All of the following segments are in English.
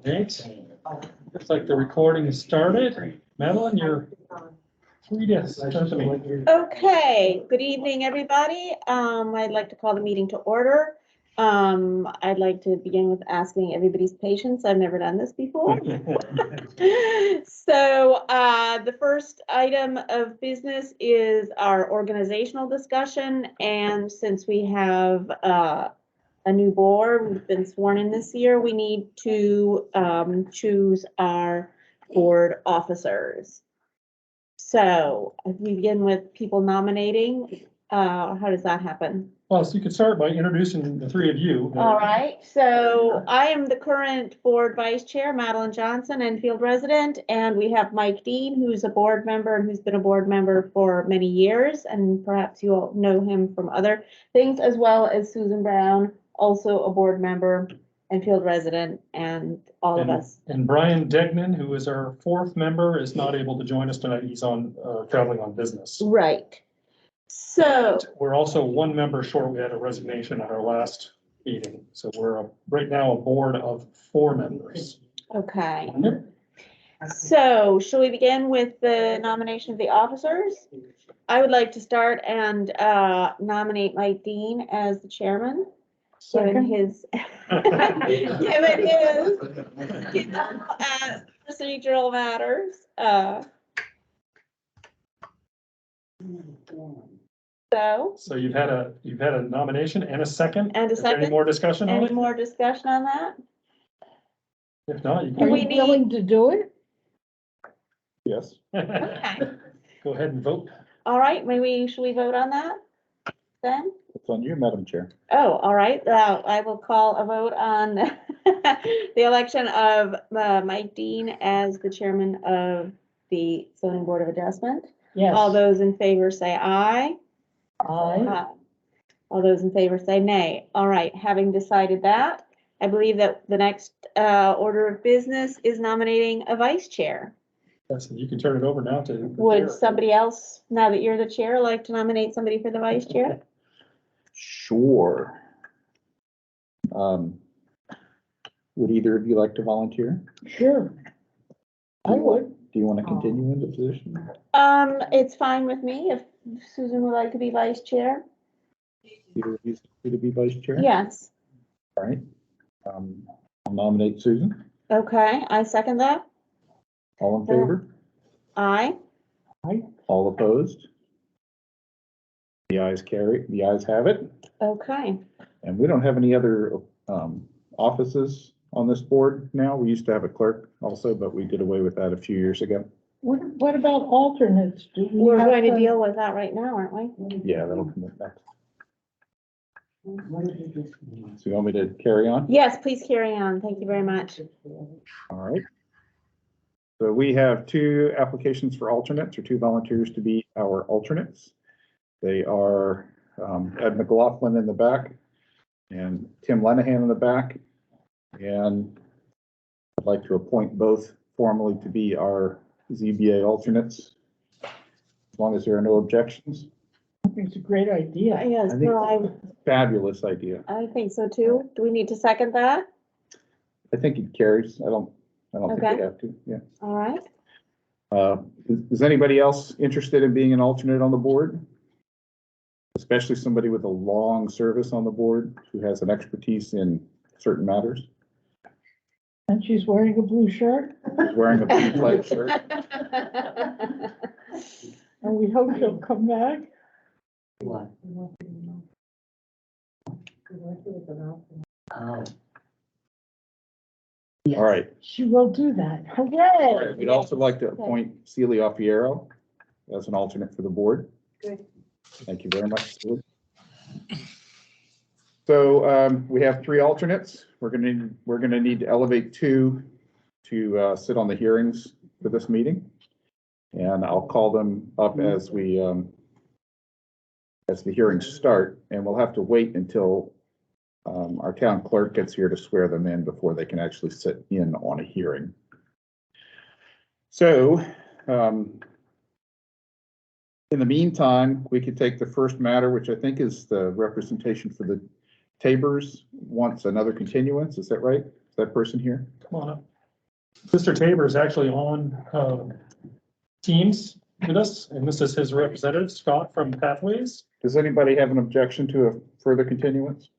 Thanks. Looks like the recording has started. Madeline, you're free to start the meeting. Okay, good evening, everybody. I'd like to call the meeting to order. I'd like to begin with asking everybody's patience. I've never done this before. So the first item of business is our organizational discussion. And since we have a new board, we've been sworn in this year, we need to choose our board officers. So if we begin with people nominating, how does that happen? Well, so you could start by introducing the three of you. All right, so I am the current board vice chair, Madeline Johnson, Enfield resident, and we have Mike Dean, who's a board member and who's been a board member for many years, and perhaps you all know him from other things, as well as Susan Brown, also a board member, Enfield resident, and all of us. And Brian Degnan, who is our fourth member, is not able to join us tonight. He's on traveling on business. Right. So we're also one member short. We had a resignation at our last meeting. So we're right now a board of 4 members. okay. So shall we begin with the nomination of the officers? I would like to start and nominate Mike Dean as the chairman. Given his, given his, procedural matters. So you've had a nomination and a second. And a Is there second. any more discussion on Any it? more discussion on that? If not, you Do can. we need- willing to do it? Yes. Okay. Go ahead and vote. All right, should we vote on that then? It's on you, Madam Chair. Oh, all right. I will call a vote on the election of Mike Dean as the chairman of the zoning board of adjustment. Yes. All those in favor say aye. Aye. All those in favor say nay. All right, having decided that, I believe that the next order of business is nominating a vice chair. Yes, and you can turn it over now to. the Would chair. somebody else, now that you're the chair, like to nominate somebody for the vice chair? Sure. Would either of you like to volunteer? Sure. I would. Do you want to continue in the position? It's fine with me if Susan would like to be vice chair. Either of you to be vice chair? Yes. All right. I'll nominate Susan. Okay, I second that. All in favor? Aye. All opposed? The ayes carry, the ayes have it. Okay. And we don't have any other offices on this board now. We used to have a clerk also, but we did away with that a few years ago. What about alternates? Do we We're have going to deal with that right now, aren't we? Yeah, that'll come up next. So you want me to carry on? Yes, please carry on. Thank you very much. All right. So we have 2 applications for alternates, or 2 volunteers to be our alternates. They are Ed McLaughlin in the back and Tim Lenahan in the back. And I'd like to appoint both formally to be our ZBA alternates, as long as there are no objections. I think it's a great idea. Yes, I think no, Fabulous idea. I think so too. Do we need to second that? I think it carries. I don't think Okay. we have to, yeah. All right. Is anybody else interested in being an alternate on the board? Especially somebody with a long service on the board who has an expertise in certain matters. And she's wearing a blue shirt, Who's wearing a blue flag shirt. and we hope she'll come back. All right. She will do that. Hooray! We'd also like to appoint Celia Fiero as an alternate for the board. Good. Thank you very much, Celia. So we have 3 alternates. We're gonna need to elevate 2 to sit on the hearings for this meeting. And I'll call them up as the hearings start, and we'll have to wait until our town clerk gets here to swear them in before they can actually sit in on a hearing. So in the meantime, we could take the first matter, which I think is the representation for the Tabers wants another continuance, is that right? Is that person here? Come on up. Mr. Tabor is actually on Teams with us, and this is his representative, Scott from Pathways. Does anybody have an objection to a further continuance?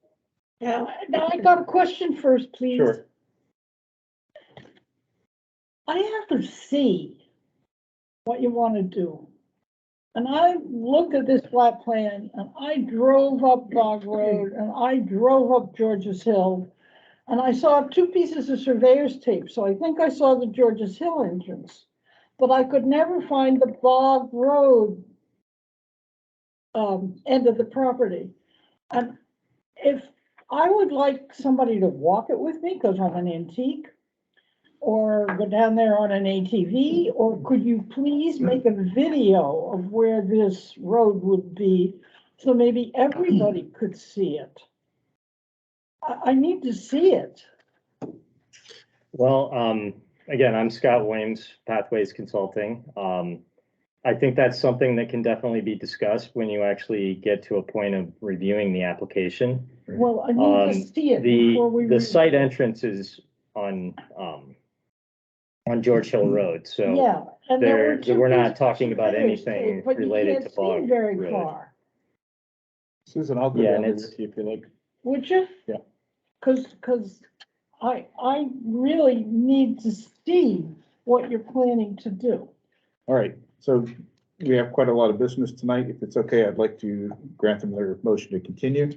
Now, I got a question first, please. Sure. I have to see what you want to do. And I looked at this flat plan and I drove up Bog Road and I drove up George's Hill. And I saw 2 pieces of surveyor's tape, so I think I saw the George's Hill entrance. But I could never find the Bog Road end of the property. And if I would like somebody to walk it with me, because I'm an antique, or go down there on an ATV, or could you please make a video of where this road would be, so maybe everybody could see it? I need to see it. Well, again, I'm Scott Williams, Pathways Consulting. I think that's something that can definitely be discussed when you actually get to a point of reviewing the application. Well, I need to see it before we. The site entrance is on George Hill Road, so Yeah. And there were 2 we're not pieces of talking about surveyor's anything tape, but you related can't to Bog see very Road. far. Susan, I'll go Yeah, down and there it's- with you if you like. Would you? Yeah. Cause I really need to see what you're planning to do. All right, so we have quite a lot of business tonight. If it's okay, I'd like to grant them their motion to continue.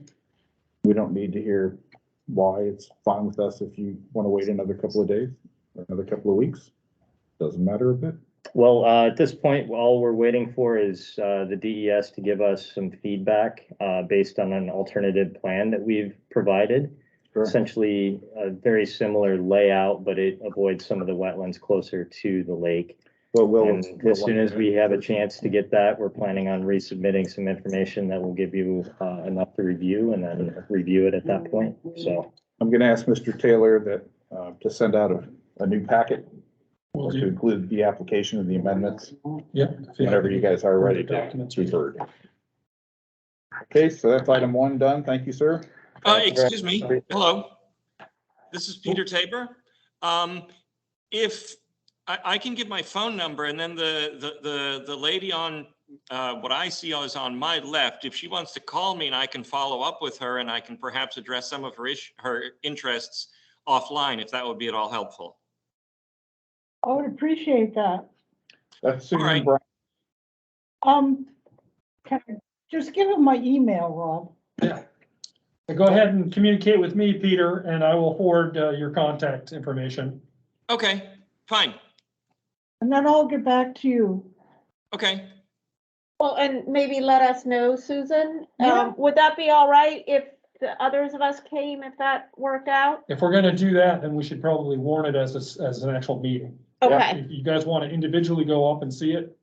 We don't need to hear why. It's fine with us if you want to wait another couple of days or another couple of weeks. Doesn't matter a bit. Well, at this point, all we're waiting for is the DES to give us some feedback based on an alternative plan that we've provided. Sure. Essentially a very similar layout, but it avoids some of the wetlands closer to the lake. Well, And as soon as we have a chance to get that, we're planning on resubmitting some information that will give you enough to review and then review it at that point. So I'm going to ask Mr. Taylor that to send out a new packet Will to do. include the application and the amendments Yep. whenever you guys are ready to Documents. be heard. Okay, so that's item 1 done. Thank you, sir. Excuse me, hello. This is Peter Tabor. If I can give my phone number, and then the lady on what I see is on my left, if she wants to call me and I can follow up with her and I can perhaps address some of her interests offline, if that would be at all helpful. I would appreciate that. That's Susan All right. Brown. Can I just give him my email, Rob? Yeah. Go ahead and communicate with me, Peter, and I will forward your contact information. Okay, fine. And then I'll get back to you. Okay. Well, and maybe let us know, Susan. Yeah. Would that be all right if the others of us came, if that worked out? If we're gonna do that, then we should probably warn it as an actual meeting. Okay, If you guys want to individually go up and see it,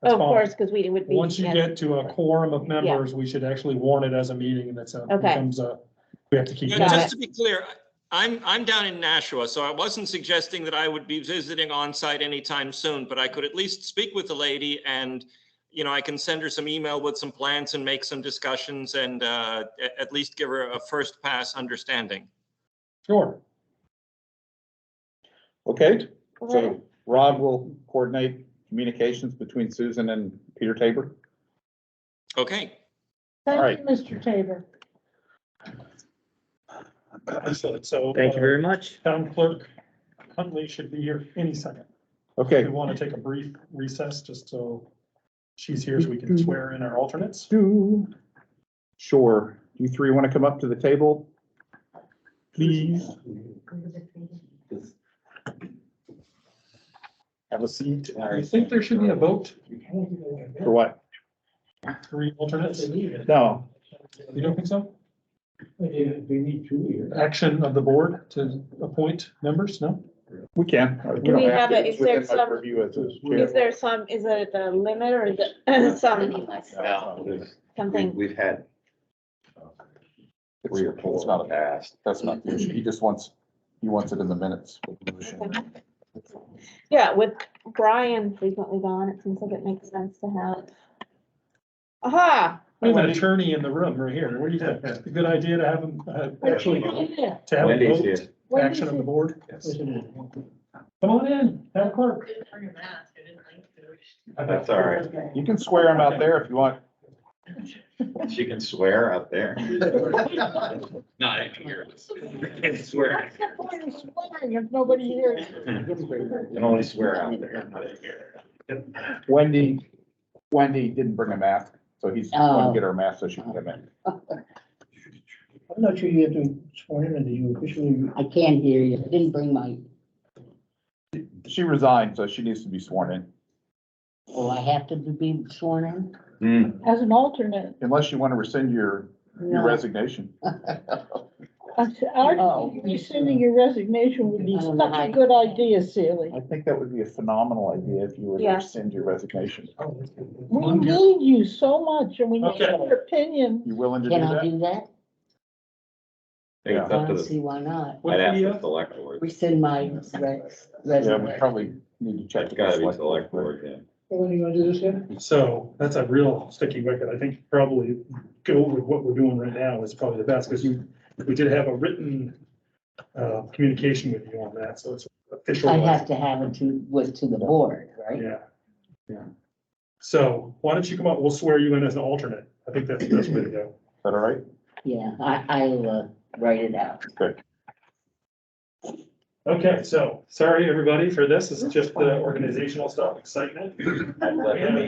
that's of fine. course, because we would be. Once you yes. get to a quorum of members, we should actually warn it as a meeting, and that's becomes we have to keep. And Got just it. to be clear, I'm down in Nashua, so I wasn't suggesting that I would be visiting on site anytime soon, but I could at least speak with the lady and, you know, I can send her some email with some plans and make some discussions and at least give her a first pass understanding. Sure. Okay, Okay. so Rob will coordinate communications between Susan and Peter Tabor. Okay. Thank right. you, Mr. Tabor. So. thank you very much. Town clerk Huntley should be here any second. Okay. We want to take a brief recess just so she's here so we can swear in our alternates. Sure. You 3 want to come up to the table? Please. Have a seat. I think there should be a vote For what? 3 alternates. No. You don't think so? They need 2 years. Action of the board to appoint members, no? We can. Do we don't have to. a- It's is there within my some- purview as a Is chair. there some, is it a limit or is it something? We've had It's 3 or 4 it's not in the past. That's not the issue. He just wants it in the minutes. Yeah, with Brian frequently gone, it seems like it makes sense to have. Aha, We have an attorney in the room right here. What do you think? It's a good idea to have him, actually, Yeah. to have a Wendy's vote, here. action on the board? Come on in, town clerk. That's all right. You can swear him out there if you want. She can swear up there. Not in here. Can swear. What's the point of swearing if nobody hears? Can only swear out there, not in here. Wendy didn't bring a mask, so he's going to get her a mask so she can come in. I'm not sure you have to swear in, or do you officially? I can't hear you. I didn't bring my, She resigned, so she needs to be sworn in, oh, I have to be sworn in? As an alternate. unless you want to rescind your No. resignation. Oh. Rescinding your resignation would be I don't know such how a you- good idea, Celie. I think that would be a phenomenal idea if you were to Yes. rescind your resignation. We need you so much and we need Okay. your opinion. You willing to do Can I that? do that? It's I up to don't the, see why not. What's I'd ask the, the select board. Rescind my Yeah, we resume. probably need to check. It's with gotta the be select select board. board, yeah. When are you gonna do this again? so that's a real sticky wicket. I think probably go with what we're doing right now is probably the best, because we did have a written communication with you on that, so it's official. I have to have it to the board, right? Yeah, yeah. So why don't you come up, we'll swear you in as an alternate. I think that's the best way to go. Is that all right? Yeah, I'll write it out. Okay, so, sorry, everybody, for this. This is just the organizational stuff, excitement. We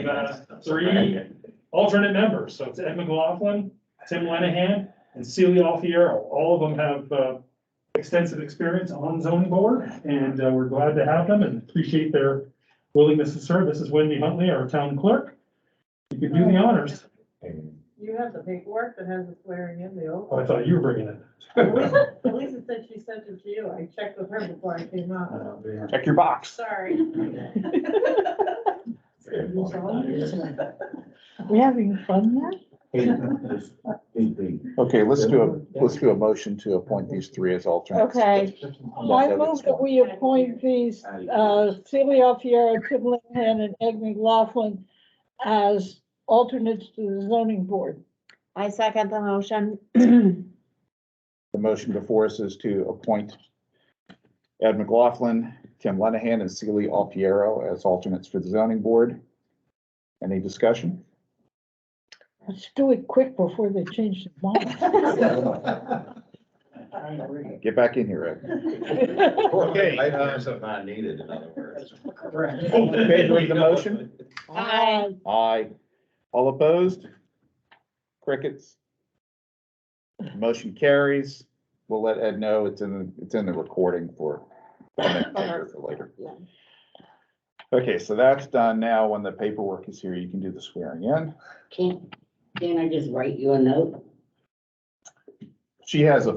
have three alternate members, so it's Ed McLaughlin, Tim Lenahan, and Celia Alfiero. All of them have extensive experience on zoning board, and we're glad to have them and appreciate their willingness to serve. This is Wendy Huntley, our town clerk. You can do the honors. You have the paperwork that has the swearing in, the oath. Oh, I thought you were bringing it. Lisa said she sent it to you. I checked with her before I came out. Check your box. Sorry. We having fun now? Okay, let's do a motion to appoint these three as alternates. Okay, I move that we appoint these, Celia Alfiero, Tim Linehan, and Ed McLaughlin as alternates to the zoning board. I second the motion. The motion before us is to appoint Ed McLaughlin, Tim Lenahan, and Celia Alfiero as alternates for the zoning board. Any discussion? Let's do it quick before they change their mind. Get back in here, Ed. Okay, Not needed, in other words. Okay, doing the motion? Aye. Aye. All opposed? Crickets? Motion carries. We'll let Ed know it's in the recording for later. Okay, so that's done. Now, when the paperwork is here, you can do the swearing in. Can't I just write you a note? She has a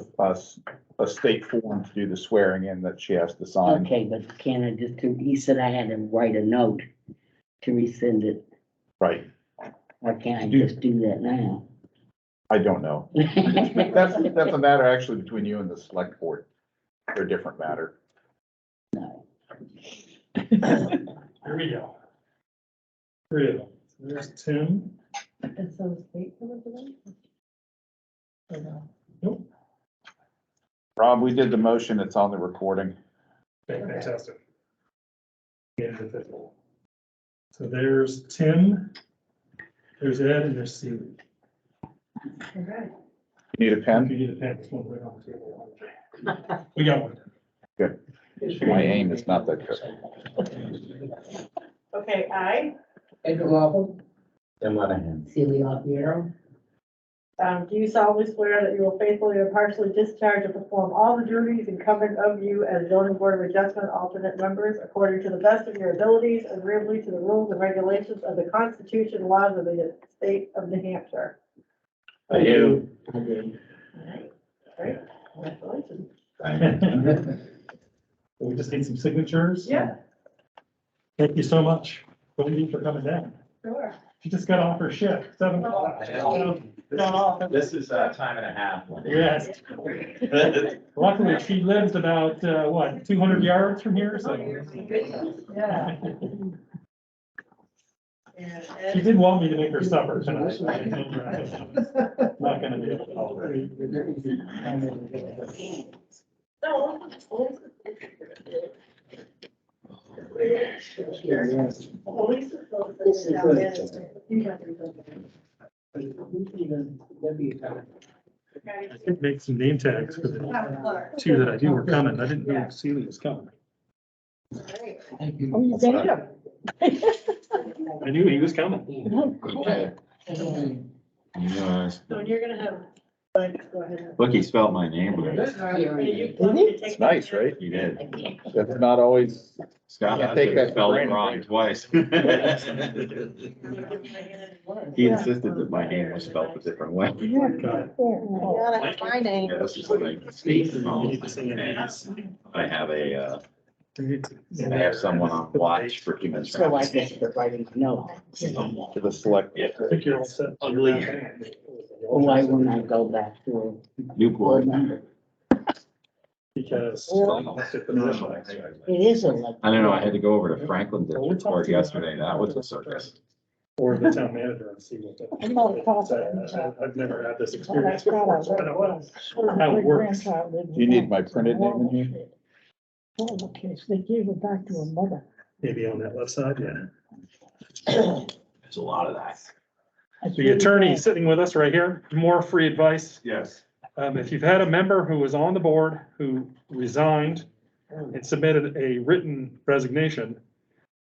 state form to do the swearing in that she has to sign. Okay, but can I just, he said I had to write a note to rescind it. Right. Or can I just do that now? I don't know. That's a matter actually between you and the select board. They're a different matter. No. Here we go. Three of them. There's Tim. And so the state coming today? Nope. Rob, we did the motion. It's on the recording. Okay, fantastic. So there's Tim, there's Ed, and there's Celia. Okay. You need a If pen? you need a pen, this one right on the table. We got one. Good. My aim is not that good. Okay, I, Ed McLaughlin? Tim Lenahan. Celia Alfiero? do you solemnly swear that you will faithfully and impartially discharge and perform all the duties incumbent of you as zoning board of adjustment alternate members according to the best of your abilities, agreeably to the rules and regulations of the Constitution and laws of the state of New Hampshire? I do. I did. Great, congratulations. We just need some signatures. Yeah, Thank you so much, Wendy, for coming down. sure. She just got off her shift, 7 o'clock. This is time and a half. Yes. Luckily, she lives about, 200 yards from here, so. Yeah. And She Ed, did want me to make her supper tonight. I told her I was not gonna be able to tolerate it. no. Lisa thought that This is down good. there. You have to do something. I did make some name tags for the two that I knew were coming. I didn't know Celia was coming. Oh, you got him. I knew he was coming. So you're gonna have, go ahead. Look, he spelled my name right. It's nice, right? He did. That's not always, Scott, Can't I take think that I for spelled it granted, wrong right? twice. He insisted that my name was spelled a different way. Yeah, that's my name. Yeah, this is like state You phone. need to sing it. I have I have someone on watch for human So I trafficking. guess the writing note. to the select. Yeah. I think you're all set. Ugly. Why wouldn't I go back to a Newport. board member? Because. It is a like. I don't know, I had to go over to Franklin District Court yesterday. That was a circus. Or the town manager and see what the. I'm not confident. I've never had this That's experience not before. a- I don't know. Sort of How it works. great-grandchild lived Do you need in my printed name in here? horrible horrible case. They gave it back to her mother. Maybe on that left side, yeah. There's a lot of that. That's The really attorney bad. sitting with us right here, more free advice. Yes. If you've had a member who was on the board who resigned and submitted a written resignation,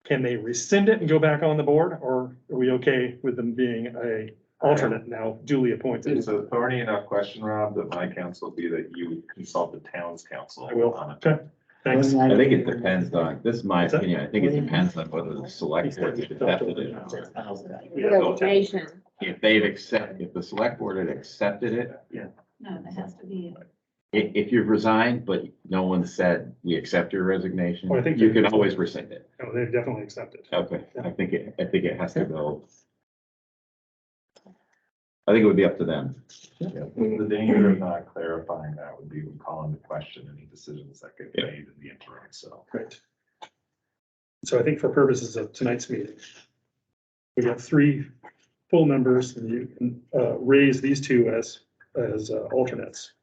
can they rescind it and go back on the board, or are we okay with them being a alternate now duly appointed? It's a thorny enough question, Rob, that my counsel would be that you consult the town's council. I will. on it. Okay, thanks. I think it depends on, this is my opinion, I think it depends on whether the select board has accepted it. Resignation. If they've accepted, if the select board had accepted it, No, it has to be. if you've resigned, but no one said, we accept your resignation, Oh, I think you they- can always rescind it. No, they've definitely accepted. Okay, I think it has to go. I think it would be up to them. The danger of not clarifying that would be we call into question any decisions that get Yeah. made in the interim, so. Great. So I think for purposes of tonight's meeting, we got 3 full members, and you can raise these 2 as alternates.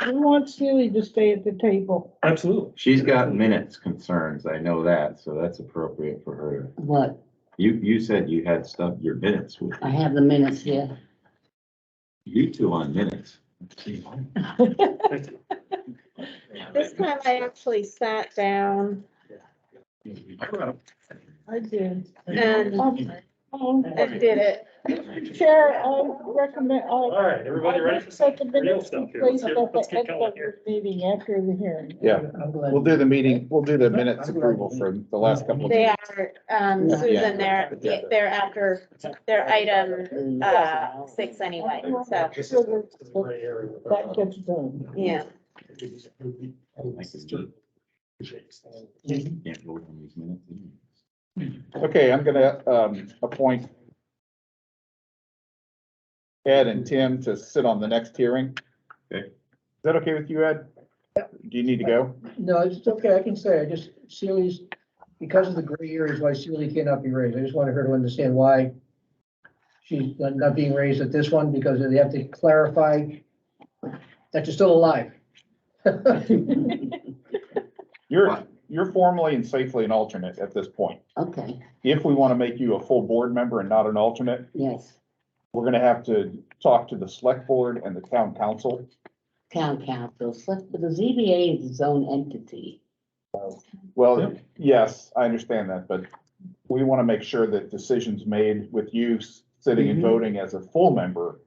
We want Celia to stay at the table. Absolutely. She's got minutes concerns, I know that, so that's appropriate for her. What? You said you had stuff, your minutes, with I have the minutes here. you 2 on minutes. This time I actually sat down I did. and did it. Chair, I recommend, All right, everybody ready for Set the some real minutes stuff in here? place Let's at get, let's the get end going of here. the meeting after the hearing. Yeah, we'll do the meeting, we'll do the minutes approval for the last couple of. They are, Susan, they're after, they're item, 6 anyway, so, This is the gray area. That gets done. yeah. Can't vote on these minutes. Okay, I'm gonna appoint Ed and Tim to sit on the next hearing. Okay. Is that okay with you, Ed? Do you need to go? No, it's okay, I can say, I just, Celia's, because of the gray areas, why Celia cannot be raised, I just wanted her to understand why she's not being raised at this one, because they have to clarify that you're still alive. You're formally and safely an alternate at this point. Okay, If we want to make you a full board member and not an alternate, yes, we're gonna have to talk to the select board and the town council. town council, but the ZBA is its own entity. Well, yes, I understand that, but we want to make sure that decisions made with you sitting and Mhm. voting as a full member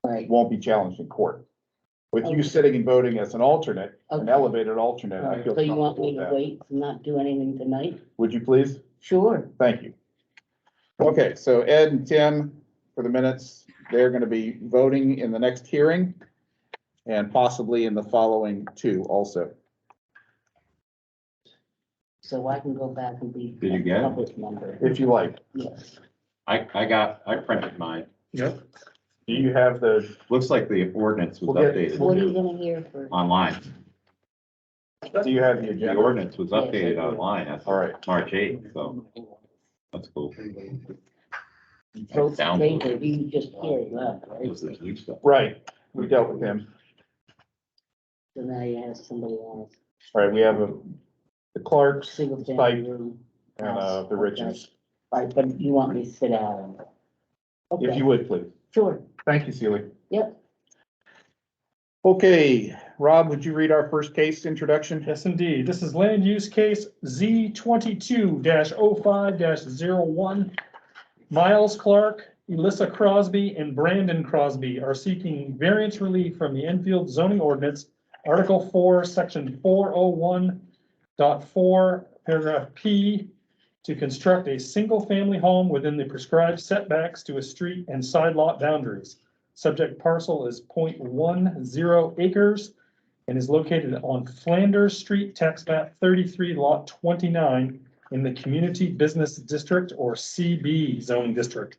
Right. won't be challenged in court. With you Okay. sitting and voting as an alternate, an Okay. elevated alternate, I feel So you want comfortable me with to that. wait and not do anything tonight? Would you please? Sure. Thank you. Okay, so Ed and Tim, for the minutes, they're gonna be voting in the next hearing and possibly in the following 2 also. So I can go back and be Did you get it? a public member. If you like. Yes. I printed mine. Yep. Do you have the, Looks like the ordinance was We'll get- updated What are you gonna hear for? online. do you have the The agenda? ordinance was updated online as All right. of March 8th, so. That's cool. So Down. David, you just cleared up, right? Was the huge stuff. Right, we dealt with him. So now you have somebody else, Right, we have the Clarks, single Spike, family room. and, house, the okay. Riches. Right, but you want me to sit down? If Okay, you would, please. sure, Thank you, Celie. yep. Okay, Rob, would you read our first case introduction? Yes, indeed. This is land use case Z 22-05-01. Miles Clark, Elissa Crosby, and Brandon Crosby are seeking variance relief from the Enfield zoning ordinance, Article 4, Section 401.4, paragraph P, to construct a single-family home within the prescribed setbacks to a street and side lot boundaries. Subject parcel is 0.10 acres and is located on Flanders Street, tax map 33, lot 29, in the Community Business District, or CB zoning district.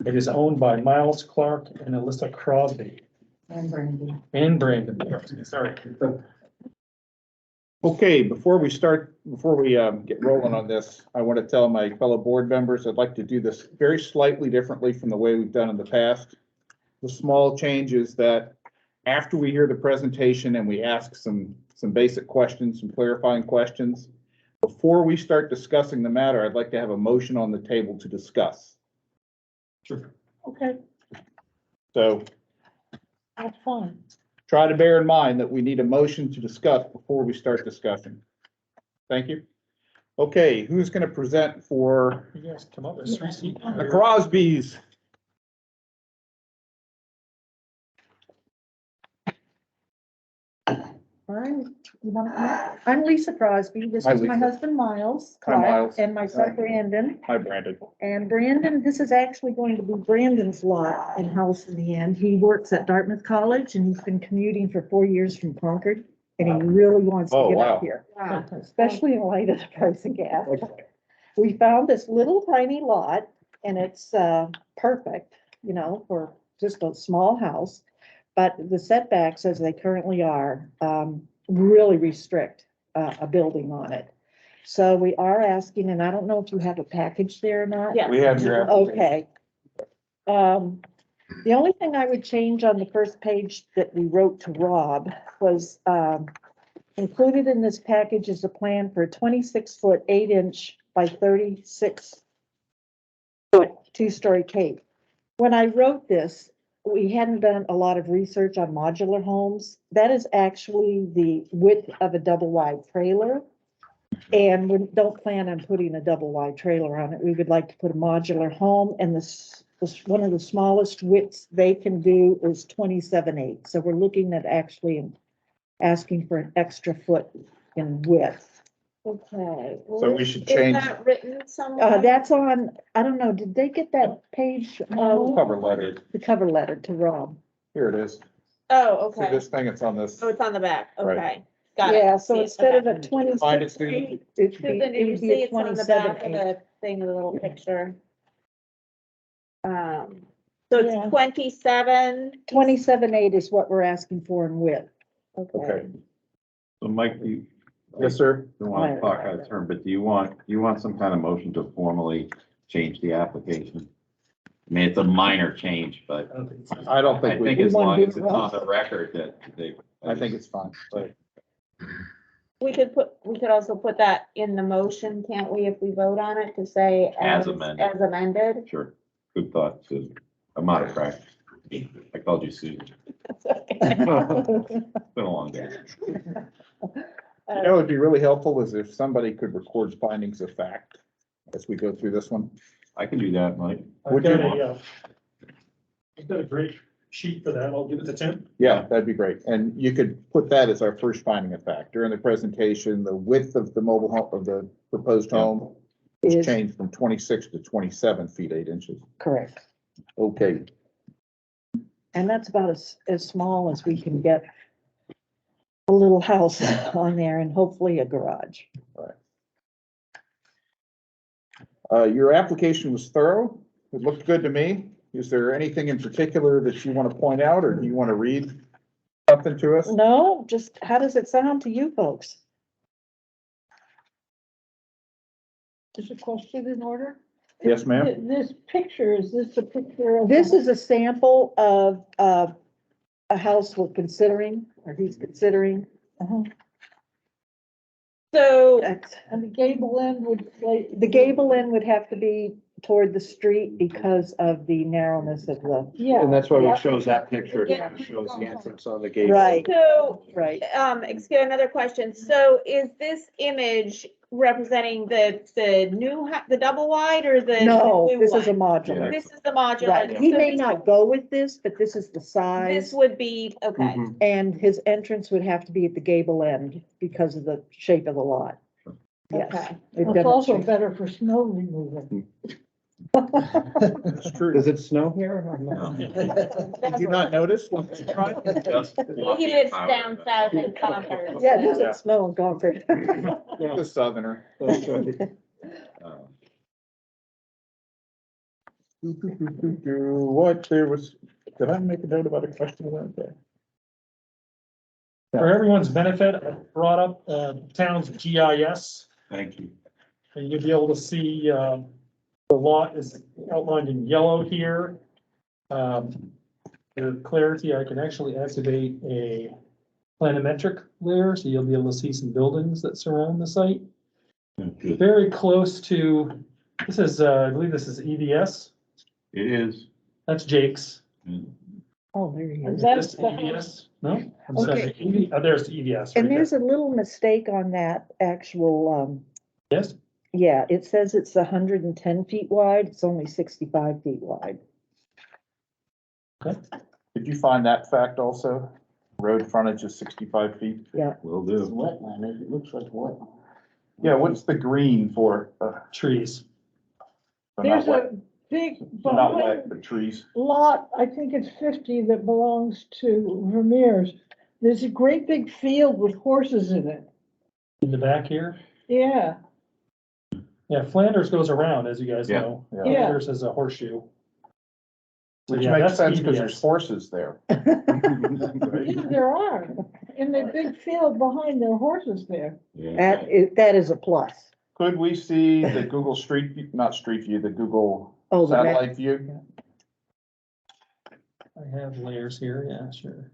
It is owned by Miles Clark and Elissa Crosby. And Brandon. And Brandon, sorry. Okay, before we get rolling on this, I want to tell my fellow board members, I'd like to do this very slightly differently from the way we've done in the past. The small change is that after we hear the presentation and we ask some basic questions, some clarifying questions, before we start discussing the matter, I'd like to have a motion on the table to discuss. Sure. Okay, So that's fine. try to bear in mind that we need a motion to discuss before we start discussing. Thank you. Okay, who's going to present for You guys come up, there's 3 seats. the Crosbys? I'm Lisa Crosby. This Hi, is my Lisa. husband Miles Hi, Clark Miles. and my son Brandon. Hi, Brandon. And Brandon, this is actually going to be Brandon's lot and house in the end. He works at Dartmouth College and he's been commuting for 4 years from Concord. And he really wants to Oh, get wow. up here, especially in light of the price of gas. We found this little tiny lot and it's perfect, you know, for just a small house. But the setbacks as they currently are, really restrict a building on it. So we are asking, and I don't know if you have a package there or not. Yeah. We have your application. Okay. The only thing I would change on the first page that we wrote to Rob was, included in this package is a plan for a 26-foot 8-inch by 36-foot 2-story cape. When I wrote this, we hadn't done a lot of research on modular homes. That is actually the width of a double wide trailer. And we don't plan on putting a double wide trailer on it. We would like to put a modular home, and this one of the smallest widths they can do is 27.8. So we're looking at actually asking for an extra foot in width. Okay. So we should Is change that written somewhere? That's on, I don't know, did they get that page, cover letter. the cover letter to Rob? Here it is. Oh, See okay. this thing, it's on this. Oh, it's on the back. Right. Okay. Got it. Yeah, so See it, instead of okay. a 26, Find it, Susan. it'd Susan, did you be see a it's on the back of 27.8. the thing, the little picture? So it's Yeah. 27. 27.8 is what we're asking for in width. Okay. So Mike, Yes, sir. don't want to talk out of turn, but do you want some kind of motion to formally change the application? I mean, it's a minor change, but I don't I think we, think as We wanna long do as it it's on right. the record that they. I think it's fine. But We could also put that in the motion, can't we, if we vote on it, to say As amended. as amended? Sure, good thought, Susan. I'm out of practice. I called you Susan. It's been a long day. you know, it'd be really helpful is if somebody could record findings of fact as we go through this one. I can do that, Mike. Would you? I've got a great sheet for that. I'll give it to Tim. Yeah, that'd be great. And you could put that as our first finding of fact. During the presentation, the width of the mobile home, of the proposed home was Is changed from 26 to 27 feet, 8 inches. correct. Okay, And that's about as small as we can get a little house on there and hopefully a garage. your application was thorough. It looked good to me. Is there anything in particular that you want to point out, or do you want to read something to us? No, just how does it sound to you folks? Is the question in order? Yes, ma'am? This picture, is this a picture of? This is a sample of, a house we're considering, or he's considering. Uh-huh. So, And the gable end would say. The gable end would have to be toward the street because of the narrowness of the. Yeah. And that's why yeah. it shows that picture, Yeah. it shows the entrance on the gate. Right, so, right. excuse another question. So is this image representing the new, the double wide or the? No, new this is a one? modular. This is the modular. Right, he So may this- not go with this, but this is the This size. would be, okay. Mhm. And his entrance would have to be at the gable end because of the shape of the lot. Yes. Okay. it It's also demonstrates. better for snow removal. It's true. Does it snow here or no? Did you not notice? Just He fluffy lives powder. down south in Concord. Yeah, it doesn't snow in Concord. The southerner. What, there was, did I make a note about a question about that? For everyone's benefit, I brought up, town's GIS, Thank you. and you'll be able to see, the lot is outlined in yellow here. For clarity, I can actually activate a planimetric layer, so you'll be able to see some buildings that surround the site. Good. Very close to, this is, I believe this is EVS, It is. that's Jake's. Oh, there he Is is. that This the house? EVS, no? I'm sorry, Okay. there's EVS And right there. there's a little mistake on that actual, Yes, yeah, it says it's 110 feet wide. It's only 65 feet wide. Did you find that fact also? Road frontage is 65 feet? Will It's do. wetland, it looks like wetland. Yeah, what's the green for? trees. Not There's wet, a big not behind wet, but trees. lot, I think it's 50 that belongs to Vermeer's. There's a great big field with horses in it. In the back here, Yeah, yeah, Flanders goes around, as you guys Yeah. know. Yeah. Flanders is a horseshoe. So, Which yeah, makes that's sense because EVS. there's horses there. yeah, there are. In the big field behind, there are horses there. Yeah. That is a plus. Could we see the Google Street, not Street View, the Google Oh, the map. satellite view? I have layers here, yeah, sure.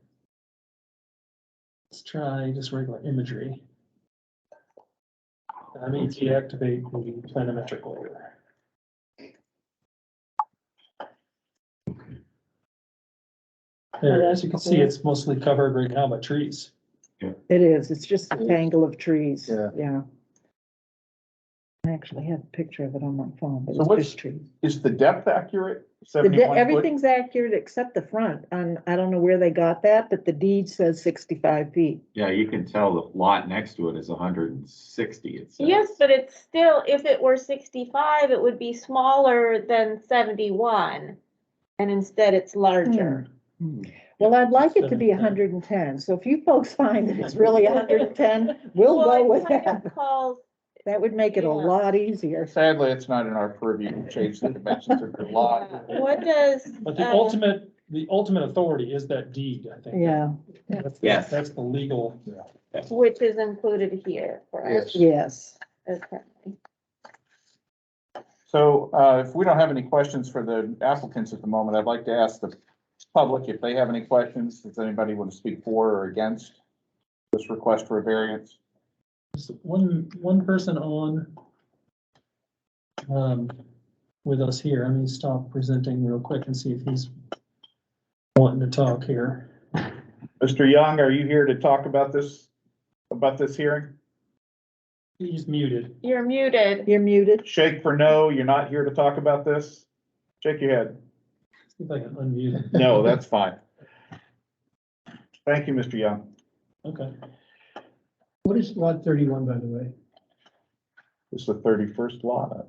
Let's try just regular imagery. I may deactivate the planimetric layer. There, as you can see, it's mostly covered right now by trees. It is. It's just a tangle of trees. Yeah. Yeah. I actually have a picture of it on my phone, but So it's what's- just trees. Is the depth accurate? The 71 foot? everything's accurate except the front. And I don't know where they got that, but the deed says 65 feet. Yeah, you can tell the lot next to it is 160, it says. Yes, but it's still, if it were 65, it would be smaller than 71. And instead it's larger. Well, I'd like it to be 110. 110. So if you folks find that it's really 110, we'll Well, go it with kind of that. calls, That would make it a Yeah. lot easier. Sadly, it's not in our purview to change the dimensions of the lot. what does? But the ultimate authority is that deed, I think. Yeah, Yes. That's the legal. Which is included here, correct? yes. Okay. So if we don't have any questions for the applicants at the moment, I'd like to ask the public if they have any questions. Does anybody want to speak for or against this request for a variance? Just one person on with us here. Let me stop presenting real quick and see if he's wanting to talk here. Mr. Young, are you here to talk about this hearing? He's muted. You're muted. You're muted. Shake for no, you're not here to talk about this? Shake your head. See if I can unmute him. No, that's fine. Thank you, Mr. Young. Okay. What is lot 31, by the way? This is the 31st lot.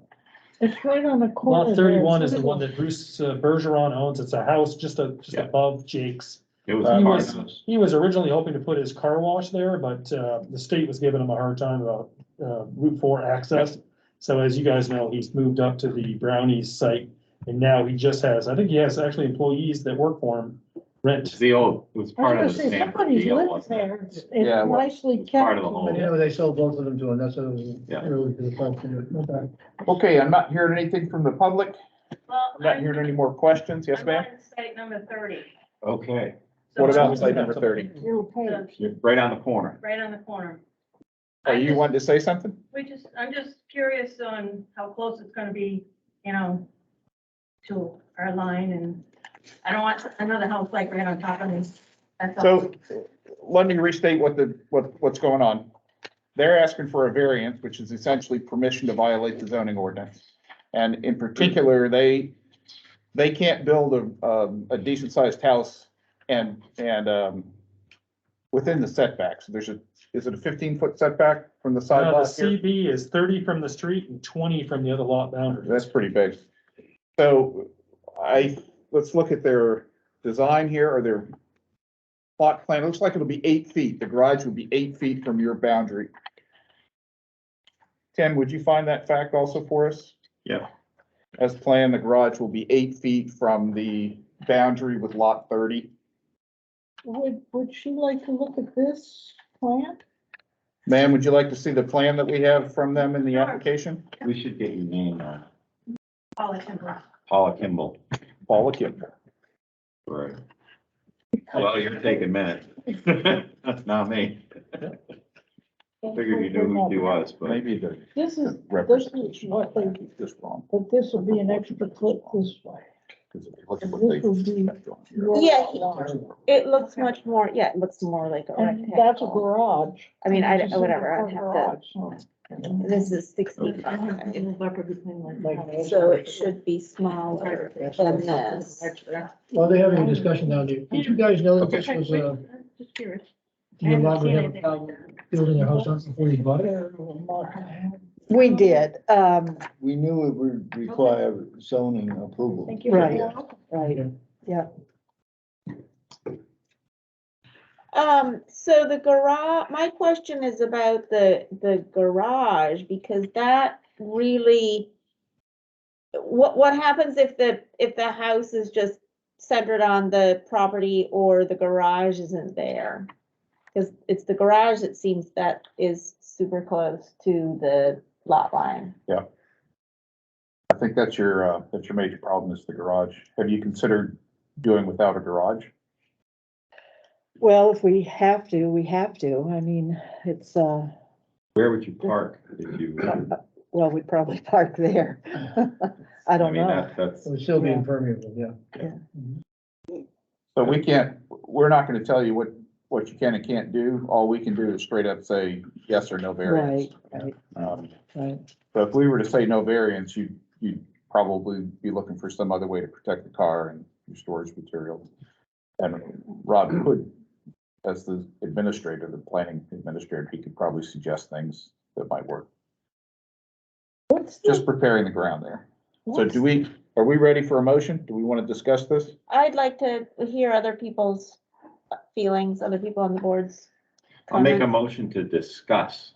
It's right on the corner. Lot there. 31 It's is the little- one that Bruce Bergeron owns. It's a house just Yeah. above Jake's. It was He a was- farmhouse. He was originally hoping to put his car wash there, but the state was giving him a hard time about Route 4 access. So as you guys know, he's moved up to the Brownies site, and now he just has, I think he has actually employees that work for him Rent. the old, it was I part was of the gonna say, Stanford somebody's deal, living wasn't it? there, it's Yeah, well, nicely it's part of kept. the whole- I know they sold both of them to him, that's what was Yeah. really the question. Okay. Okay, I'm not hearing anything from the public. Well, I'm not hearing any more questions. Yes, ma'am? on site number 30. Okay, What about site number 30? You'll pay. you're right on the corner. Right on the corner. Are you wanting to say something? I'm just curious on how close it's gonna be, to our line, and I don't want another house like right on top of me. That's all. So let me restate what's going on. They're asking for a variance, which is essentially permission to violate the zoning ordinance. And in particular, they can't build a decent sized house and within the setbacks. Is it a 15-foot setback from the side The lot here? CB is 30 from the street and 20 from the other lot boundary. That's pretty big. So let's look at their design here, or their plot plan. It looks like it'll be 8 feet. The garage would be 8 feet from your boundary. Tim, would you find that fact also for us? Yeah. As planned, the garage will be 8 feet from the boundary with lot 30. Would she like to look at this plan? Ma'am, would you like to see the plan that we have from them in the application? We should get your name on All I can do. Paula Kimball. Paula Kimball. Right. Well, you're taking minutes. Not me. Figured you knew who she was, but Maybe the This is representation. what they, Keep this wrong. but this will be an extra clip this way. Because if you look at what This they- will be your Yeah, line. It looks much more, yeah, it looks more like a And that's a rectangle. garage. I mean, It's a whatever, I'd single have to, garage, so. this is 65. So it should be smaller than this. Well, they're having a discussion now. Did you guys know that this was Just curious. you allowed to have a problem building a house on before you bought it? We did, We knew it would require zoning approval. Thank you. right, right, yeah. So the garage, my question is about the garage, because that really, what happens if the house is just centered on the property or the garage isn't there? Because it's the garage, it seems, that is super close to the lot line. I think that's your major problem is the garage. Have you considered doing without a garage? Well, if we have to, we have to. I mean, it's, where would you park if you? well, we'd probably park there. I don't mean, know. It would still be impermeable, yeah. So we're not gonna tell you what you can and can't do. All we can do is straight up say yes or no variance. Right, right. So if we were to say no variance, you'd probably be looking for some other way to protect the car and your storage material. And Rob could, as the administrator, the planning administrator, he could probably suggest things that might work. What's Just the, preparing the ground there. So what's, are we ready for a motion? Do we want to discuss this? I'd like to hear other people's feelings, other people on the board's I'll make a comments. motion to discuss.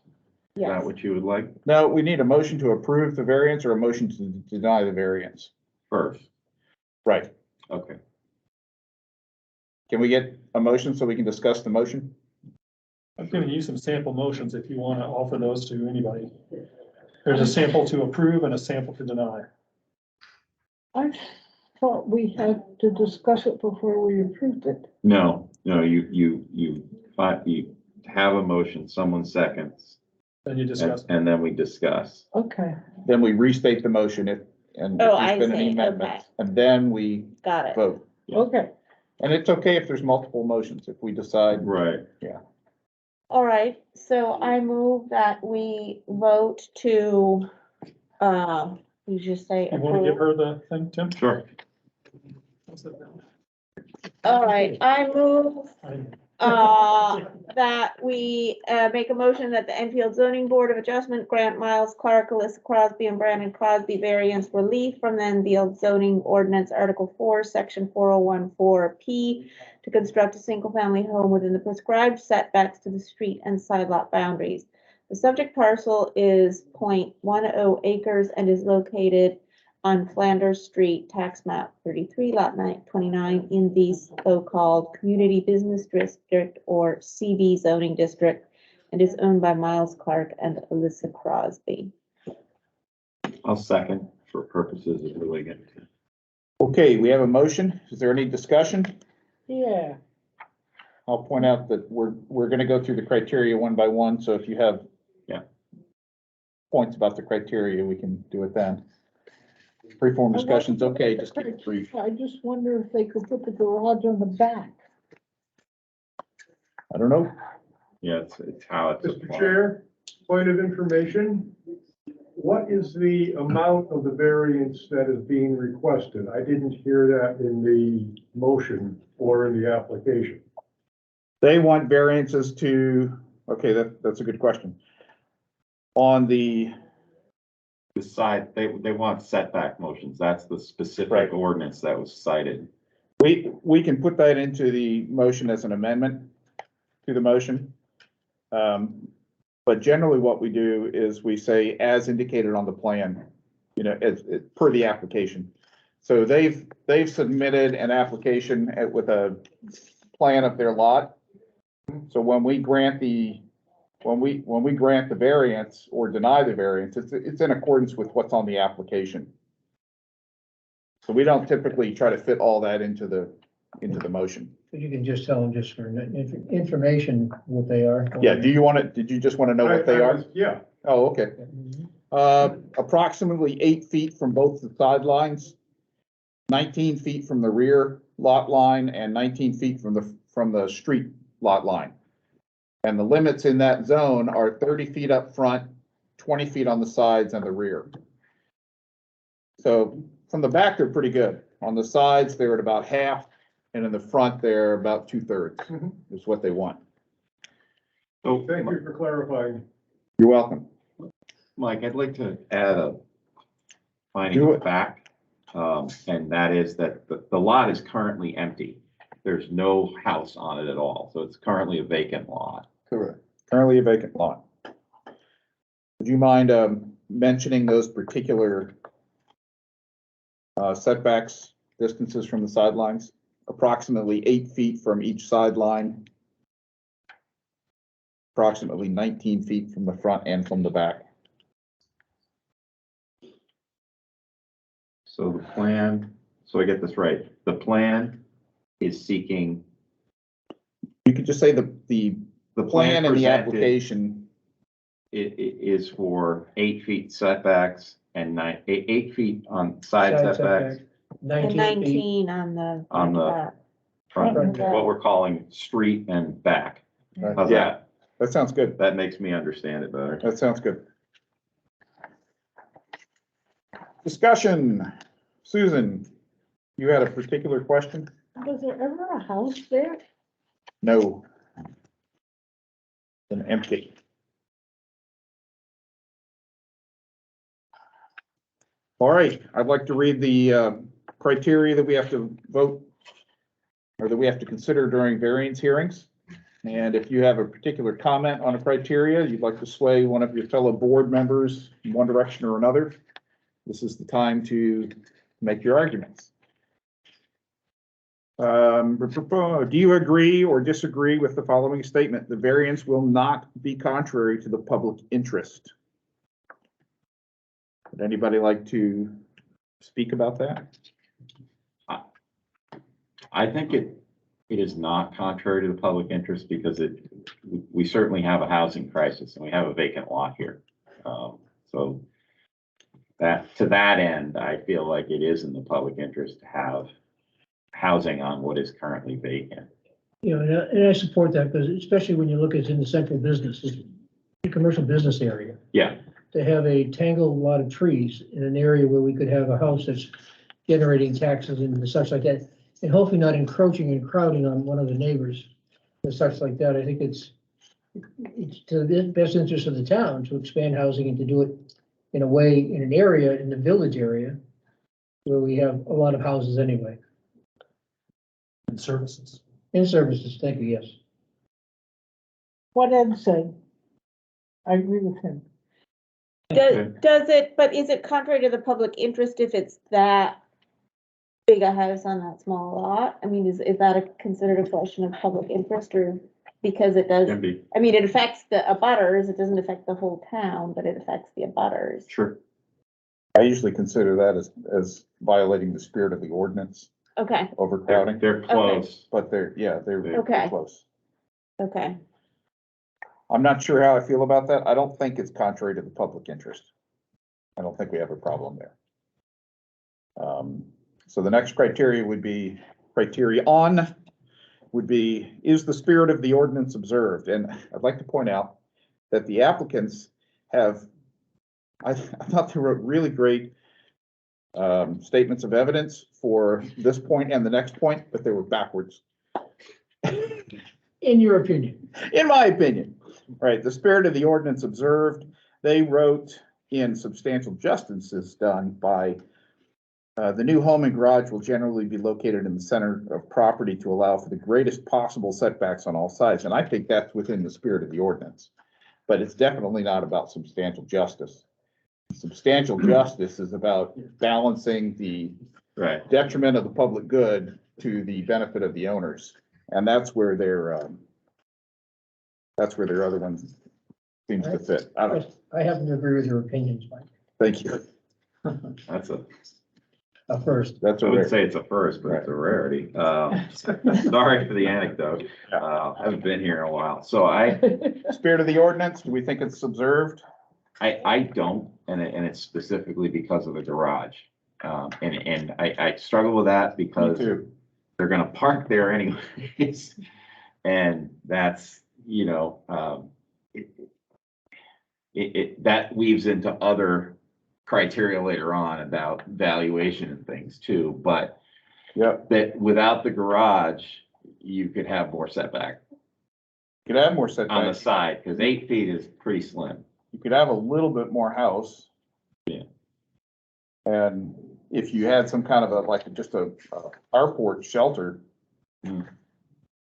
Is that Yes. what you would like No, we need a motion to approve the variance or a motion to deny the variance. first? Right. Okay. Can we get a motion so we can discuss the motion? I'm giving you some sample motions if you want to offer those to anybody. There's a sample to approve and a sample to deny. I thought we had to discuss it before we approved it. No, you have a motion, someone seconds, Then you discuss. and then we discuss. Okay. Then we restate the motion if Oh, there's I been any see. amendments. And then we Got it. vote. Okay. And it's okay if there's multiple motions, if we decide. Right. All right, so I move that we vote to, you just say You want to give approve. her the thing, Tim? Sure. All right, I move, that we, make a motion that the Enfield Zoning Board of Adjustment grant Miles Clark, Alyssa Crosby, and Brandon Crosby variance relief from the Enfield Zoning Ordinance Article 4, Section 4014P to construct a single-family home within the prescribed setbacks to the street and side lot boundaries. The subject parcel is .10 acres and is located on Flanders Street, tax map 33, lot 29, in the so-called Community Business District or CB zoning district, and is owned by Miles Clark and Alyssa Crosby. I'll second for purposes of doing it. Okay, we have a motion. Is there any discussion? Yeah, I'll point out that we're gonna go through the criteria one by one, so if you have points about the criteria, we can do it then. Freeform discussion's okay, just keep it brief. I just wonder if they could put the garage on the back. I don't know. Yeah, it's how it's Mr. applied. Chair, point of information. What is the amount of the variance that is being requested? I didn't hear that in the motion or in the application. They want variances to, okay, that's a good question. On the, Side, they want setback motions. That's the specific Right. ordinance that was cited. we can put that into the motion as an amendment to the motion. But generally what we do is we say, as indicated on the plan, you know, per the application. So they've submitted an application with a plan of their lot. So when we grant the variance or deny the variance, it's in accordance with what's on the application. So we don't typically try to fit all that into the motion. But you can just tell them just for information what they are. Yeah, did you just want to know what they are? Yeah. Oh, okay. Approximately 8 feet from both the sidelines, 19 feet from the rear lot line, and 19 feet from the street lot line. And the limits in that zone are 30 feet up front, 20 feet on the sides and the rear. So from the back, they're pretty good. On the sides, they're at about half, and in the front, they're about 2/3 is what they want. So, Thank you for clarifying. You're welcome. Mike, I'd like to add a finding Do of fact, and that is that the lot is currently empty. There's no house on it at all, so it's currently a vacant lot. Correct. Currently a vacant lot. Would you mind mentioning those particular setbacks, distances from the sidelines? Approximately 8 feet from each sideline. Approximately 19 feet from the front and from the back. So the plan, so I get this right, the plan is seeking, You could just say the the plan and the presented application. is for 8 feet setbacks and 8 feet on side setbacks. And 19 feet. 19 on the. On the back. Front, Front and back. what we're calling street and back. How's Yeah. that? That sounds good. That makes me understand it better. That sounds good. Discussion. Susan, you had a particular question? Was there ever a house there? No. An empty. All right, I'd like to read the criteria that we have to vote or that we have to consider during variance hearings. And if you have a particular comment on a criteria, you'd like to sway one of your fellow board members in one direction or another, this is the time to make your arguments. Do you agree or disagree with the following statement? The variance will not be contrary to the public interest. Would anybody like to speak about that? I think it is not contrary to the public interest because we certainly have a housing crisis and we have a vacant lot here. So that, to that end, I feel like it is in the public interest to have housing on what is currently vacant. You know, and I support that because especially when you look at in the central business, the commercial business area. Yeah, To have a tangled lot of trees in an area where we could have a house that's generating taxes and such like that, and hopefully not encroaching and crowding on one of the neighbors and such like that. I think it's to the best interest of the town to expand housing and to do it in a way, in an area, in the village area, where we have a lot of houses anyway. And services. In services, thank you, yes. What Ed said. I agree with him. Does it, but is it contrary to the public interest if it's that big a house on that small lot? I mean, is that considered a question of public interest, or because it does, Can be, I mean, it affects the abutters, it doesn't affect the whole town, but it affects the abutters. sure. I usually consider that as violating the spirit of the ordinance, Okay, overcrowding, They're close. but they're Okay. close. okay. I'm not sure how I feel about that. I don't think it's contrary to the public interest. I don't think we have a problem there. So the next criteria would be, is the spirit of the ordinance observed? And I'd like to point out that the applicants have, I thought they wrote really great statements of evidence for this point and the next point, but they were backwards. In your opinion. In my opinion, right, the spirit of the ordinance observed, they wrote in substantial justice is done by the new home and garage will generally be located in the center of property to allow for the greatest possible setbacks on all sides. And I think that's within the spirit of the ordinance, but it's definitely not about substantial justice. Substantial justice is about balancing the Right. detriment of the public good to the benefit of the owners. And that's where their other one seems to fit. I don't, I happen to agree with your opinions, Mike. thank you. That's First. That's I a would rare. say it's a first, but it's a rarity. Sorry for the anecdote. Haven't been here in a while. So Spirit of the ordinance, do we think it's observed? I don't, and it's specifically because of the garage. And I struggle with that Me because too. they're gonna park there anyways. And that's, that weaves into other criteria later on about valuation and things too, but Yep. that without the garage, you could have more setback You could have more on the setbacks. side, because 8 feet is pretty slim. You could have a little bit more house. Yeah. And if you had some kind of just a carport shelter, Mm.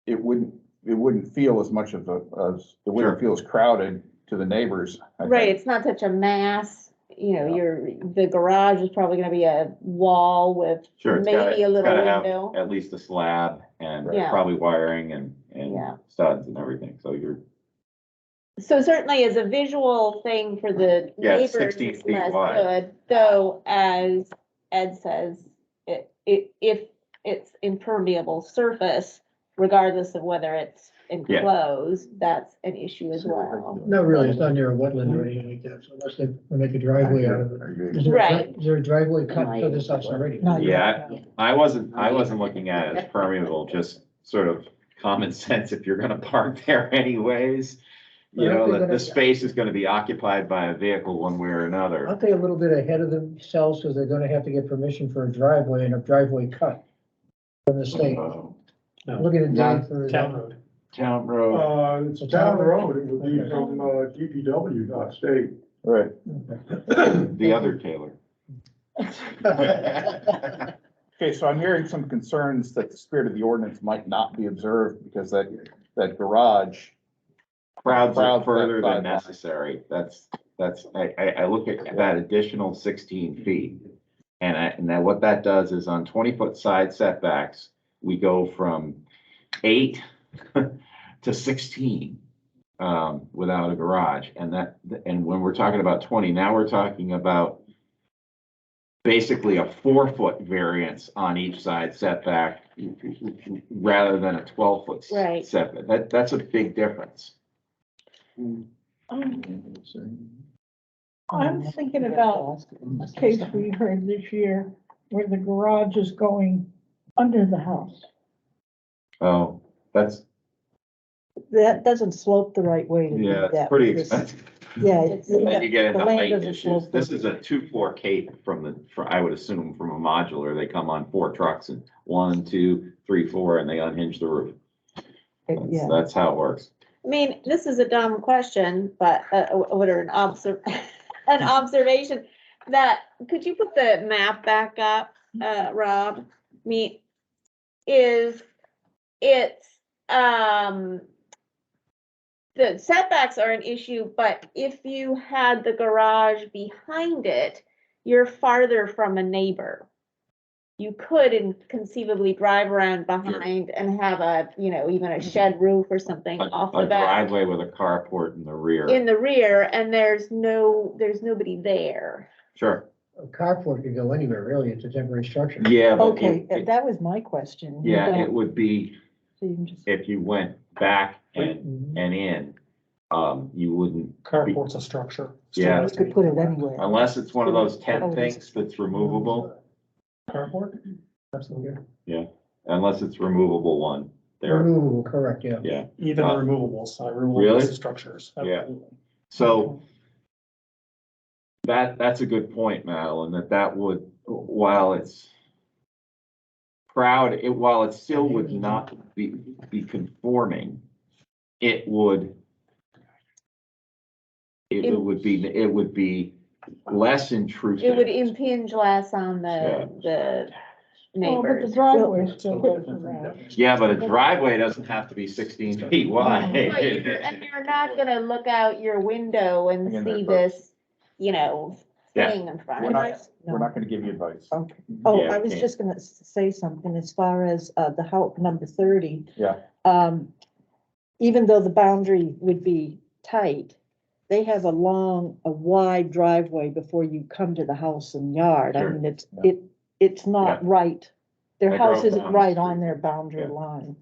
it wouldn't feel as much of it wouldn't Sure. feel as crowded to the neighbors. I Right, think. it's not such a mass, Yeah. the garage is probably gonna be a wall with Sure, it's maybe gotta, a it's little gotta have window. at least a slab and Yeah. probably wiring and Yeah. studs and everything, so you're, So certainly as a visual thing for the Yeah, neighbors, 16 it's feet less wide. good, though, as Ed says, if it's impermeable surface, regardless of whether it's enclosed, that's an issue as well. No, really, it's not near a wetland or anything like that, so unless they make a driveway out of it. Is there a Right. is there a driveway cut to this house already? Not yet, yeah, no. I wasn't looking at it as permeable, just sort of common sense, if you're gonna park there anyways. You But aren't know, they that the gonna- space is gonna be occupied by a vehicle one way or another. Aren't they a little bit ahead of themselves, because they're gonna have to get permission for a driveway and a driveway cut from the state? Looking at Dave for. Town road. Town road, It's a town road, it would be from, DPW, not state. Right. the other Taylor. Okay, so I'm hearing some concerns that the spirit of the ordinance might not be observed because that garage. Crowds Crowds are further that than sideline. necessary. I look at that additional 16 feet. And then what that does is on 20-foot side setbacks, we go from 8 to 16 without a garage. And when we're talking about 20, now we're talking about basically a 4-foot variance on each side setback rather than a 12-foot Right. setback. That's a big difference. I'm thinking about a case we heard this year where the garage is going under the house. Oh, That doesn't slope the right way to do yeah, that. it's pretty with this. expensive. Yeah. it's- And then you get the into land height doesn't issues. slope This the- is a 2-floor cape I would assume from a modular. They come on 4 trucks and 1, 2, 3, 4, and they unhinge the roof. Yeah. That's how it works. I mean, this is a dumb question, but, an observation that, could you put the map back up, Rob? It's, the setbacks are an issue, but if you had the garage behind it, you're farther from a neighbor. You could conceivably drive around behind and have a, you know, even a shed roof or something off A the back driveway with a carport in the rear. in the rear, and there's nobody there. Sure. A carport could go anywhere, really. It's a temporary structure. Yeah, but Okay, it- that was my question. You yeah, don't- it would be, so you can just- if you went back and in, you wouldn't. Carport's a structure. Yeah. You could put it anywhere. Unless it's one of those tent Oh, things that's removable, Carport? Absolutely. unless it's removable one, there, Removable, correct, yeah. yeah. Even removables, removable Really? piece of structures. Yeah. Absolutely. So that's a good point, Madeline, that would, while it still would not be conforming, it would be less intrusive. It would impinge less on Yeah. the Oh, but the neighbors. driveway still goes around. Yeah, but a driveway doesn't have to be 16 feet wide. But you're not gonna look out your window and Hang in see there, this, you know, Yeah. thing in front We're of not, us. we're not gonna give you advice. Okay. Oh, Yeah, I was okay. just gonna say something as far as, the house number 30. Yeah. Even though the boundary would be tight, they have a wide driveway before you come to the house and yard. I Sure. mean, it's not right. Their I house drove isn't down the right on street. their boundary Yeah. line.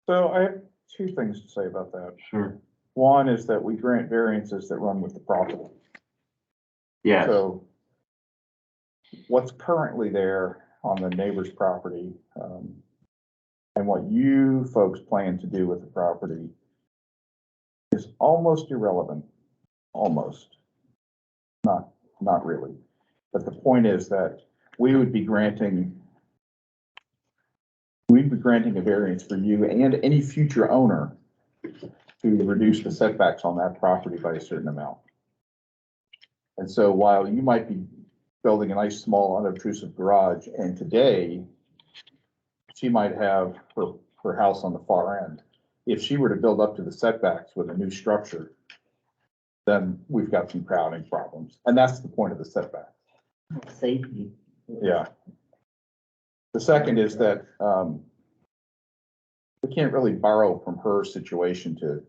So I have two things to say about that. Sure. One is that we grant variances that run with the property. Yes, So what's currently there on the neighbor's property, and what you folks plan to do with the property is almost irrelevant, almost. Not really. But the point is that we'd be granting a variance for you and any future owner to reduce the setbacks on that property by a certain amount. And so while you might be building a nice, small, unobtrusive garage, and today she might have her house on the far end. If she were to build up to the setbacks with a new structure, then we've got some crowding problems. And that's the point of the setback. Safety. Yeah. The second is that, we can't really borrow from her situation to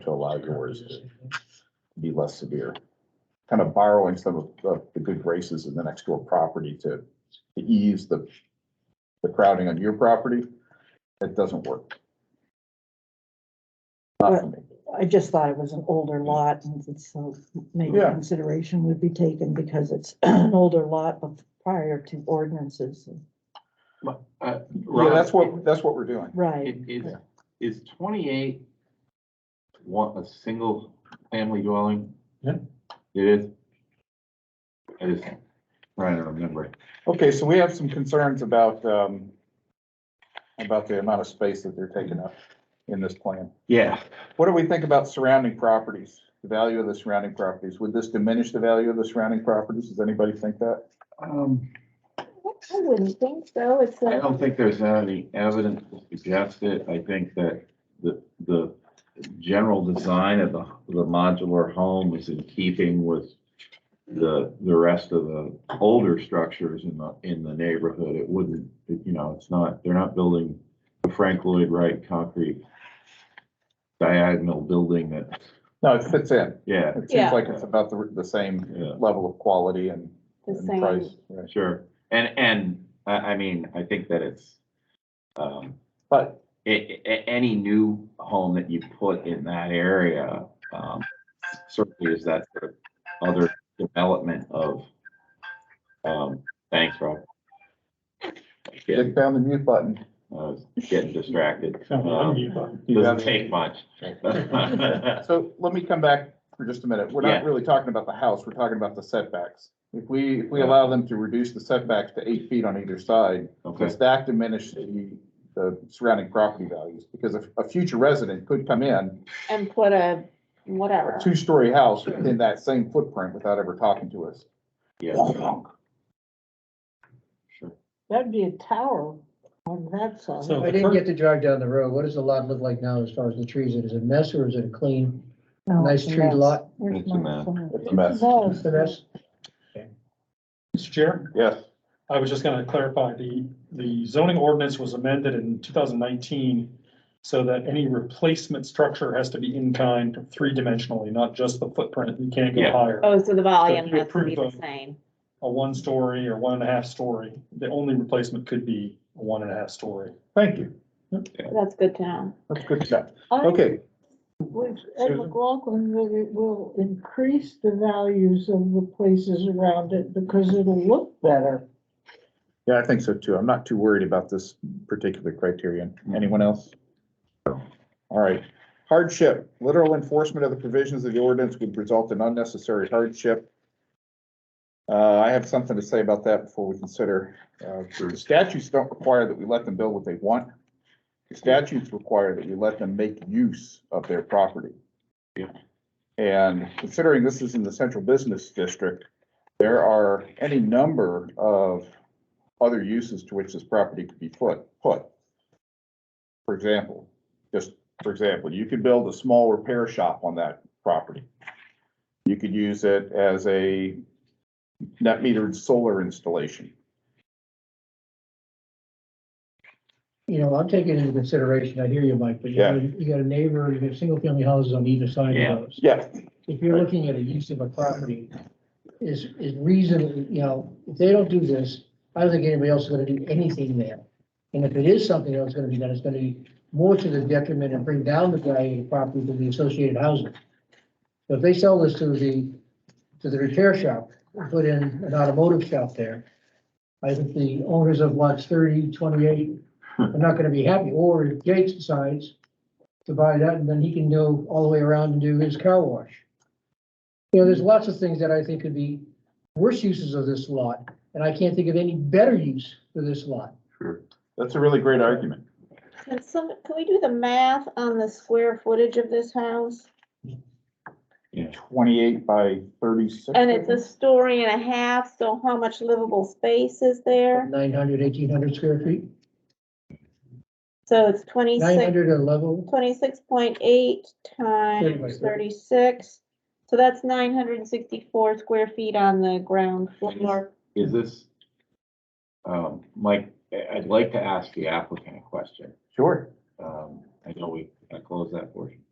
allow yours to be less severe. Kind of borrowing some of the good graces of the next door property to ease the crowding on your property, it doesn't work. Not for me. I just thought it was an older lot, and so maybe Yeah. consideration would be taken because it's an older lot but prior to ordinances. Yeah, Ron, that's what we're doing. Right. Is 28 a single family dwelling? Yeah. It is? I just trying to remember. Okay, so we have some concerns about the amount of space that they're taking up in this plan. Yeah. What do we think about surrounding properties, the value of the surrounding properties? Would this diminish the value of the surrounding properties? Does anybody think that? I wouldn't think so. It's I a, don't think there's any evidence to suggest it. I think that the general design of the modular home is in keeping with the rest of the older structures in the neighborhood. It wouldn't, it's not, they're not building a Frank Lloyd Wright concrete diagonal building that, No, it fits in. yeah, It Yeah. seems like it's about the same Yeah. level of quality and the and same. price. Right. sure. And I mean, I think that it's, But any new home that you put in that area, certainly is that sort of other development of, thanks, Rob. click down the mute button. I was getting distracted. Unmute button. Doesn't take much. So let me come back for just a minute. We're Yeah. not really talking about the house, we're talking about the setbacks. If we allow them to reduce the setbacks to 8 feet on either side, Okay. does that diminish the surrounding property values? Because a future resident could come in, And put a, a whatever. 2-story house within that same footprint without ever talking to us. Yeah. Sure. That'd be a tower on that side. So- I didn't get to drive down the road. What does the lot look like now as far as the trees? Is it a mess or is it a clean, No, nice it's a tree mess. lot? There's It's a no- mess. It's a mess. It's a mess. Mr. Chair, Yes, I was just gonna clarify, the zoning ordinance was amended in 2019 so that any replacement structure has to be in kind, three-dimensionally, not just the footprint. You can't go Yeah. higher. Oh, so the volume So you has to be the approve of- same. A 1-story or 1.5-story, the only replacement could be a 1.5-story. thank you. That's good to know. That's good stuff. I Okay, With Ed Susan? McLaughlin, that it will increase the values of the places around it because it'll look better. yeah, I think so too. I'm not too worried about this particular criterion. Anyone else? All right. Hardship, literal enforcement of the provisions of the ordinance would result in unnecessary hardship. I have something to say about that before we consider. The statutes don't require that we let them build what they want. The statutes require that we let them make use of their property. Yeah. And considering this is in the central business district, there are any number of other uses to which this property could be put. For example, you could build a small repair shop on that property. You could use it as a net metered solar installation. You know, I'm taking into consideration, I hear you, Mike, but you got a neighbor, you got single family houses on either side Yeah. of those. Yeah, If you're looking at a use of a property, is reasonable, you know, if they don't do this, I don't think anybody else is gonna do anything there. And if it is something that's gonna be done, it's gonna be more to the detriment and bring down the value of the property than the associated housing. So if they sell this to the repair shop, and put in an automotive shop there, I think the owners of lots 30, 28 are not gonna be happy, or if Jake decides to buy that, and then he can go all the way around and do his car wash. You know, there's lots of things that I think could be worse uses of this lot, and I can't think of any better use for this lot. Sure. that's a really great argument. Can we do the math on the square footage of this house? 28 by 36. And it's a story and a half, so how much livable space is there? 900, 1,800 square feet, So it's 900 a level, 26.8 times 36. So that's 964 square feet on the ground floor. Is this, Mike, I'd like to ask the applicant a question. Sure. I know we can close that portion.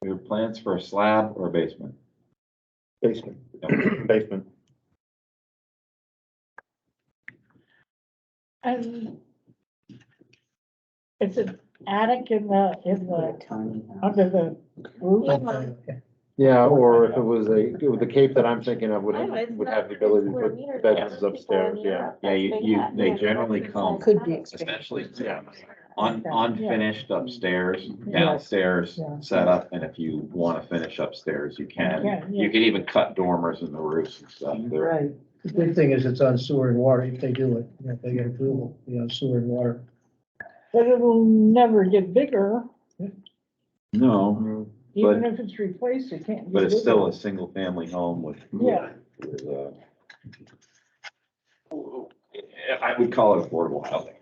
We have plans for a slab or a basement? Basement. No. Basement. And it's an attic in the, under the roof. Yeah, or if it was the cape that I'm thinking of would I don't know, it's would not have the ability to square put meters, bedrooms people in upstairs, yeah. Europe, Yeah, that's you, big, they yeah. generally come, Could be expanded. especially, unfinished upstairs, Yeah. downstairs Yeah. set up, and if you wanna finish upstairs, you can. Yeah, yeah. You can even cut dormers in the roofs and stuff. They're- Right. the big thing is it's on sewer and water, if they do it, if they get approval, on sewer and water. But it'll never get bigger, No, even But- if it's replaced, it can't. get but it's bigger. still a single family home with. Yeah. with, I would call it affordable housing.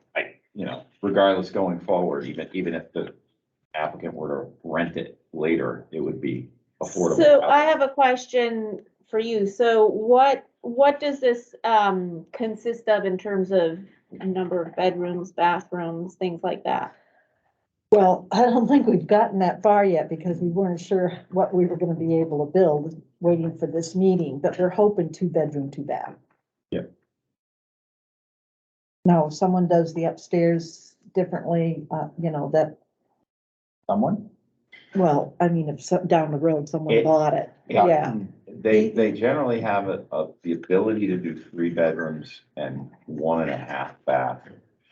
Regardless going forward, even if the applicant were to rent it later, it would be affordable. So I housing. have a question for you. So what does this consist of in terms of number of bedrooms, bathrooms, things like that? Well, I don't think we've gotten that far yet because we weren't sure what we were gonna be able to build, waiting for this meeting, but we're hoping 2-bedroom, 2-bath. Yep. Now, if someone does the upstairs differently, that, Someone? well, I mean, if down the road, someone It- bought it, yeah. They generally have the ability to do 3 bedrooms and 1.5 bath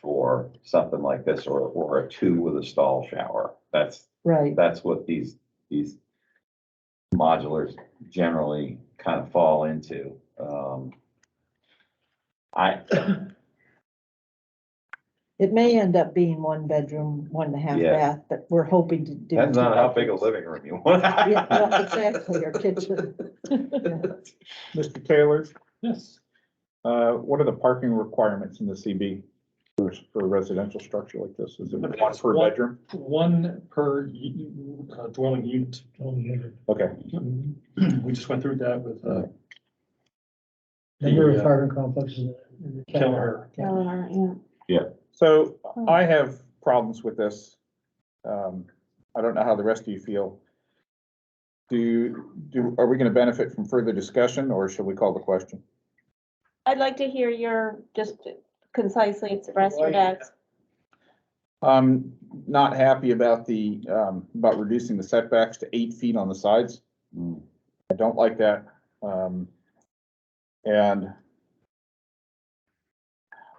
for something like this, or a 2 with a stall shower. Right, That's what these modulars generally kind of fall into. it may end up being 1-bedroom, 1.5 Yeah. bath, but we're hoping to do. Depends on 2 how big a bedrooms. living room you want. Yeah, well, exactly, or kitchen. Mr. Taylor, Yes. what are the parking requirements in the CB? for a residential structure like this? Is it I think one it's per one- bedroom? One per dwelling unit. Okay, We just went through that with, Number of the, apartment complexes. in the Keller. Yeah. so I have problems with this. I don't know how the rest of you feel. Are we gonna benefit from further discussion, or should we call the question? I'd like to hear your, just concisely express your doubts. I'm not happy about about reducing the setbacks to 8 feet on the sides. I don't like that. And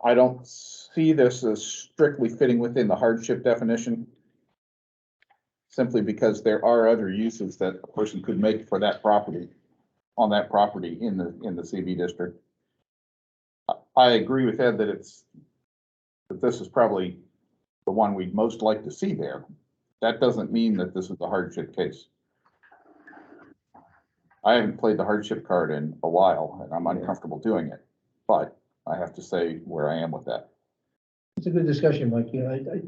I don't see this as strictly fitting within the hardship definition, simply because there are other uses that a person could make for that property, on that property in the CB district. I agree with Ed that this is probably the one we'd most like to see there. That doesn't mean that this is a hardship case. I haven't played the hardship card in a while, and I'm uncomfortable doing it, but I have to say where I am with that. It's a good discussion, Mike. You know,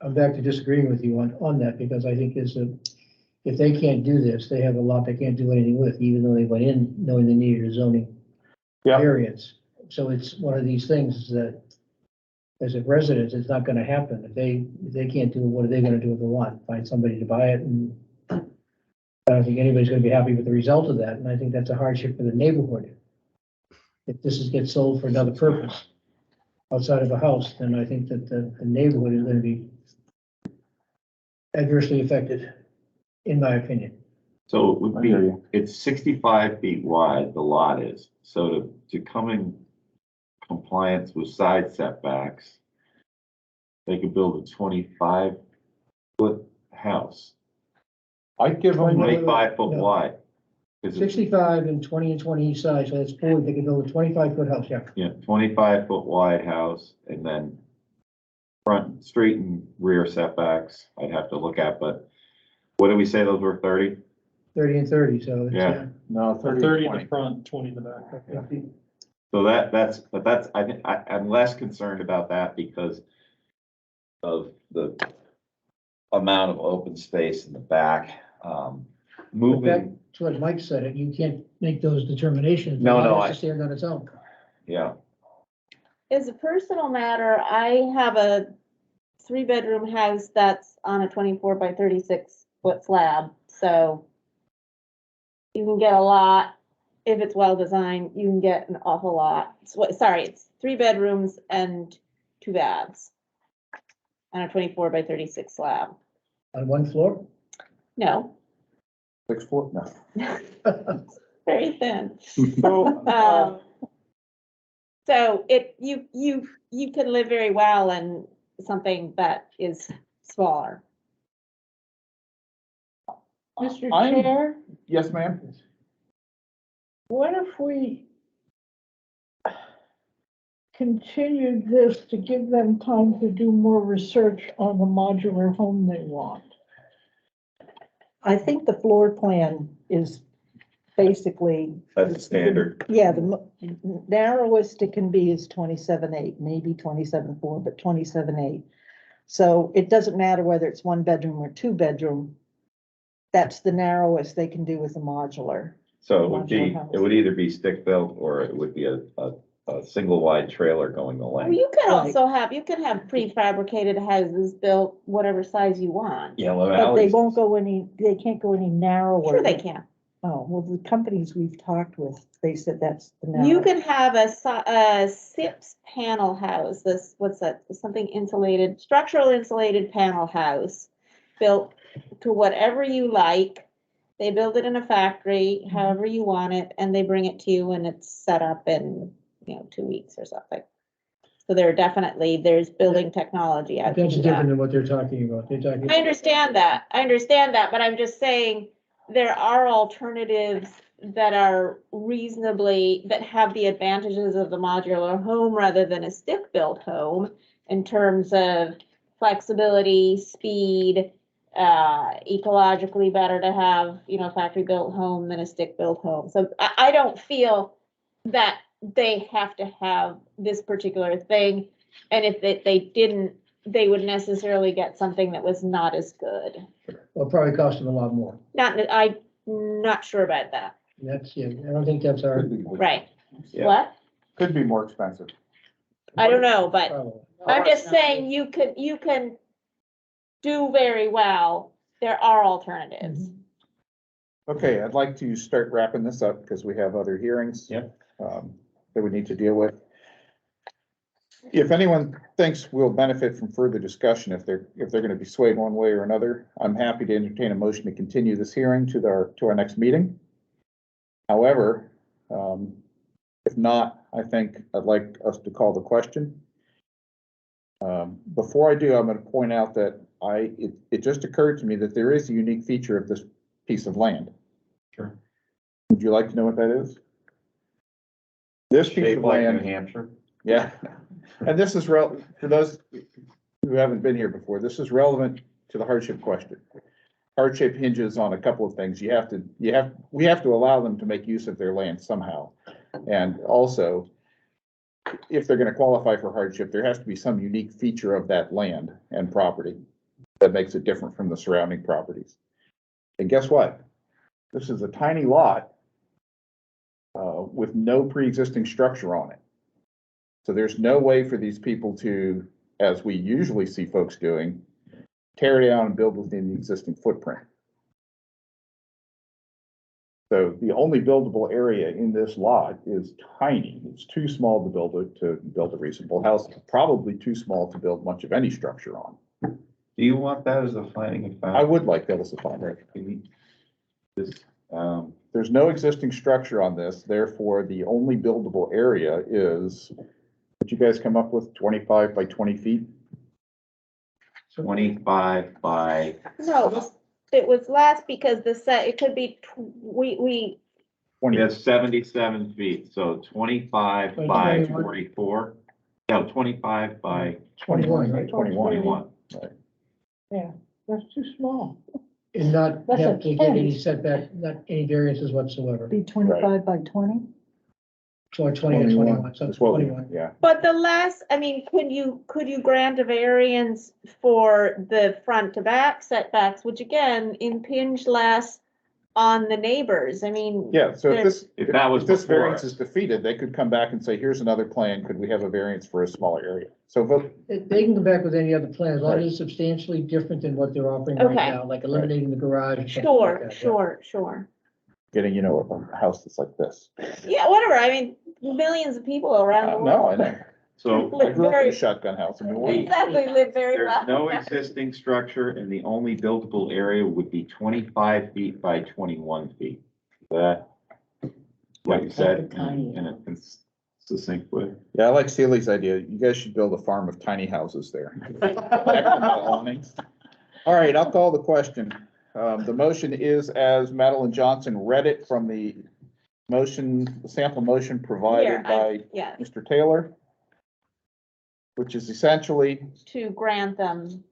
I'm back to disagreeing with you on that, because I think if they can't do this, they have a lot they can't do anything with, even though they went in knowing they needed a zoning variance. So it's one of these things that, as a resident, it's not gonna happen. If they can't do it, what are they gonna do if they want? Find somebody to buy it, and I don't think anybody's gonna be happy with the result of that, and I think that's a hardship for the neighborhood. If gets sold for another purpose outside of a house, then I think that the neighborhood is gonna be adversely affected, in my opinion. So it would I hear be, you. it's 65 feet wide, the lot is. So to come in compliance with side setbacks, they could build a 25-foot house, I'd give them, 25-foot No. wide. Is it- 65 and 20 and 20 each side, so that's 40. They can build a 25-foot house, yeah. Yeah, 25-foot wide house, and then front, street and rear setbacks, I'd have to look at, but what did we say those were, 30? 30 and 30, so it's, Yeah. no, 30 30 in 20. the front, 20 in the back. So that's, I think, I'm less concerned about that because of the amount of open space in the back. But Moving, that's what Mike said, it. You can't make those determinations. No, The no, lot has to stand on its own. yeah, As a personal matter, I have a 3-bedroom house that's on a 24 by 36 foot slab, so you can get a lot, if it's well designed, you can get an awful lot. It's 3 bedrooms and 2 baths on a 24 by 36 slab. On one floor? No, 6 foot, no. very thin. So, So you can live very well in something that is smaller. Mr. I'm- Chair, yes, ma'am? what if we continued this to give them time to do more research on the modular home they want? I think the floor plan is basically. that's standard. Yeah, narrowest it can be is 27.8, maybe 27.4, but 27.8. So it doesn't matter whether it's 1 bedroom or 2 bedroom. That's the narrowest they can do with a modular. So it would either be stick built or it would be a single wide trailer going the Well, length. you can also have, prefabricated houses built whatever size you want. Yellow But they alleys. won't go they can't go any narrower. Sure they can. Oh, well, the companies we've talked with, they said that's the You narrow. can have a SIPS panel house, what's that, something insulated, structural insulated panel house, built to whatever you like. They build it in a factory, however you want it, and they bring it to you and it's set up in, 2 weeks or something. So there's building technology out That's to different that. than what they're talking about. They're talking. I understand that, but I'm just saying, there are alternatives that are that have the advantages of the modular home rather than a stick-built home in terms of flexibility, speed, ecologically better to have, factory-built home than a stick-built home. So I don't feel that they have to have this particular thing. And if they didn't, they would necessarily get something that was not as good. Will probably cost them a lot more. I'm not sure about that. That's, yeah, I don't think that's our. Right. Yeah. What? Could be more expensive. I don't know, but Probably. I'm just saying you can do very well. There are alternatives. Okay, I'd like to start wrapping this up because we have other hearings. Yep. That we need to deal with. If anyone thinks we'll benefit from further discussion, if they're gonna be swayed one way or another, I'm happy to entertain a motion to continue this hearing to our next meeting. However, if not, I think I'd like us to call the question. Before I do, I'm gonna point out that it just occurred to me that there is a unique feature of this piece of land. Sure. Would you like to know what that is? This piece Shaped of like New land, Hampshire. yeah, and this is for those who haven't been here before, this is relevant to the hardship question. Hardship hinges on a couple of things. We have to allow them to make use of their land somehow. And also, if they're gonna qualify for hardship, there has to be some unique feature of that land and property that makes it different from the surrounding properties. And guess what? This is a tiny lot with no pre-existing structure on it. So there's no way for these people to, as we usually see folks doing, tear down and build within the existing footprint. So the only buildable area in this lot is tiny. It's too small to build a reasonable house, probably too small to build much of any structure on. Do you want that as a finding of fact? I would like that as a finding. There's no existing structure on this, therefore the only buildable area is, what you guys come up with, 25 by 20 feet? 25 by, No, it was less because it could be, we, 20. that's 77 feet, so 25 By by 21. 44. No, 25 by 21, right? 21. Yeah, that's too small. And not That's have a to get any penny. setback, not any variances whatsoever. Be 25 by 20? So 20 and 21, so That's what we- 21. Yeah, but could you grant a variance for the front to back setbacks, which again impinge less on the neighbors? I mean. yeah, so If that was if this before variance us. is defeated, they could come back and say, here's another plan, could we have a variance for a smaller area? So vote, They can come back with any other plan, as long Right. as it's substantially different than what they're offering right Okay. now, like eliminating the garage. and something like that, yeah. Sure. getting, a house that's like this. Yeah, whatever. I mean, millions of people around the No, I world. know. So I grew up in a shotgun house. I mean, what- Exactly, live very there's well. no existing structure and the only buildable area would be 25 feet by 21 feet. Is that what you said in a succinct way? Yeah, I like Sealy's idea. You guys should build a farm of tiny houses there. All right, I'll call the question. The motion is as Madeline Johnson read it from the sample motion provided Here, by Yeah, Mr. Taylor, which is essentially to grant them.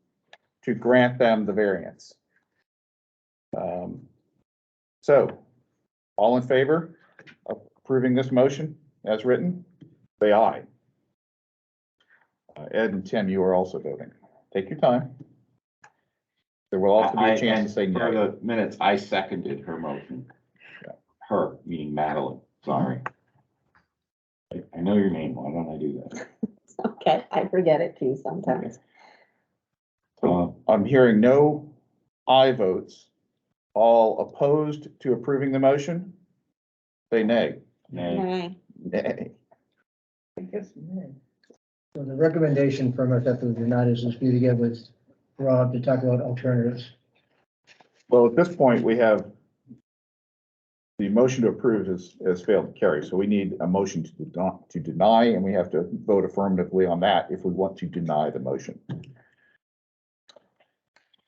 to grant them the variance. So, all in favor of approving this motion as written, say aye. Ed and Tim, you are also voting. Take your time. There will also be a chance to say For no. the minutes, I seconded her motion. Her, meaning Madeline, sorry. I know your name, why don't I do that? Okay, I forget it too sometimes. I'm hearing no aye votes. All opposed to approving the motion? Say nay. Nay. Okay. Nay. I guess, yeah. So the recommendation from us after we denied is for you to get with Rob to talk about alternatives. Well, at this point, we have the motion to approve has failed to carry, so we need a motion to deny, and we have to vote affirmatively on that if we want to deny the motion.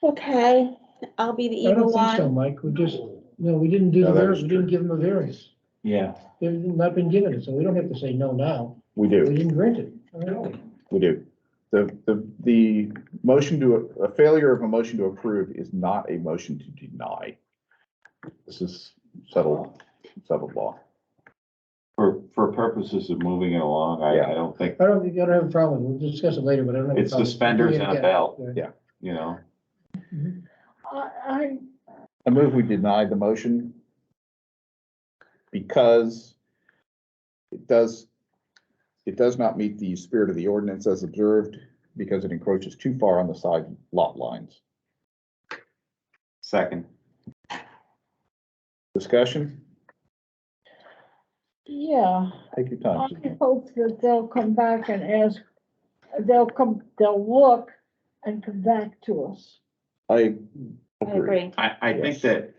Okay, I'll be the I evil don't think so, one. Mike, we just, no, we didn't do No, the that variance, is we true. didn't give them a variance. Yeah. They've not been given it, so we don't have to say no now. We We do, didn't grant it. we do. The motion a failure of a motion to approve is not a motion to deny. This is settled law. For purposes of moving it along, I don't think, I don't have a problem, we'll discuss it later, but I don't have a it's problem. suspenders and a belt, Yeah. you know? I, I move we deny the motion because it does not meet the spirit of the ordinance as observed because it encroaches too far on the side lot lines. Second. Discussion? yeah, Take your I time. hope that they'll come back and ask, they'll look and come back to us. I I agree. I think that,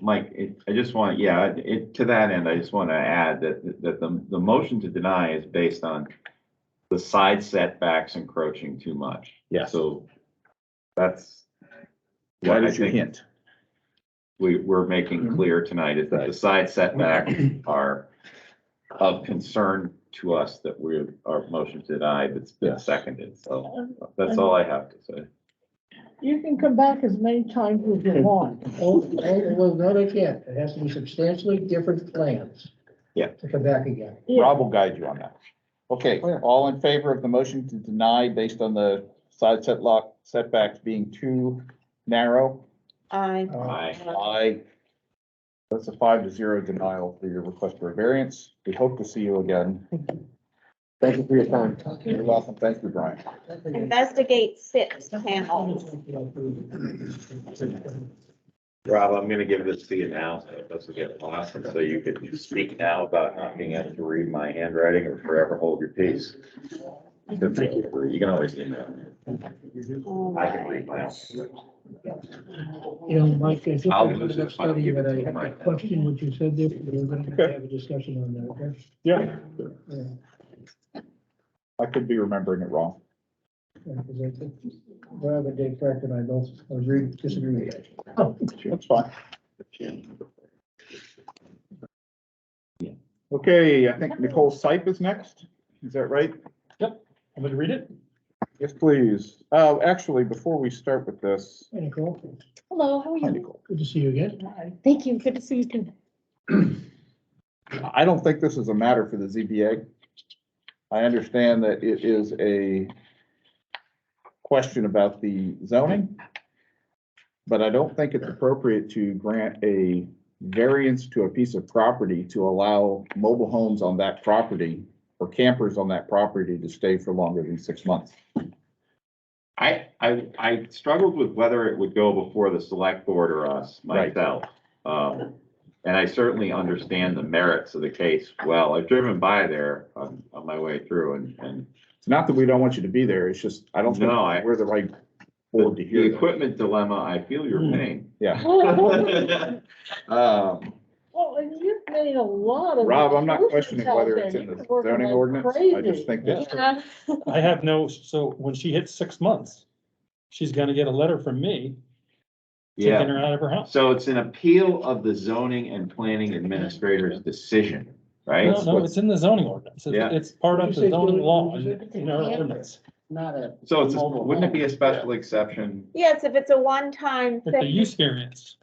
Mike, I just want, to that end, I just want to add that the motion to deny is based on the side setbacks encroaching too much. Yes. So that's. Why I did you think hint? we're making clear tonight is that the side setbacks are of concern to us that our motion to deny, it's been Yes. seconded. So that's all I have to say. You can come back as many times as you want. Well, no, they can't, it has to be substantially different plans. Yeah. To come back again. Yeah. Rob will guide you on that. Okay, all in favor of the motion to deny based on the side setbacks being too narrow? I, Aye. That's a 5-0 denial for your request for a variance. We hope to see you again. Thank you for your time. You're welcome. Thank you, Brian. investigate 6 panels. Rob, I'm gonna give this to you now, so it doesn't get lost, and so you can speak now about not being able to read my handwriting or forever hold your peace. You can always email me. Oh I can my. read my own. You know, Mike, I just I'll wanted lose to it if I study, give it but to I you have to right now. question what you said there, we're gonna have to have a discussion on that, okay? Yeah. Yeah. I could be remembering it wrong. Because I think Rob and Dave Crack and I both disagree with that. Oh, that's fine. Okay, I think Nicole Sipe is next. Is that right? Yep, I'm gonna read it. Yes, please. Actually, before we start with this, Hey, Nicole, Hello, how are hi, you? Nicole. good to see you again. Thank you, good to see you too. I don't think this is a matter for the ZBA. I understand that it is a question about the zoning, but I don't think it's appropriate to grant a variance to a piece of property to allow mobile homes on that property or campers on that property to stay for longer than 6 months. I struggled with whether it would go before the select board or us, Right. myself. And I certainly understand the merits of the case well. I've driven by there on my way through and It's not that we don't want you to be there, it's just, I don't think No, I- we're the right board to the hear that. equipment dilemma, I feel your pain. Yeah. Well, and you've made a lot of. Rob, I'm not improvements questioning out whether there. it's in You've the been working zoning like ordinance. I crazy. just think that Yeah. I have no, so when she hits 6 months, she's gonna get a letter from me taking Yeah, her out of her house. so it's an appeal of the zoning and planning administrator's decision, right? No, it's in the zoning ordinance. Yeah. It's part of What'd the you say, zoning Julie? law What did you in our ordinance. Not a. So wouldn't it be a special exception? Yes, if it's a one-time It's a thing. use variance.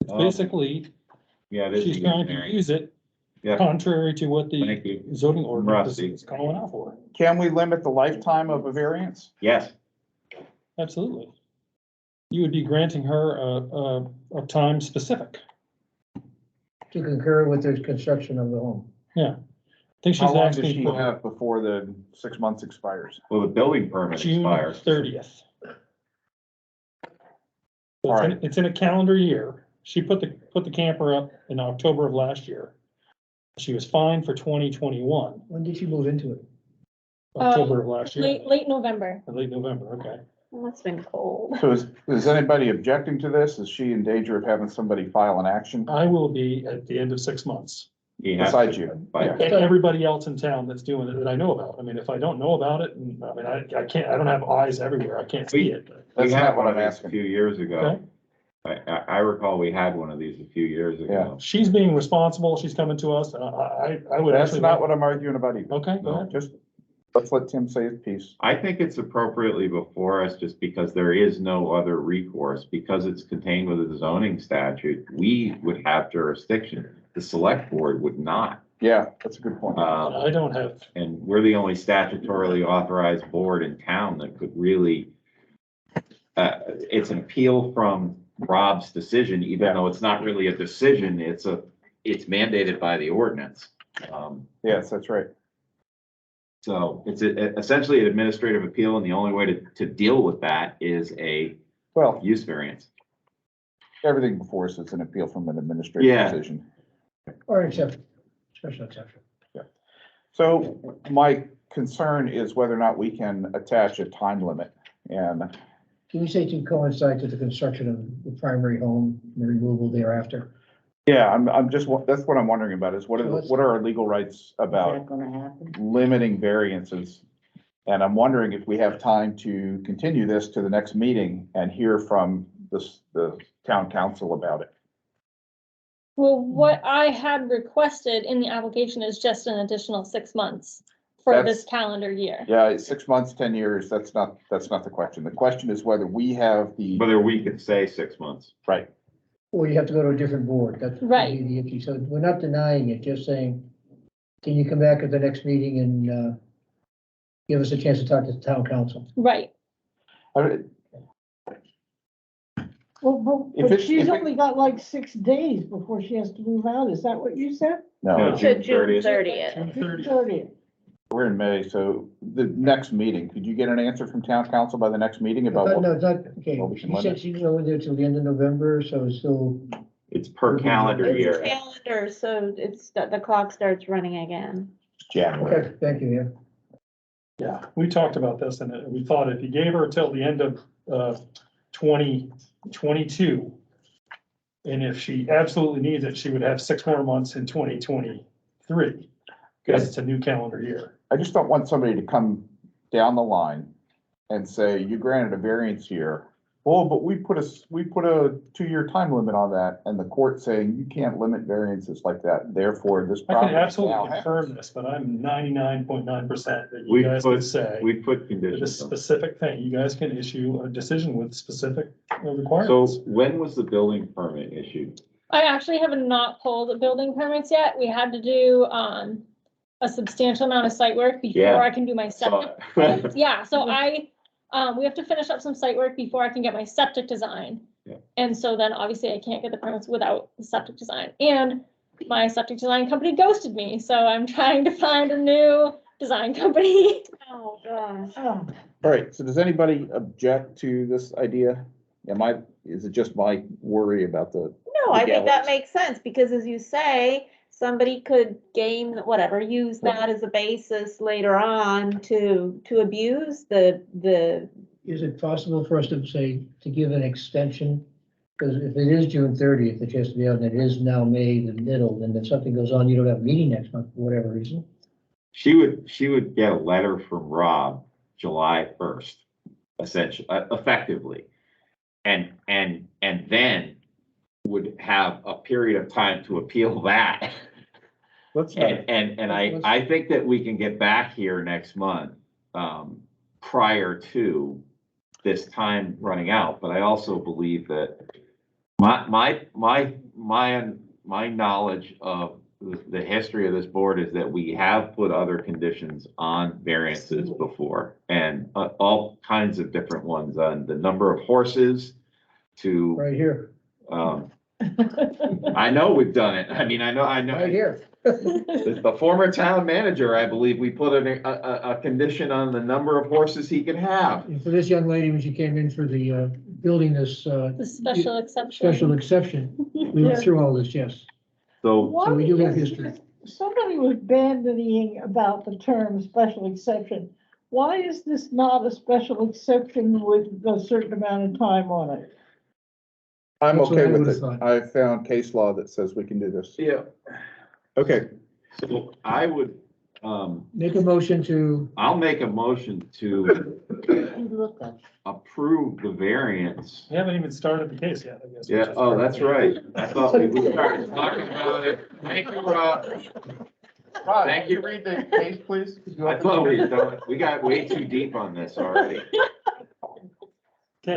It's Oh. basically, Yeah, it is. she's a trying to variance. use it Yeah, contrary to what thank the you. zoning ordinance rusty. is calling out for. can we limit the lifetime of a variance? Yes, Absolutely. You would be granting her a time specific. To concur with the construction of the home. I think How she's long does asking she for have before the 6 months expires? well, the building permit June expires. 30th. All right. It's in a calendar year. She put the camper up in October of last year. She was fined for 2021, When did she move into it? October of last year. Late November. Late November, okay. Well, it's been cold. So is anybody objecting to this? Is she in danger of having somebody file an action I will be at the end of 6 months. He has besides to you? by- Yeah. And everybody else in town that's doing it that I know about. I mean, if I don't know about it, I can't, I don't have eyes everywhere. I can't see it. We That's had not one what of I'm these a asking. few years ago. Okay. I recall we had one of these a few years ago. She's being responsible. She's coming to us. I would That's actually. not what I'm arguing about either. Okay, go ahead. Just, let's let Tim say his piece. I think it's appropriately before us just because there is no other recourse, because it's contained within the zoning statute. We would have jurisdiction. The select board would not. Yeah, that's a good point. I don't have, And we're the only statutorily authorized board in town that could really, it's an appeal from Rob's decision, even though it's not really a decision, it's mandated by the ordinance. Yes, that's right. So it's essentially an administrative appeal, and the only way to deal with that is a Well, use variance. everything before us is an appeal from an administrative Yeah. decision. Or an exception, special exception. So my concern is whether or not we can attach a time limit. And Can we say to coincide to the construction of the primary home and the removal thereafter? yeah, I'm just, that's what I'm wondering about is what So let's- are our legal rights Is about that gonna happen? limiting variances? And I'm wondering if we have time to continue this to the next meeting and hear from the town council about it. Well, what I had requested in the application is just an additional 6 months for That's- this calendar year. Yeah, it's 6 months, 10 years, that's not the question. The question is whether we have the, Whether we could say 6 months. right, Or you have to go to a different board, that's Right. the issue. So we're not denying it, just saying, can you come back at the next meeting and, give us a chance to talk to the town council? Right. Well, If but it's- she's if it- only got like 6 days before she has to move out. Is that what you said? no, to June 30th. 30th. June June 30th. 30th. we're in May, so the next meeting, could you get an answer from town council by the next meeting about No, what? it's not, okay, what we can she said she's over there till the end of November, so it's still, It's per calendar It's year. calendar, so it's, the clock starts running again. January. okay, thank you, yeah. yeah, we talked about this and we thought if you gave her till the end of, 2022, and if she absolutely needs it, she would have 6 more months in 2023, because it's a new calendar year. I just don't want somebody to come down the line and say, you granted a variance here. Oh, but we put a 2-year time limit on that, and the court saying you can't limit variances like that, therefore this I problem. can absolutely confirm this, but I'm 99.9% that you We guys put, can say, we put this conditions on. specific thing, you guys can issue a decision with specific So requirements. when was the building permit issued? I actually have not pulled building permits yet. We had to do, a substantial amount of site work Yeah. before I can do my septic. So- permits. Yeah, so we have to finish up some site work before I can get my septic design. Yeah. And so then obviously I can't get the permits without the septic design. And my septic design company ghosted me, so I'm trying to find a new design company. Oh, gosh. Oh, All right, so does anybody object to this idea? Is it just my worry about the? No, I think that legalities? makes sense, because as you say, somebody could game, whatever, use that as a basis later on to abuse the, Is it possible for us to say, to give an extension? Because if it is June 30th, it has to be out, and it is now May the middle, and if something goes on, you don't have a meeting next month for whatever reason. She would get a letter from Rob July 1st, essentially, effectively. And then would have a period of time to appeal that. And I think that we can get back here next month, prior to this time running out, but I also believe that my knowledge of the history of this board is that we have put other conditions on variances before, and all kinds of different ones on the number of horses to, Right here, I know we've done it. I mean, I know. right here. The former town manager, I believe, we put a condition on the number of horses he could have. And for this young lady, when she came in for the, building this, The special exception. special exception, we went through all this, yes. So why we do have is history. this- Somebody was bandying about the term special exception. Why is this not a special exception with a certain amount of time on it? I'm That's what okay I with would've it. thought. I found case law that says we can do this. yeah, Okay, so I would, Make a motion to, I'll make a motion to Look up. approve the variance. We haven't even started the case yet, I guess. which Yeah, is oh, that's perfect. right. I thought we started talking about it. Thank you, Rob. Thank you. read the case, please? I thought we had done it. We got way too deep on this already. Okay,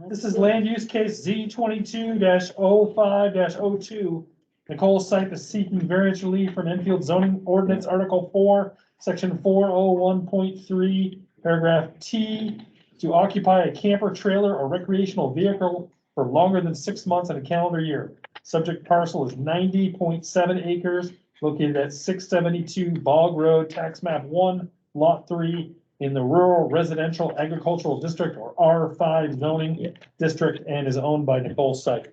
this is land use case Z 22-05-02, Nicole Sype is seeking variance relief from Enfield zoning ordinance, Article 4, Section 401.3, paragraph T, to occupy a camper trailer or recreational vehicle for longer than 6 months in a calendar year. Subject parcel is 90.7 acres located at 672 Bog Road, tax map 1, lot 3, in the rural residential agricultural district, or R5 zoning district, and is owned by Nicole Sype.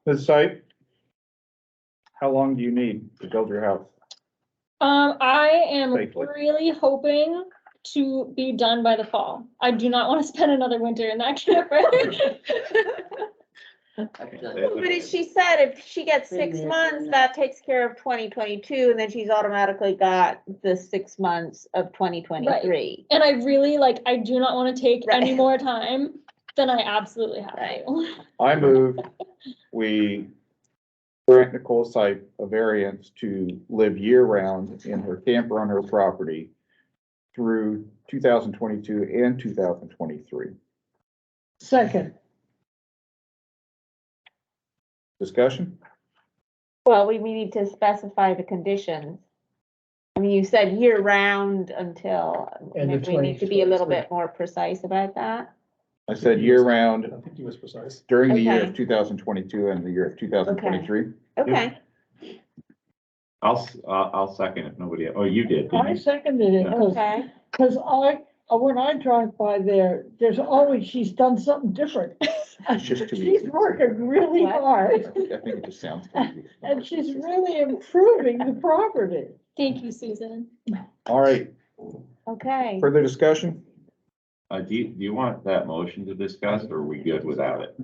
Ms. Sype, how long do you need to build your house? I am Safely. really hoping to be done by the fall. I do not want to spend another winter in that camper. But as she said, if she gets 6 months, that takes care of 2022, and then she's automatically got the 6 months of 2023. And I really I do not want to take Right. any more time than I absolutely have to. I move we grant Nicole Sype a variance to live year-round in her camper on her property through 2022 and 2023. Second, Discussion? Well, we need to specify the conditions. I mean, you said year round until, And maybe we need to be a little bit more precise about that. I said year-round I think he was precise. during the year Okay. of 2022 and the year of 2023. Okay, I'll second if nobody, oh, you did, I didn't you? seconded it, okay. because when I drive by there, there's always, she's done something different. It's just too She's easy. working really What? hard, I think it just sounds too easy. and she's really improving the property. Thank you, Susan. All right, Okay. further discussion? Do you want that motion to discuss, or are we good without it?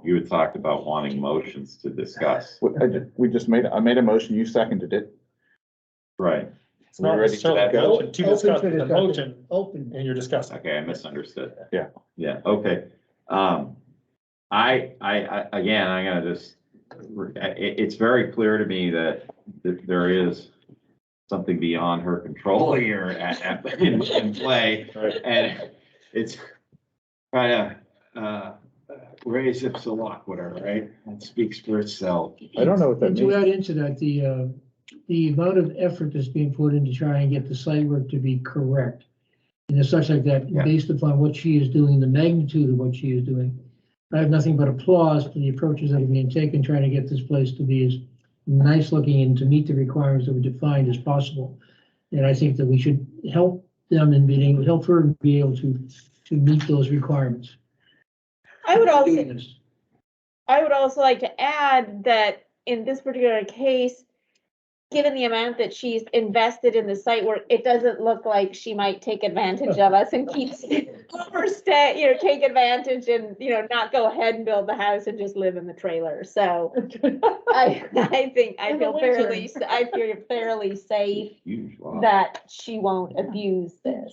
You had talked about wanting motions to discuss. I made a motion, you seconded it. Right. It's not We're ready for necessarily a that vote? motion to discuss Open to the discussion. motion, Open. and you're discussing. Okay, I misunderstood. Yeah. Yeah, okay. I again, I'm gonna just, it's very clear to me that there is something beyond her control here in play. Right. And it's kind of, raise ipsiloq, whatever, right? It speaks for itself. I don't know what that And to means. add into that, the amount of effort that's being put in to try and get the site work to be correct. And such like that, Yeah. based upon what she is doing, the magnitude of what she is doing. I have nothing but applause for the approaches that are being taken, trying to get this place to be as nice looking and to meet the requirements that we defined as possible. And I think that we should help them in being, help her be able to meet those requirements. I would also like to add that in this particular case, given the amount that she's invested in the site work, it doesn't look like she might take advantage of us and overstay, take advantage and, not go ahead and build the house and just live in the trailer. So I think I feel fairly safe Huge, wow. that she won't abuse this.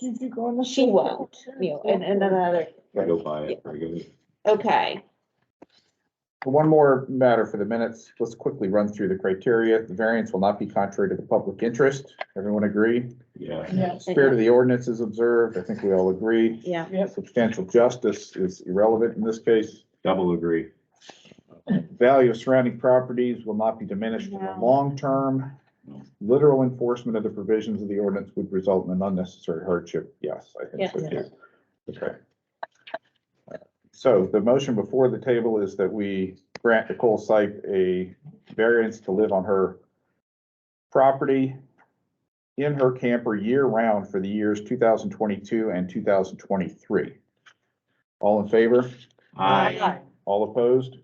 She won't, and another, Go by it, very good. okay. One more matter for the minutes. Let's quickly run through the criteria. The variance will not be contrary to the public interest. Everyone agree? Yeah. Yeah. Spirit of the ordinance is observed. I think we all agree. Yeah. Substantial justice is irrelevant in this case. Double agree. Value of surrounding properties will not be diminished in the No. long term. Literal enforcement of the provisions of the ordinance would result in an unnecessary hardship. Yes, I think so too. Okay. So the motion before the table is that we grant Nicole Sype a variance to live on her property in her camper year-round for the years 2022 and 2023. All in favor? Aye. All opposed?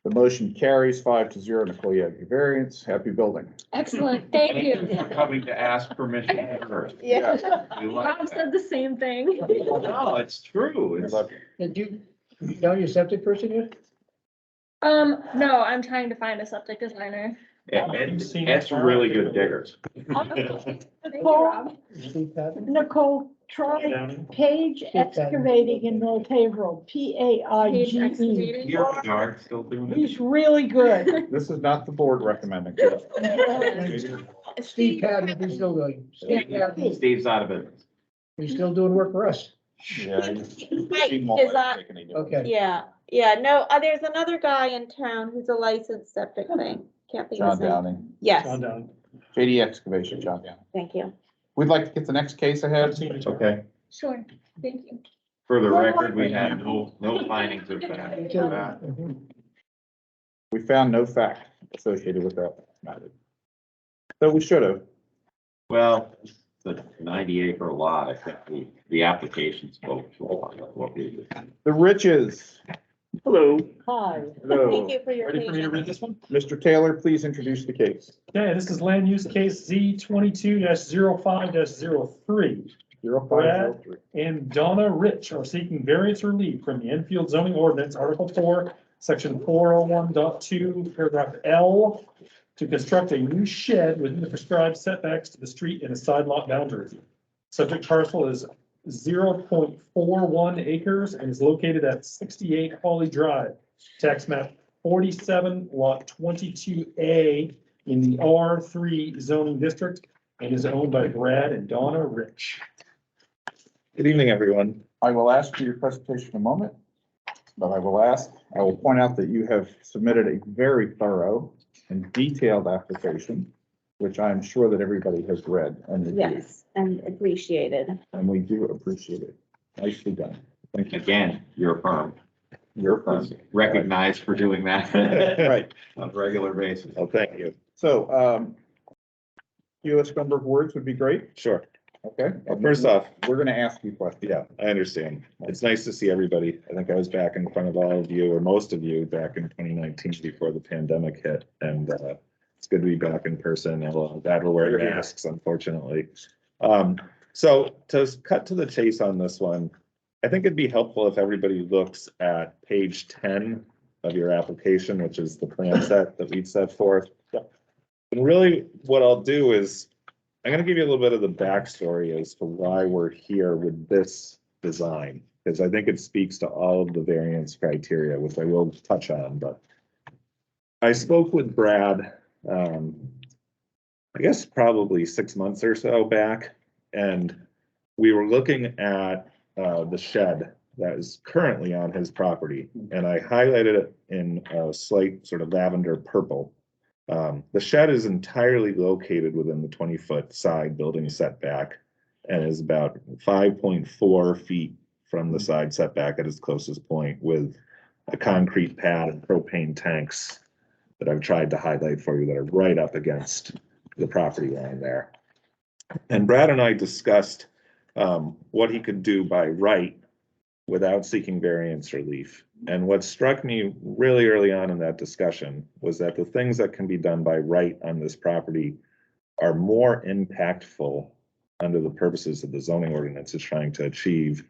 The motion carries 5-0. Nicole, you have your variance. Happy building. Excellent, thank Thank you. you for coming to ask permission first. Yeah. We like Tom that. said the same thing. No, it's true. We It's, love you. Did you know your septic person yet? No, I'm trying to find a septic designer. it's really good diggers. Nicole, Steve Patton? Nicole, try Page Excavating in North Haverhill, Page PAIGE. excavating. Your yard still doing it? He's really good. This is not the board recommending. Steve Patton, he's still doing. Steve Patton, Steve's out of business. he's still doing work for us. Yeah. Okay. Yeah, no, there's another guy in town who's a licensed septic thing. Can't think of his John name. Downing, Yes, John Down. JD Excavation, John Downing. thank you. We'd like to get the next case ahead. Okay, Sure, thank you. for the record, we have no findings of fact for that. We found no fact associated with that matter. So we should have. Well, the 90-acre lot, I think the application spoke to what we did. The Riches. Hello. Hi. Hello. Thank you for your Ready for me to patience. read this one? Mr. Taylor, please introduce the case. Okay, this is land use case Z 22-05-03. 0503. And Donna Rich are seeking variance relief from the Enfield zoning ordinance, Article 4, Section 401.2, paragraph L, to construct a new shed within the prescribed setbacks to the street and a side lot boundary. Subject parcel is 0.41 acres and is located at 68 Holly Drive, tax map 47, lot 22A in the R3 zoning district, and is owned by Brad and Donna Rich. Good evening, everyone. I will ask for your presentation in a moment, but I will point out that you have submitted a very thorough and detailed application, which I'm sure that everybody has read and reviewed, Yes, and appreciated. and we do appreciate it. Nicely done. Thank you. Again, your firm, Your firm. recognized for doing that. Right. On a regular basis. Oh, thank you. So, fewest number of words would be great. Sure. Okay. Well, first off, We're gonna ask you questions. yeah, I understand. It's nice to see everybody. I think I was back in front of all of you, or most of you, back in 2019 before the pandemic hit. And it's good to be back in person. And we're glad we're wearing masks, unfortunately. So to cut to the chase on this one, I think it'd be helpful if everybody looks at page 10 of your application, which is the plan set that we'd set forth. And really what I'll do is I'm going to give you a little bit of the backstory as to why we're here with this design, because I think it speaks to all of the variance criteria, which I will touch on. But I spoke with Brad, I guess probably 6 months or so back, and we were looking at the shed that is currently on his property, and I highlighted it in a slight sort of lavender purple. The shed is entirely located within the 20-foot side building setback and is about 5.4 feet from the side setback at its closest point, with a concrete pad and propane tanks that I've tried to highlight for you that are right up against the property line there. And Brad and I discussed what he could do by right without seeking variance relief. And what struck me really early on in that discussion was that the things that can be done by right on this property are more impactful under the purposes of the zoning ordinance is trying to achieve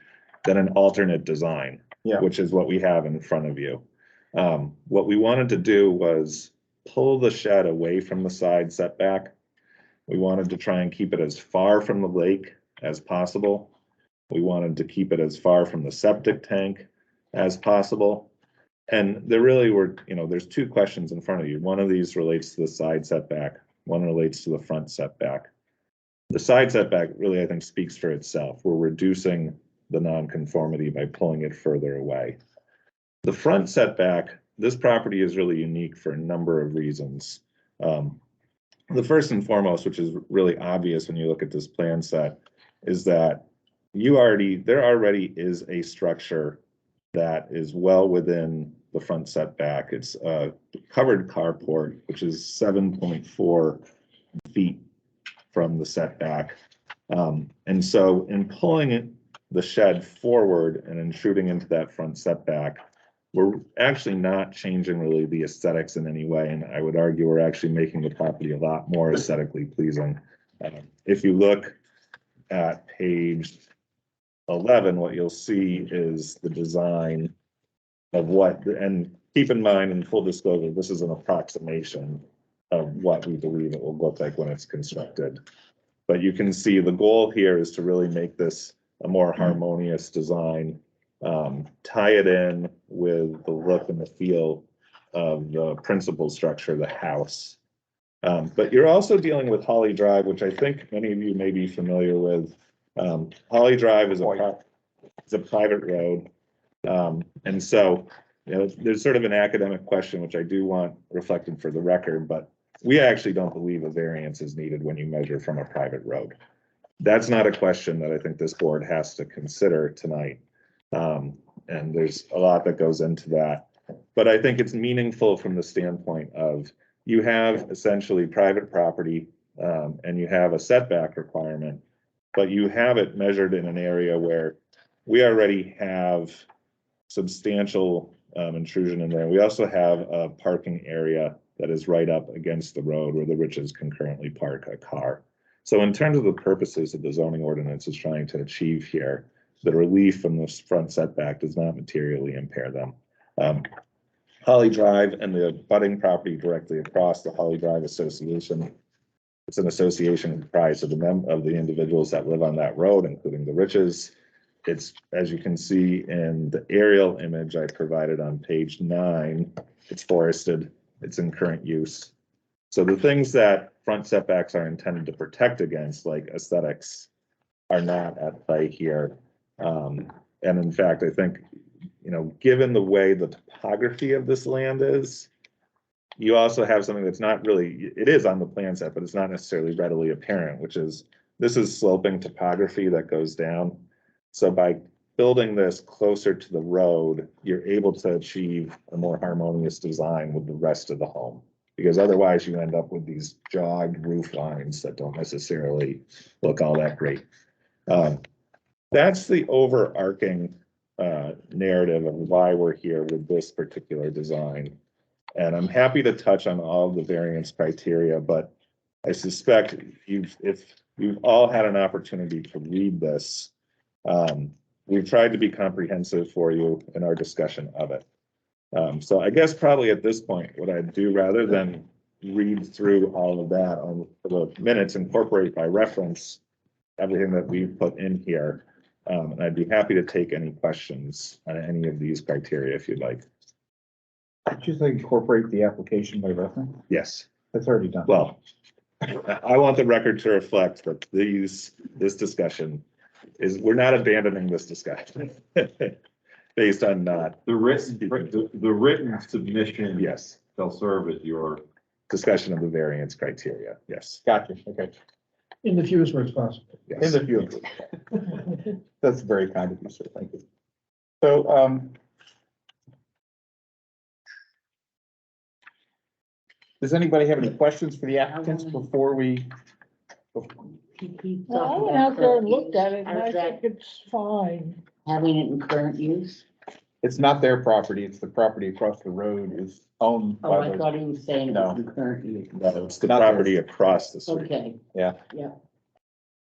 than an alternate design, which is what we have in front of you. What we wanted to do was pull the shed away from the side setback. We wanted to try and keep it as far from the lake as possible. We wanted to keep it as far from the septic tank as possible. And there really were, there's two questions in front of you. One of these relates to the side setback. One relates to the front setback. The side setback really, I think, speaks for itself. We're reducing the nonconformity by pulling it further away. The front setback, this property is really unique for a number of reasons. The first and foremost, which is really obvious when you look at this plan set, is that there already is a structure that is well within the front setback. It's a covered carport, which is 7.4 feet from the setback. And so in pulling the shed forward and intruding into that front setback, we're actually not changing really the aesthetics in any way. And I would argue we're actually making the property a lot more aesthetically pleasing. If you look at page 11, what you'll see is the design of and keep in mind, in full disclosure, this is an approximation of what we believe it will look like when it's constructed. But you can see the goal here is to really make this a more harmonious design, tie it in with the look and the feel of the principal structure, the house. But you're also dealing with Holly Drive, which I think many of you may be familiar with. Holly Drive is It's a private road. And so, you know, there's sort of an academic question, which I do want reflected for the record, but we actually don't believe a variance is needed when you measure from a private road. That's not a question that I think this board has to consider tonight. And there's a lot that goes into that. But I think it's meaningful from the standpoint of you have essentially private property and you have a setback requirement, but you have it measured in an area where we already have substantial intrusion in there. We also have a parking area that is right up against the road where the Riches can currently park a car. So in terms of the purposes that the zoning ordinance is trying to achieve here, the relief from this front setback does not materially impair them. Holly Drive and the abutting property directly across the Holly Drive Association. It's an association comprised of the individuals that live on that road, including the Riches. It's, as you can see in the aerial image I provided on page 9, it's forested, it's in current use. So the things that front setbacks are intended to protect against, like aesthetics, are not at play here. And in fact, I think, you know, given the way the topography of this land is, you also have something that's not really, it is on the plan set, but it's not necessarily readily apparent, which is this is sloping topography that goes down. So by building this closer to the road, you're able to achieve a more harmonious design with the rest of the home. Because otherwise you end up with these jogged roof lines that don't necessarily look all that great. That's the overarching narrative of why we're here with this particular design. And I'm happy to touch on all the variance criteria, but I suspect if you've all had an opportunity to read this, we've tried to be comprehensive for you in our discussion of it. So I guess probably at this point, what I'd do rather than read through all of that on the minutes, incorporate by reference everything that we've put in here. And I'd be happy to take any questions on any of these criteria if you'd like. Did you say incorporate the application by reference? Yes. That's already done. Well, I want the record to reflect that this discussion is, we're not abandoning this discussion based on not. The written submission. Yes. They'll serve as your discussion of the variance criteria. Yes. Gotcha. Okay. In the fewest words possible. Yes. In the field. That's very kind of you, sir. Thank you. So, does anybody have any questions for the applicants before we? Well, I went out there and looked at it and I think it's fine. Having it in current use? It's not their property. It's the property across the road is owned Oh, by I the. thought he was saying it No. was in current use. No, it's the Not property across the street. Okay, Yeah. yeah.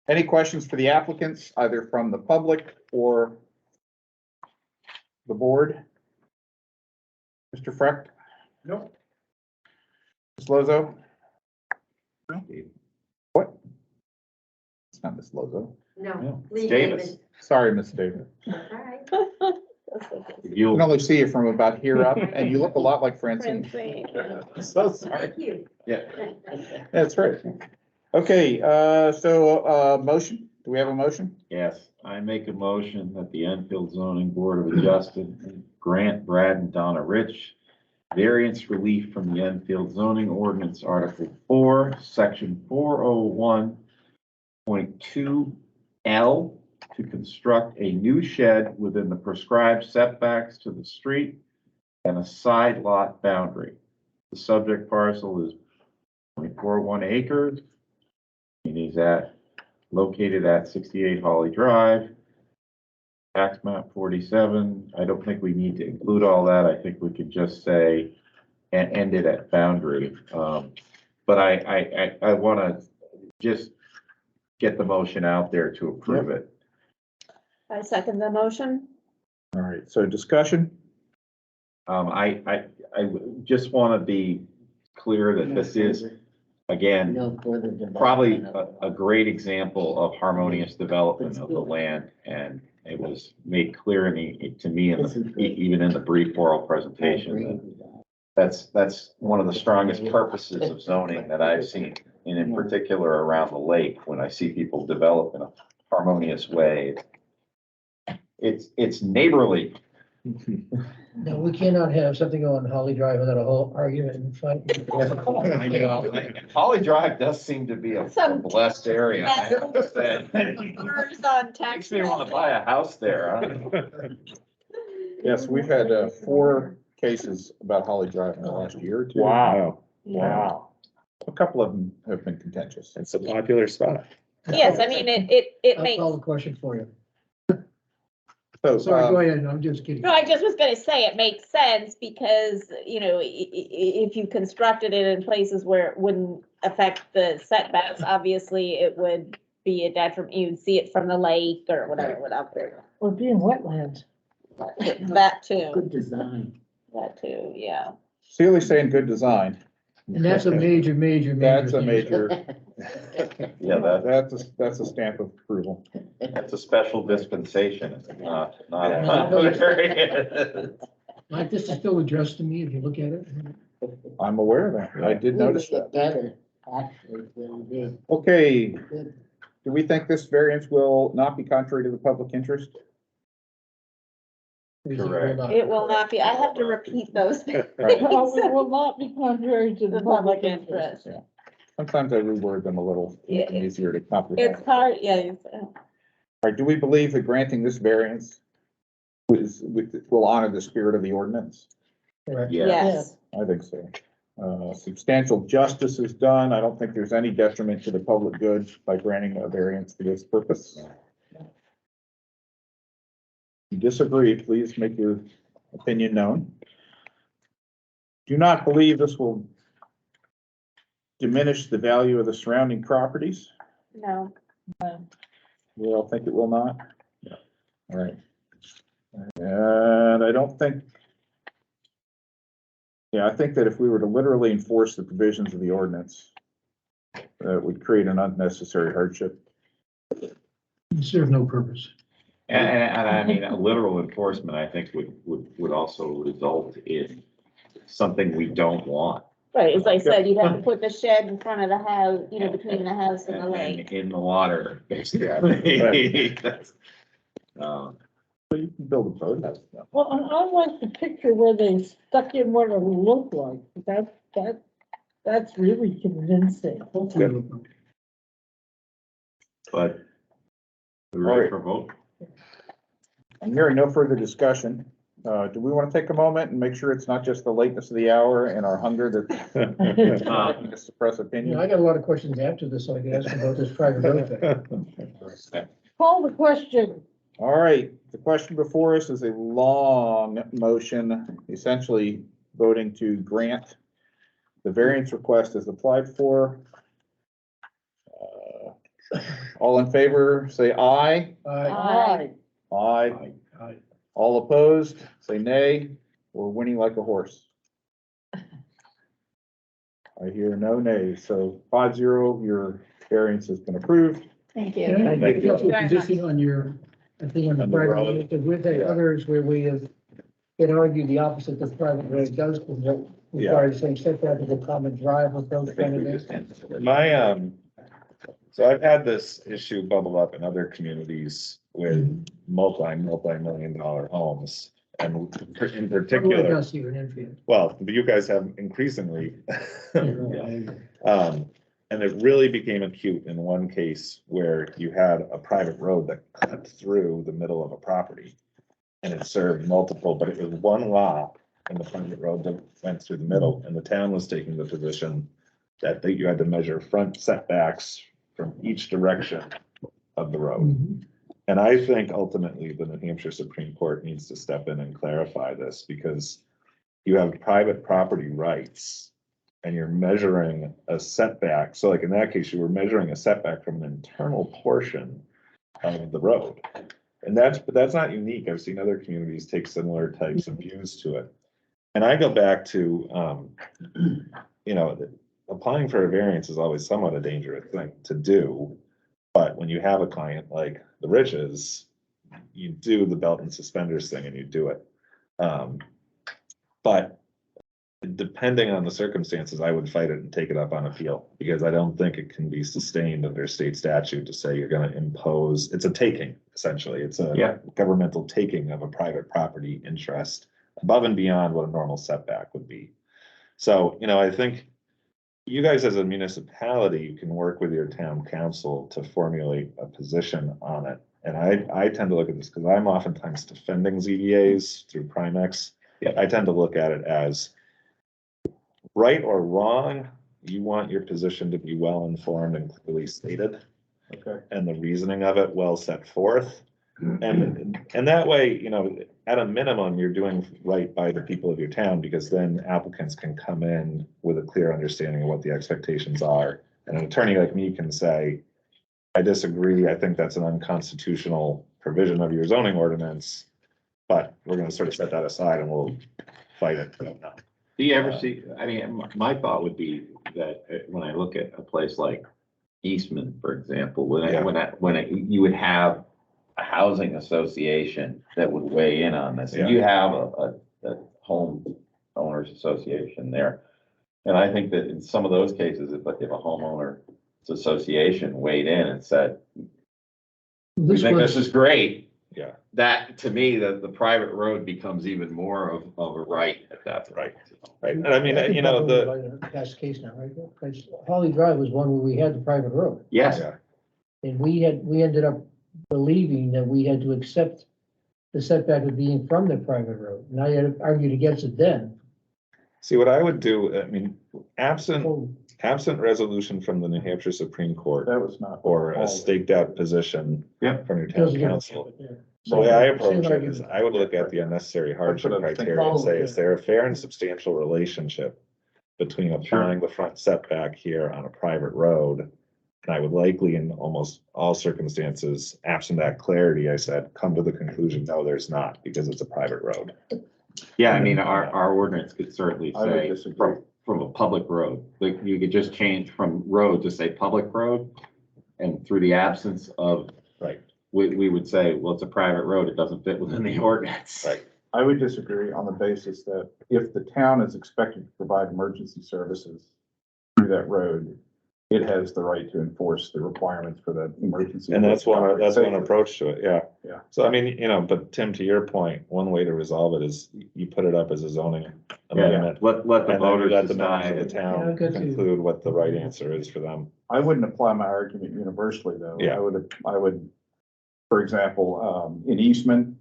Any questions for the applicants, either from the public or the board? Mr. Freck? No. Ms. Lozo? What? It's not Ms. Lozo. No, Lee Davis. Sorry, Ms. Davis. You You'll, can only see you from about here up, and you look a lot like Francine. So sorry. Thank you. yeah, That's right. Okay, motion, do we have a motion? yes, I make a motion that the Enfield Zoning Board of Adjustment grant Brad and Donna Rich variance relief from the Enfield Zoning Ordinance Article 4, Section 401.2L to construct a new shed within the prescribed setbacks to the street and a side lot boundary. The subject parcel is 0.41 acres. And he's located at 68 Holly Drive. Tax map 47. I don't think we need to include all that. I think we could just say and end it at boundary. But I want to just get the motion out there to approve it. I second the motion. All right, so discussion? I just want to be clear that this is, again, No further development. probably a great example of harmonious development of the land, and it was made clear to me even in the brief oral presentation that that's one of the strongest purposes of zoning that I've seen, and in particular around the lake, when I see people develop in a harmonious way, it's neighborly. No, we cannot have something on Holly Drive without a whole argument and fight. I know. Holly Drive does seem to be a blessed area. I have to say. Cars on Makes me want to buy a house there. Huh? Yes, we've had 4 cases about Holly Drive in the last year or 2. Wow. Yeah. Wow. A couple of them have been contentious. It's a popular spot. Yes, I mean, it I'll makes, call the question for you. So, Sorry, go ahead, I'm just kidding. no, I just was gonna say it makes sense because, you know, if you constructed it in places where it wouldn't affect the setbacks, obviously it would be a detriment. You'd see it from the lake or whatever, whatever. Or being wetlands. That too, Good design. that too, yeah. Sealy's saying good design. And that's a major, major, major. That's a thing. major, Yeah, that's a stamp of approval. that's a special dispensation. It's not Yeah. a variance. Like, this is still addressed to me if you look at it. I'm aware of that. I did notice that. Better, actually, than we did. Okay, Good. do we think this variance will not be contrary to the public interest? Correct. It will not be, I have to repeat those things. Right. No, it will not be contrary to The public interest. Sometimes I reword them a little, make them easier to comprehend. It's hard, yeah, All right, do we believe that granting this variance will honor the spirit of the ordinance? Correct. yes. I think so. Substantial justice is done. I don't think there's any detriment to the public good by granting a variance for this purpose. If you disagree, please make your opinion known. Do not believe this will diminish the value of the surrounding properties. No, We all think it will not? All right. And I don't think, I think that if we were to literally enforce the provisions of the ordinance, it would create an unnecessary hardship. Serve no purpose. And I mean, a literal enforcement, I think would also result in something we don't want. right, as I said, you'd have to put the shed in front of the house, you know, between the house and the And lake. in the water, basically. That's, So you can build a boathouse. now. Well, and I like the picture where they stuck in what it looked like. That's really convincing. Hopefully. But we're ready for a vote. I'm hearing no further discussion. Do we want to take a moment and make sure it's not just the lateness of the hour and our hunger that making us suppress You know, opinion? I got a lot of questions after this, so I can ask about this private road thing. Call the question. All right, the question before us is a long motion, essentially voting to grant the variance request as applied for. All in favor, say aye. Aye. Aye. All opposed, say nay. We're winning like a horse. I hear no nays, so 5-0, your variance has been approved. Thank Can I Thank get you. your position on your, I think on the On the private road. road, because we've had others where we have been argued the opposite, that private road does require the same setback as a common drive with those kind of things. My, so I've had this issue bubble up in other communities with multi-million-dollar homes. And in Like particular, us here in Enfield. well, you guys have increasingly. And it really became acute in one case where you had a private road that cut through the middle of a property. And it served multiple, but it was one lot in the private road that went through the middle, and the town was taking the position that you had to measure front setbacks from each direction of the road. And I think ultimately the New Hampshire Supreme Court needs to step in and clarify this, because you have private property rights and you're measuring a setback. So like in that case, you were measuring a setback from an internal portion of the road. And but that's not unique. I've seen other communities take similar types of views to it. And I go back to, you know, applying for a variance is always somewhat a dangerous thing to do. But when you have a client like the Riches, you do the belt and suspenders thing and you do it. But depending on the circumstances, I would fight it and take it up on appeal, because I don't think it can be sustained under state statute to say you're gonna impose, it's a taking, essentially. It's a governmental taking of a private property interest above and beyond what a normal setback would be. So, you know, I think you guys as a municipality can work with your town council to formulate a position on it. And I tend to look at this because I'm oftentimes defending ZBAs through Primex. I tend to look at it as right or wrong, you want your position to be well informed and clearly stated. Okay. And the reasoning of it well set forth. And that way, you know, at a minimum, you're doing right by the people of your town, because then applicants can come in with a clear understanding of what the expectations are. And an attorney like me can say, I disagree, I think that's an unconstitutional provision of your zoning ordinance, but we're gonna sort of set that aside and we'll fight it. Do you ever see, I mean, my thought would be that when I look at a place like Eastman, for example, you would have a housing association that would weigh in on this, and you have a home owners association there. And I think that in some of those cases, if a homeowner association weighed in and said, we think this is great. Yeah. That, to me, the private road becomes even more of a right at that point. Right, and I mean, you know, Past case now, right? Because Holly Drive was one where we had the private road. Yes. And we ended up believing that we had to accept the setback of being from the private road. And I had argued against it then. see, what I would do, I mean, absent resolution from the New Hampshire Supreme Court. That was not. Or a staked out position from your town council. The So way I approach it is I would look at the unnecessary hardship That's what I think. criteria and say, is there a fair and substantial relationship between applying the front setback here on a private road? And I would likely, in almost all circumstances, absent that clarity, I said, come to the conclusion, no, there's not, because it's a private road. Yeah, I mean, our ordinance could certainly I would say disagree. from a public road, like you could just change from road to say public road. And through the absence of, we would say, well, it's a private road, it doesn't fit within the ordinance. Right. I would disagree on the basis that if the town is expected to provide emergency services through that road, it has the right to enforce the requirements for that emergency. And that's one approach to it, yeah. Yeah. So I mean, you know, but Tim, to your point, one way to resolve it is you put it up as a zoning amendment. Let the And then you voters let the members decide. of the town conclude what the right answer is for them. I wouldn't apply my argument universally, though. Yeah. I would, for example, in Eastman,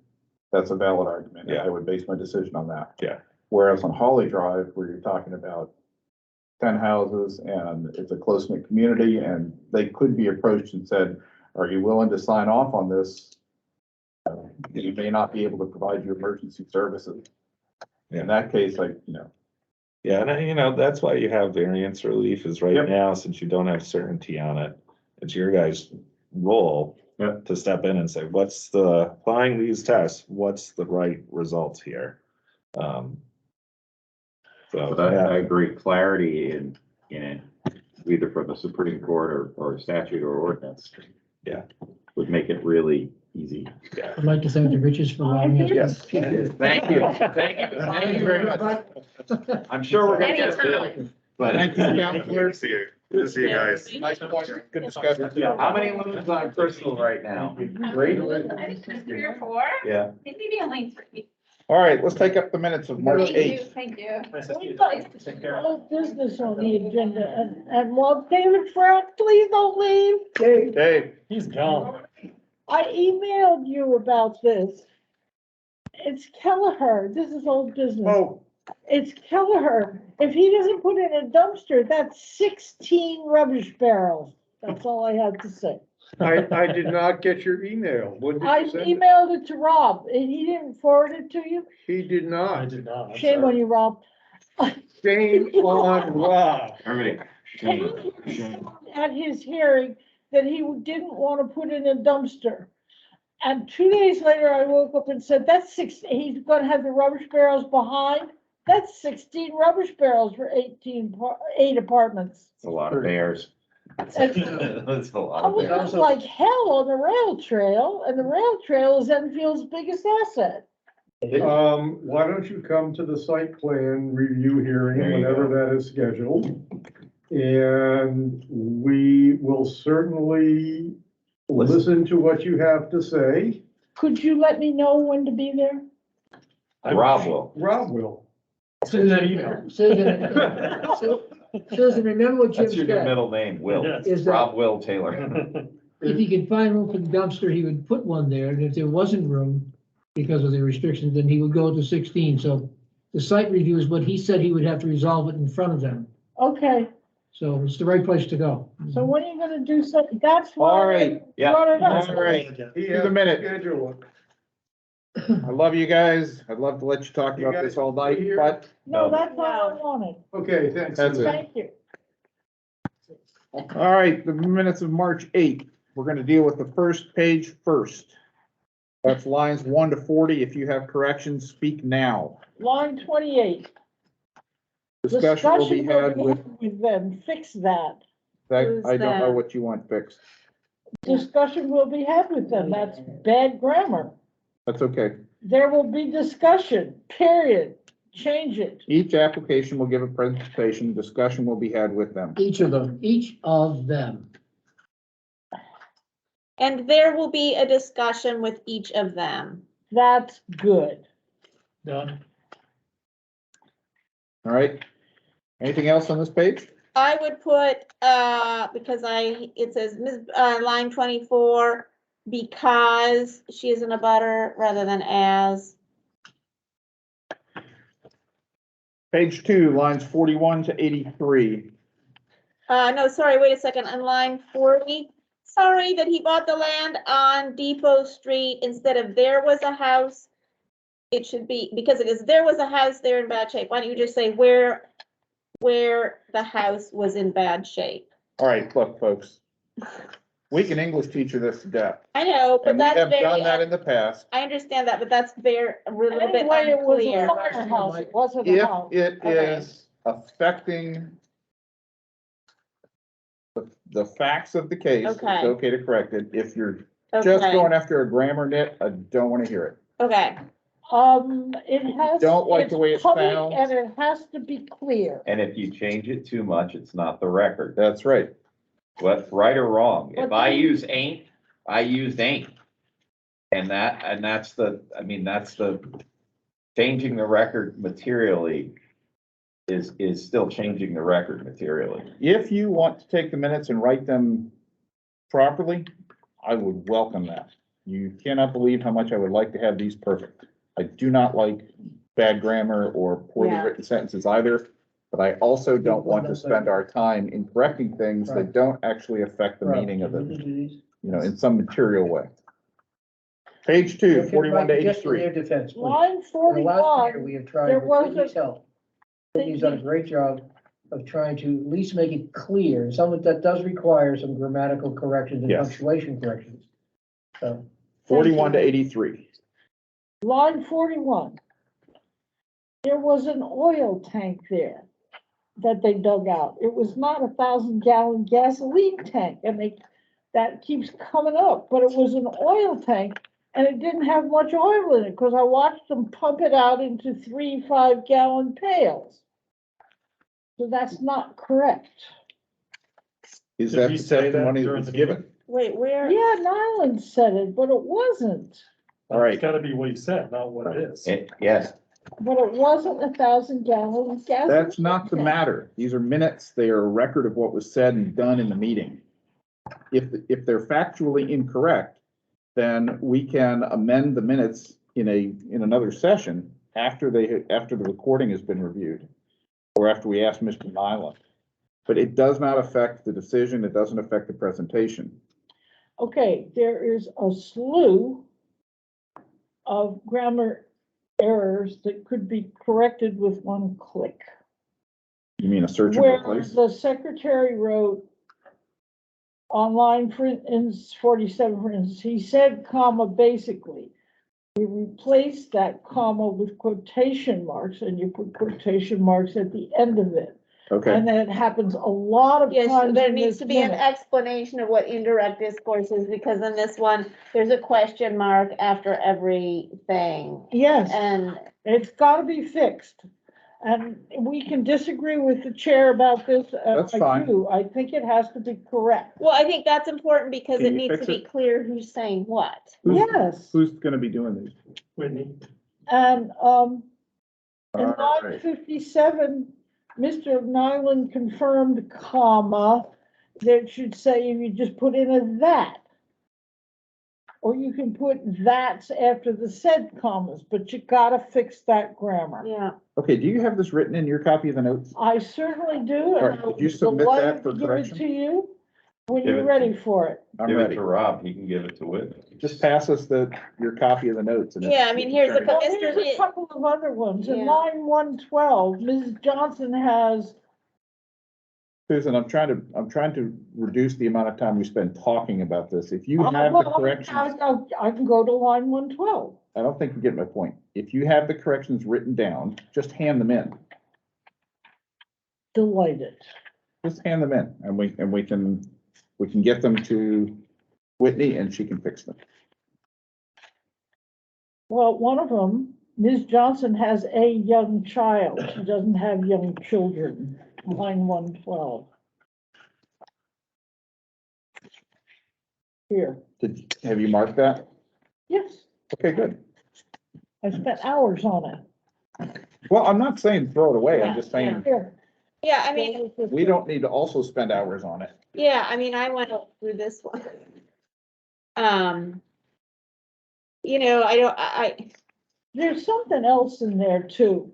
that's a valid argument. and Yeah. I would base my decision on that. Yeah. Whereas on Holly Drive, where you're talking about 10 houses and it's a close-knit community, and they could be approached and said, are you willing to sign off on this? You may not be able to provide your emergency services. In that case, Yeah, and you know, that's why you have variance relief is right now, since you don't have certainty on it. It's your guys' role to step in and say, applying these tests, what's the right result here? But I agree, clarity in either from the Supreme Court or statute or ordinance. Would make it really easy. I'd like to thank the Riches for allowing us. Yes. Thank you. Thank you very much. I'm sure we're gonna get a bill. But Thank you, Good to see you. Good to see you guys. Nice pleasure. Good discussion. how many loans on Crystal right now? 3? I think there's 3 or 4. Yeah. Maybe only 3. All right, let's take up the minutes of March Thank you, 8th. thank you. We've got no business on the agenda, and while David Frank, please don't leave. Dave. He's gone. I emailed you about this. It's Kelleher, this is old business. Oh, It's Kelleher. If he doesn't put in a dumpster, that's 16 rubbish barrels. That's all I had to say. I did not get your email. When did I you send it? emailed it to Rob, and he didn't forward it to you? He did I not. did not. I'm Shame on sorry. you, Rob. Shame on Rob. Everybody. And he said at his hearing that he didn't want to put in a dumpster. And 2 days later, I woke up and said, that's 6, he's gonna have the rubbish barrels behind. That's 16 rubbish barrels for 8 apartments. It's a lot of bears. It's- That's a lot I of was bears. like hell on the rail trail, and the rail trail is Enfield's biggest asset. Why don't you come to the site plan review hearing There you whenever go. that is scheduled? And we will certainly listen to what you have to say. Could you let me know when to be there? Rob will. Rob will. It's in that email. Susan, remember what Jim That's your new said, middle name, Will. Yes. is that Rob Will Taylor. if he could find room for the dumpster, he would put one there, and if there wasn't room because of the restrictions, then he would go to 16, so the site review is what he said he would have to resolve it in front of them, Okay, so it's the right place to go. so when are you gonna do something? That's why. All right. Yeah. Brought it up. All right, He To has the to minute. schedule it. I love you guys. I'd love to let you talk You about guys this all night, here? but No, that's all I wanted. Okay, thanks. That's it. Thank you. all right, the minutes of March 8th. We're gonna deal with the first page first. That's lines 1 to 40. If you have corrections, speak now. Line 28. Discussion will be had with, With them, fix that. that, Who's I don't know that? what you want fixed. Discussion will be had with them, that's bad grammar. That's okay. There will be discussion, period, change it. Each application will give a presentation. Discussion will be had with them. Each of them. And there will be a discussion with each of them. That's good. Done. All right. Anything else on this page? I would put, because it says, line 24, because she is in a butter rather than as. Page 2, lines 41 to 83. No, sorry, wait a second, on line 40, sorry that he bought the land on Depot Street instead of there was a house. It should be, because it is, there was a house there in bad shape. Why don't you just say where the house was in bad shape? All right, look, folks. We can English teacher this to death. I know, but And we that's have very, done that in the past. I understand that, but that's very, a little bit Anyway, it was unclear. a firehouse, it wasn't a If house. it Okay. is affecting the facts of the case, it's Okay. okay to correct it. If you're just Okay, going after a grammar nit, I don't want to hear it. okay, It has. Don't like the way it it's public sounds. And it has to be clear. And if you change it too much, it's not the record. That's right. What, right or wrong? If But I then- use ain't, I used ain't. And that's the changing the record materially is still changing the record materially. If you want to take the minutes and write them properly, I would welcome that. You cannot believe how much I would like to have these perfect. I do not like bad grammar or poorly Yeah. written sentences either, but I also don't want to spend our time in correcting things that don't actually affect the meaning of it, in some material way. Page 2, 41 to Just in 83. their defense, please. Line In the last year, 41, we have tried there with was Whitney's a- help. Whitney's done a great job of trying to at least make it clear. Some of that does require some grammatical corrections and Yes. punctuation corrections. So, 41 to 83. line 41. There was an oil tank there that they dug out. It was not 1,000-gallon gasoline tank, and that keeps coming up, but it was an oil tank, and it didn't have much oil in it, because I watched them pump it out into 3 5-gallon pails. So that's not correct. Is Did that we the say that testimony that during was the given? wait, where? Yeah, Nyland said it, but it wasn't. All right. It's gotta be what he said, not what it is. Yes, But it wasn't 1,000-gallon gasoline. That's not the tank. matter. These are minutes. They are a record of what was said and done in the meeting. If they're factually incorrect, then we can amend the minutes in another session after the recording has been reviewed, or after we ask Mr. Nyland. But it does not affect the decision. It doesn't affect the presentation. Okay, there is a slew of grammar errors that could be corrected with one click. You mean a search and Where replace? the secretary wrote on line, for instance, 47, for instance, he said, comma, basically. You replace that comma with quotation marks, and you put quotation marks at the end of it. Okay, And then it happens a lot of Yes, times there in needs this to be an minute. explanation of what indirect discourse is, because in this one, there's a question mark after everything. Yes, And, it's gotta be fixed. And we can disagree with the chair about this. That's I fine. do. I think it has to be correct. well, I think that's important because Can it you needs to fix be it? clear who's saying what. Yes, who's gonna be doing these? Whitney. and, in All line right. 57, Mr. Nyland confirmed, comma, that should say, if you just put in a that. Or you can put that's after the said commas, but you gotta fix that grammar. Yeah, Okay, do you have this written in your copy of the notes? I certainly do, All and right, I'll could you be submit that delighted for to give it correction? to you when Give you're it- ready for it. I'm Give it ready. to Rob, he can give it to Whitney. Just pass us your copy of the notes. And yeah, I mean, here's the, Well, there's a Mr. couple of other ones. In Yeah. line 112, Mrs. Johnson has, Susan, I'm trying to reduce the amount of time we spend talking about this. If you have the well, corrections, I can go to line 112. I don't think you get my point. If you have the corrections written down, just hand them in. Delighted. Just hand them in and we can get them to Whitney and she can fix them. Well, one of them, Ms. Johnson has a young child. She doesn't have young children. Line 112. Here, Have you marked that? yes, Okay, good. I spent hours on it. Well, I'm not saying throw it away. I'm just saying, Here. Yeah, I mean, we don't need to also spend hours on it. yeah, I mean, I went through this one. You know, There's something else in there too,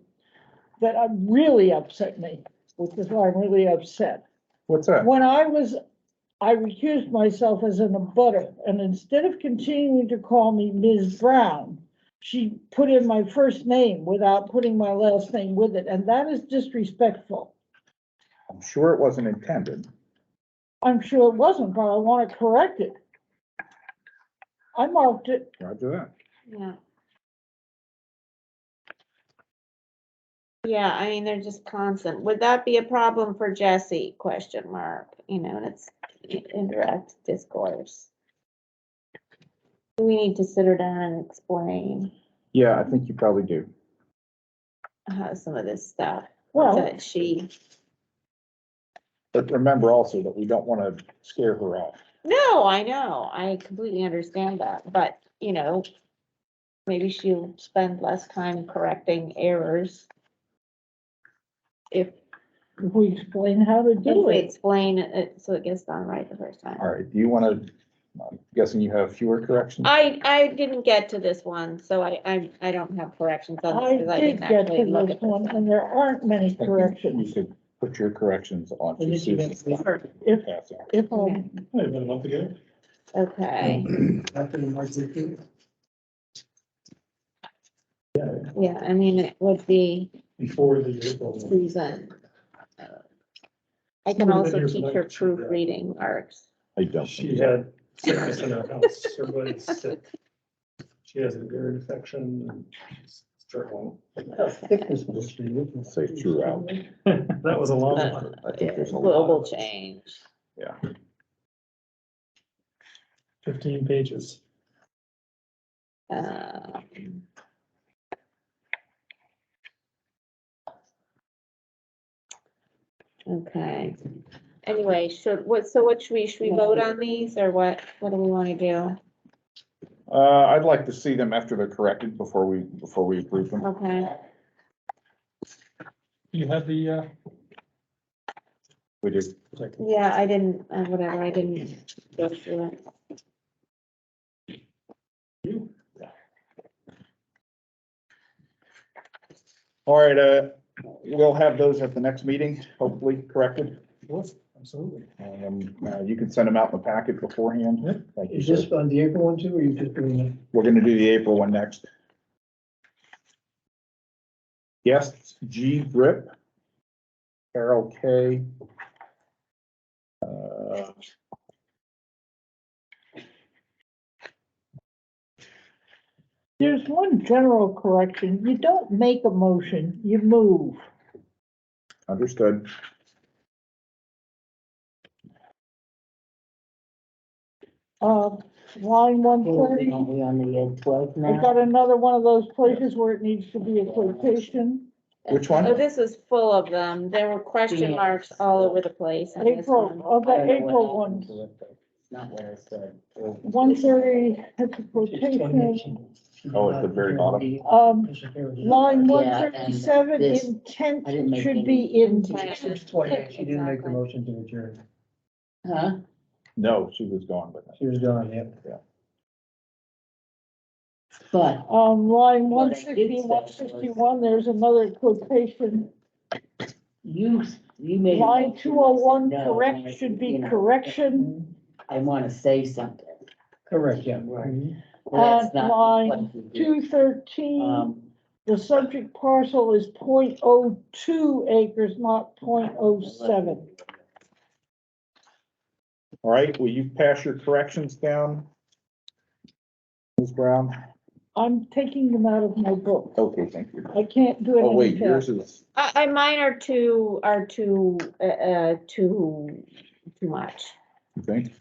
that really upset me, which is why I'm really upset. What's that? When I recused myself as an abutter, and instead of continuing to call me Ms. Brown, she put in my first name without putting my last name with it, and that is disrespectful. I'm sure it wasn't intended. I'm sure it wasn't, but I want to correct it. I marked it. Roger that. yeah. Yeah, I mean, they're just constant. Would that be a problem for Jesse? Question mark, you know, and it's indirect discourse. We need to sit her down and explain Yeah, I think you probably do. how some of this stuff Well, that she, But remember also that we don't want to scare her off. no, I know, I completely understand that, but, you know, maybe she'll spend less time correcting errors if we explain how to do we it. explain it so it gets done right the first time. All right, do you want to, I'm guessing you have fewer corrections? I didn't get to this one, so I don't have corrections on this, I because I did didn't get actually to look this at this one, one. and there aren't many I think corrections. You could put your corrections on And to if you Susan's. have- If, Pass out. if, Okay. Might have been a month ago. Okay, After the March 15th. yeah, I mean, it would be Before the April. Susan. I can Would've been also here teach tonight. her proofreading arts. I don't. She had sickness in her house, everybody's sick. She has a ear infection and she's struggling. Thickness was Say throughout. That was a long one. I think there's a lot. Global change. Yeah. 15 pages. Okay, anyway, so what should we vote on these, or what do we wanna do? I'd like to see them after they're corrected before we approve them. Okay, You have the, We do. yeah, I didn't, whatever, I didn't go through it. All right, we'll have those at the next meeting, hopefully corrected. yes, absolutely. You can send them out in the packet beforehand. Thank you, Is sir. this on the April one too, or you just doing that? We're gonna do the April one next. Guests, G. Grip, Carol K. there's one general correction. You don't make a motion, you move. Understood. Line one thirty, Aren't we on the 12th I now? got another one of those places where it needs to be a quotation. Which Oh, one? this was full of them. There were question marks all over the place in this April, one. of the I don't know what April happened ones. to it, but it's not what I said. 130, that's a quotation. Oh, at the very bottom. Line one Yeah, and thirty-seven, this- intent I didn't make should any- be intent. Six 28, she didn't make the Exactly. motion to adjourn. Huh? No, she was gone, but. She was gone, yeah. But Line What I 160, did say was- 161, there's another quotation. you made. a Line motion, I 201, said no, correct and I should said, be you know, correction. I want to say something. Correct, yeah. Right. Well, that's not line what we did. 213, the subject parcel is 0.02 acres, not 0.07. All right, will you pass your corrections down? Ms. Brown? I'm taking them out of my book. Okay, thank you. I can't do it. Oh, wait, any yours faster. is, Mine are too much. you think?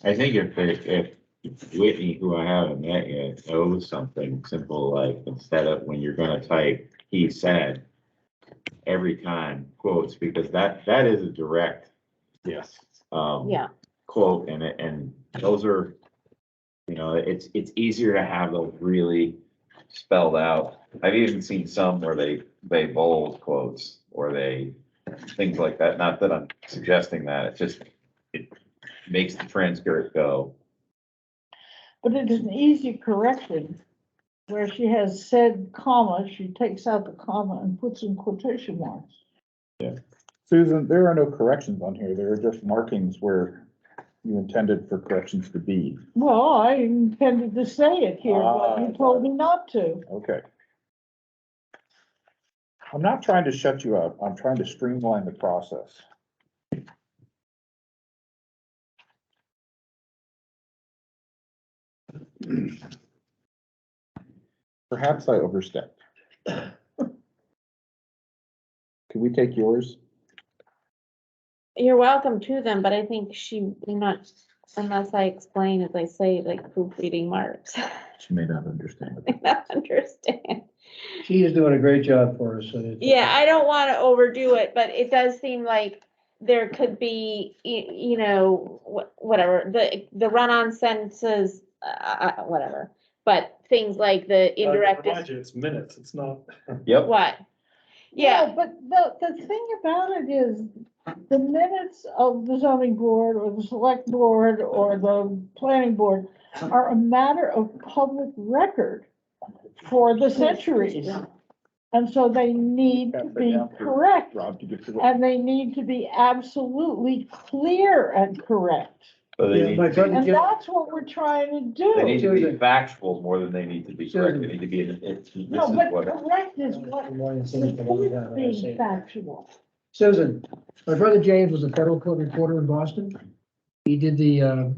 I think if Whitney, who I haven't met yet, knows something simple, like instead of when you're gonna type, he said, every time quotes, because that is a direct, Yes. Yeah. quote, and those are, you know, it's easier to have those really spelled out. I've even seen some where they bold quotes, or they, things like that, not that I'm suggesting that, it makes the transcript go. But it is an easy correction where she has said comma, she takes out the comma and puts in quotation marks. Susan, there are no corrections on here. There are just markings where you intended for corrections to be. Well, I intended to say it here, but you told me not to. Okay. I'm not trying to shut you up. I'm trying to streamline the process. Perhaps I overstepped. Can we take yours? You're welcome to them, but I think unless I explain, as I say, like proofreading marks. She may not understand. I not understand. She is doing a great job for us, so. it's- Yeah, I don't want to overdo it, but it does seem like there could be, whatever, the run-on sentences, whatever. But things like the indirect, Remind you, it's minutes, it's not. Yep. what? Yeah, No, but the thing about it is, the minutes of the zoning board or the select board or the planning board are a matter of public record for the centuries. And so they need to be correct, Rob, to get to the. and they need to be absolutely clear and correct. So they Yeah, need, my brother And Jim- that's what we're trying to they need do. to be factual more than they need to be correct. They need to be, this No, is but what. correct is what is being factual. Susan, my brother James was a federal court reporter in Boston. He did the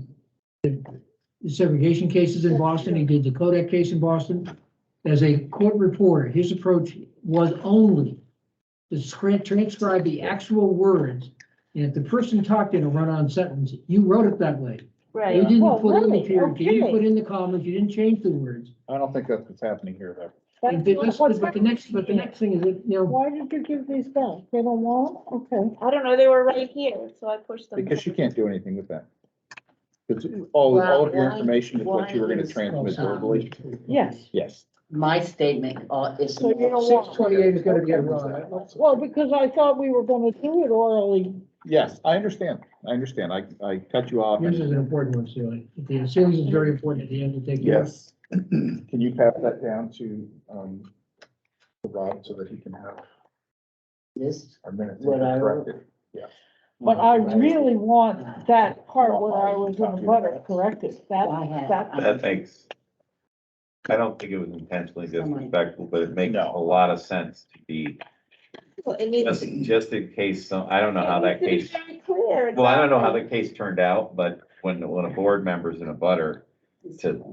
segregation cases in Boston. He did the Kodak case in Boston. As a court reporter, his approach was only to transcribe the actual words. And if the person talked in a run-on sentence, you wrote it that way. You right. didn't Oh, put in the really? period, you didn't Okay. put in the commas, you didn't change the words. I don't think that's what's happening here, though. But the next thing is that, you know, Why did you give these back? They don't want them? Okay. I don't know, they were right here, so I pushed them. Because you can't do anything with that. Because all of your information is what you were gonna transmit verbally. Yes. Yes. My statement is. So you don't want. 628 is gonna get wrong. Well, because I thought we were gonna do it orally. Yes, I understand. I cut you off. Yours is an important one, Celia. The series is very important at the end to take. care of. Yes. Can you pass that down to Rob so that he can have This, our minutes What I wrote? corrected? Yeah. But I really want that part where I was in the butter corrected. That makes, I don't think it was intentionally disrespectful, but it makes a lot of sense to be, Well, it needs just in case I don't know how that to be case, very clear. well, I don't know how exactly. the case turned out, but when a board member's in a butter, to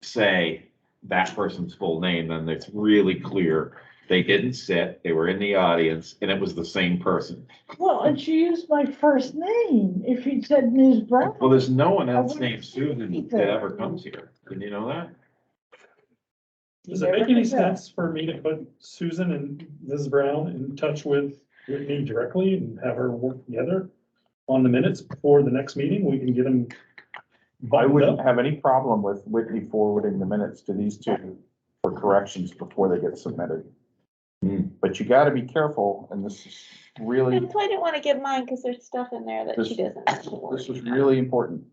say that person's full name, then it's really clear They didn't sit, they were in the audience, and it was the same person. Well, and she used my first name. If she'd said Ms. Brown. Well, there's no one else wouldn't named Susan either. that ever comes here. Didn't you know that? Does it make any sense for me to put Susan and Ms. Brown in touch with Whitney directly and have her work together on the minutes before the next meeting? We can get them. I wouldn't have any problem with Whitney forwarding the minutes to these two for corrections before they get submitted. But you gotta be careful, and this is really, That's why I didn't want to give mine, because there's stuff in there that she This- doesn't. this is really important.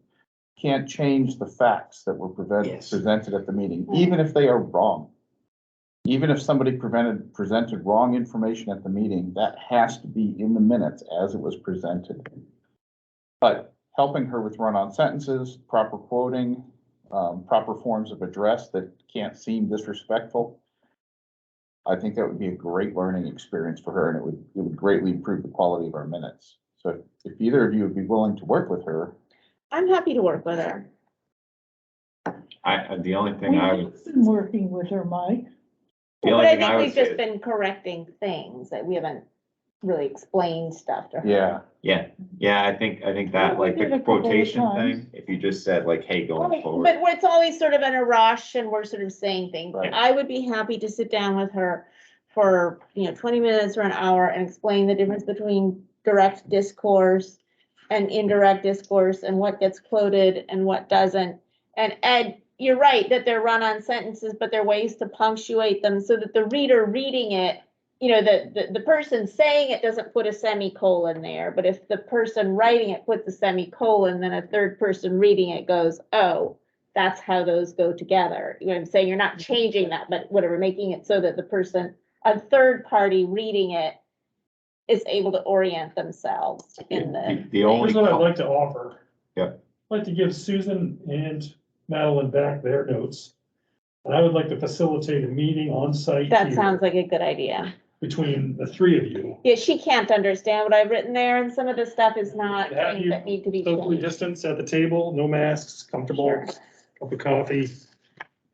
Can't change the facts that were Yes. presented at the meeting, even if they are wrong. Even if somebody presented wrong information at the meeting, that has to be in the minutes as it was presented. But helping her with run-on sentences, proper quoting, proper forms of address that can't seem disrespectful. I think that would be a great learning experience for her, and it would greatly improve the quality of our minutes. So if either of you would be willing to work with her, I'm happy to work with her. The only thing I would, We've been working with her, Mike. the But only I thing I think would we've say, just been correcting things that we haven't really explained stuff to her. yeah, I think that, We like did a the couple of quotation times. thing, if you just said like, hey, going forward. But it's always sort of in a rush and we're sort of saying things. Right. I would be happy to sit down with her for, 20 minutes or an hour and explain the difference between direct discourse and indirect discourse and what gets quoted and what doesn't. And Ed, you're right that they're run-on sentences, but there are ways to punctuate them so that the reader reading it, the person saying it doesn't put a semicolon there, but if the person writing it puts a semicolon, then a third person reading it goes, oh, that's how those go together. You know what I'm saying? You're not changing that, but whatever, making it so that a third party reading it is able to orient themselves in the. The only, Here's what I'd like to offer. Yeah. I'd like to give Susan and Madeline back their notes. And I would like to facilitate a meeting on site That here sounds like a good idea. between the three of you. Yeah, she can't understand what I've written there, and some of the stuff is not Have things you that need to be socially changed. distanced at the table, no masks, comfortable, Sure. cup of coffee.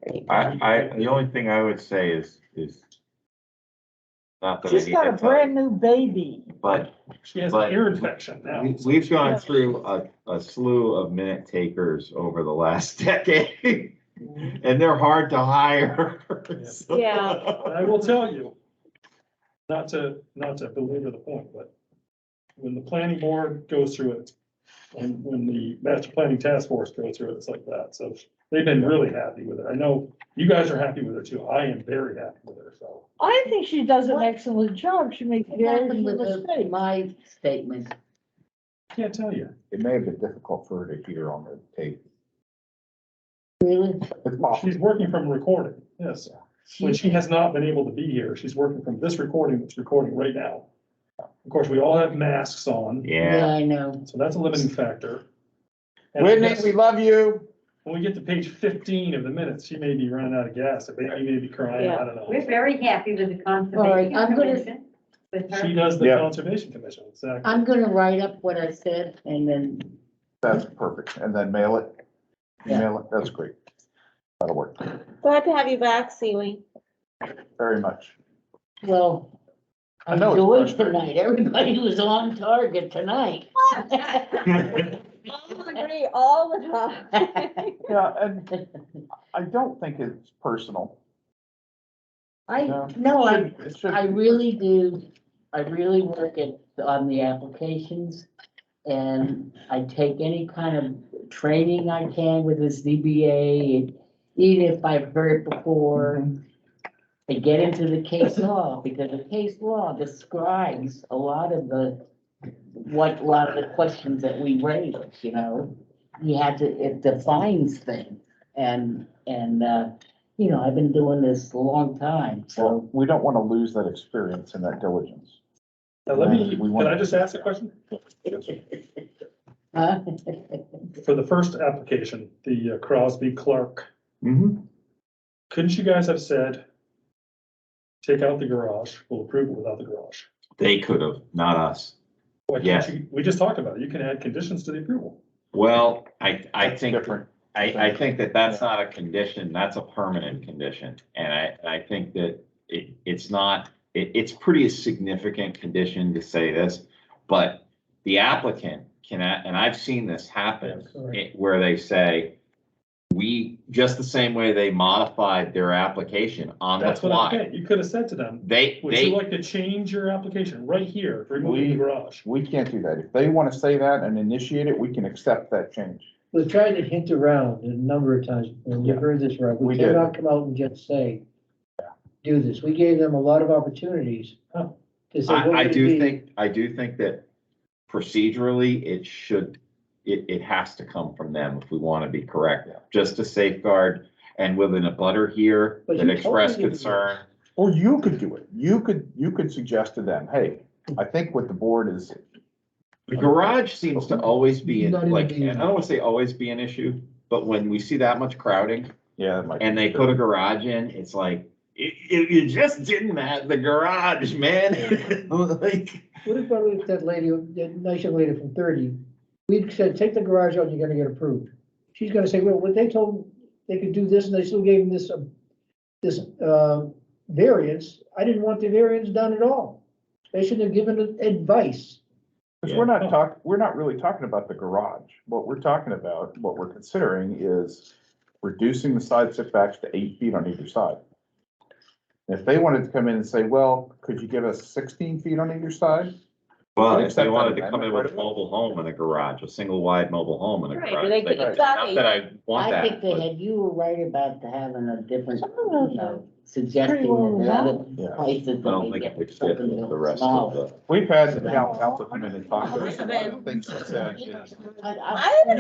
the only thing I would say is not that I She's need got to a tell brand you, new baby. but She has But an ear infection now. we've gone through a slew of minute takers over the last decade. And they're hard to hire. So- Yeah. And I will tell you, not to belabor the point, but when the planning board goes through it, and when the master planning task force goes through it, it's like that. So they've been really happy with it. I know you guys are happy with her too. I am very happy with her, so. I think she does an excellent job. She makes What very happened few with mistakes. my statement? Can't tell you. it may have been difficult for her to hear on the tape. Really? It's possible. She's working from recording, yes. When she has not been able to be here, she's working from this recording, that's recording right now. Of course, we all have masks on, Yeah, Yeah, I know. so that's a limiting factor. And I Whitney, guess we love you. when we get to page 15 of the minutes, she may be running out of gas, a baby may be crying, I don't We're know. very happy with the All right, conservation I'm gonna- commission. With her. She does the Yeah. conservation commission, exactly. I'm gonna write up what I said and then, That's perfect. And then mail it. Yeah. Email it. That's great. That'll work. Glad to have you back, Sealy. Very much. well, I I know it's enjoyed frustrating. tonight. Everybody was on target tonight. All agree all the time. Yeah, and I don't think it's personal. No, It should- I really do. I really work on the applications. And I take any kind of training I can with the ZBA, even if I've heard it before. I get into the case law, because the case law describes a lot of the questions that we raise, you know? It defines things, and, I've been doing this a long time, so. Well, we don't want to lose that experience and that diligence. Now, can I just ask a question? Huh? For the first application, the Crosby Clark, Mhm. couldn't you guys have said, take out the garage, we'll approve it without the garage? They could have, not us. Why can't Yes. you- We just talked about it. You can add conditions to the approval. Well, I That's think, different. I think that that's not a condition, that's a permanent condition. And I think that it's not, it's pretty significant condition to say this, but the applicant can, and I've seen this happen, where they say, we, just the same way they modified their application on the That's what I'm fly. saying. You could have said to them, They, would you like to change your application right here, removing the garage? We can't do that. If they want to say that and initiate it, we can accept that change. We've tried to hint around a number of times, and you've heard this, right? We We did. cannot come out and just say, do this. We gave them a lot of opportunities Oh. to say. what I would it do be? think, I do think that procedurally, it should, it has to come from them if we want to be correct, just to safeguard, and within a butter here But that you expressed totally did concern. Or you could do it. You could suggest to them, hey, I think what the board is, The garage seems to always be, Not even like, being- I don't want to say always be an issue, but when we see that much crowding yeah. it might be and they true. put a garage in, it's like, you just didn't have the garage, man. Like, What about if that lady, that nice young lady from 30, we said, take the garage out, and you're gonna get approved. She's gonna say, well, what they told them, they could do this, and they still gave them this variance. I didn't want the variance done at all. They shouldn't have given advice. Because we're not really talking about the garage. What we're talking about, what we're considering is reducing the side setbacks to 8 feet on either side. If they wanted to come in and say, well, could you give us 16 feet on either side? well, I'd if accept they that wanted to come amendment in with right a away. mobile home and a garage, a single wide mobile home and a Right, garage. but they could- Not exactly. that I want I think that, they had, you were right about having a different, Oh, you know, suggesting well that other Yeah. places I that don't they think get it would fit something with the rest of smaller. the. We've had the town council come in and talk to us. One of the things they said is,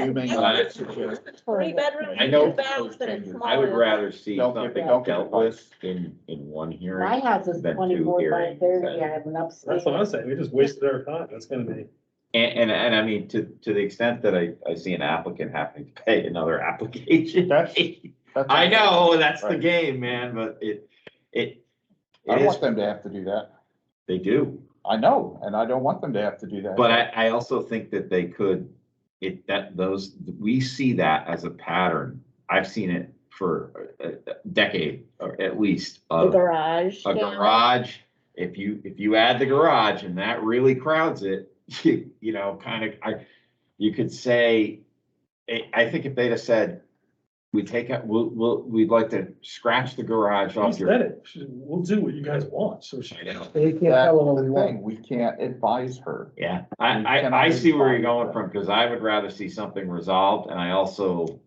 you may not suggest. 3 bedroom, I know- 2 baths, that it's I would smaller. rather see Don't get- something don't get dealt with in one My hearing. house is Then two 24 by hearings, 30, and- I have an upstairs. That's what I'm saying. We just wasted our time. That's gonna be. And I mean, to the extent that I see an applicant having to pay another application. That's- I know, that's the Right. game, man, but I is, want them to have to do that. they do. I know, and I don't want them to have to do that. But I also think that they could, we see that as a pattern. I've seen it for a decade, or at least, The of garage. a garage. If you add the garage and that really crowds it, you know, you could say, I think if they'd have said, we'd like to scratch the garage She off said your. it. We'll do what you guys want. So she. They can't That's tell her what the we want. thing. We can't advise her. Yeah, cannot I see where you're define going that. from, because I would rather see something resolved, and I also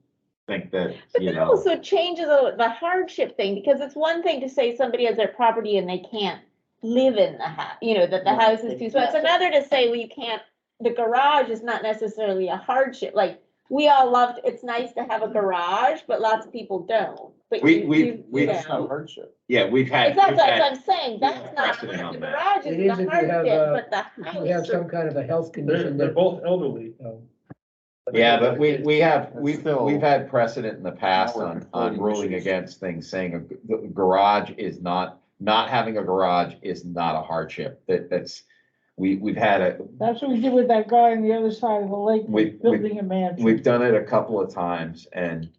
think that, But you that know, also changes the hardship thing, because it's one thing to say somebody has their property and they can't live in the house, you know, that the Right, house is too small. It's another to say, well, you can't, the garage is not necessarily a hardship, like, we all loved, it's nice to have a garage, but lots of people don't. But We- you- we- you we- That's not a know. hardship. yeah, we've had. Exactly, we've that's had- what I'm saying, that's not, precedent on the that. garage It is is the if you have, hardship, but the If you have house. some kind of a health condition They're that. both elderly. Yeah, but we've Still- had precedent in the past Now we're on conflating ruling issues. against things, saying the garage is not having a garage is not a hardship. We've had That's what we did with that guy on the other side of the lake, We- building a mansion. we've done it a couple of times, and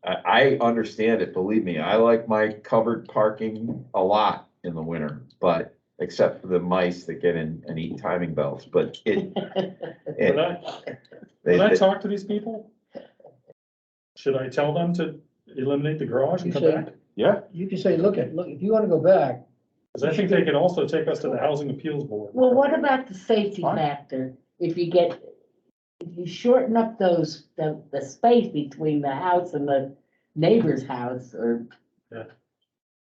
I understand it, believe me, I like my covered parking a lot in the winter, but except for the mice that get in and eat timing belts, but When I talk to these people, should I tell them to eliminate the garage and You come say- back? Yeah. You can say, look, if you wanna go back, Because I think they could also take us to the Housing Appeals Board. Well, what about the safety Fine. factor? If you shorten up the space between the house and the neighbor's house or Yeah.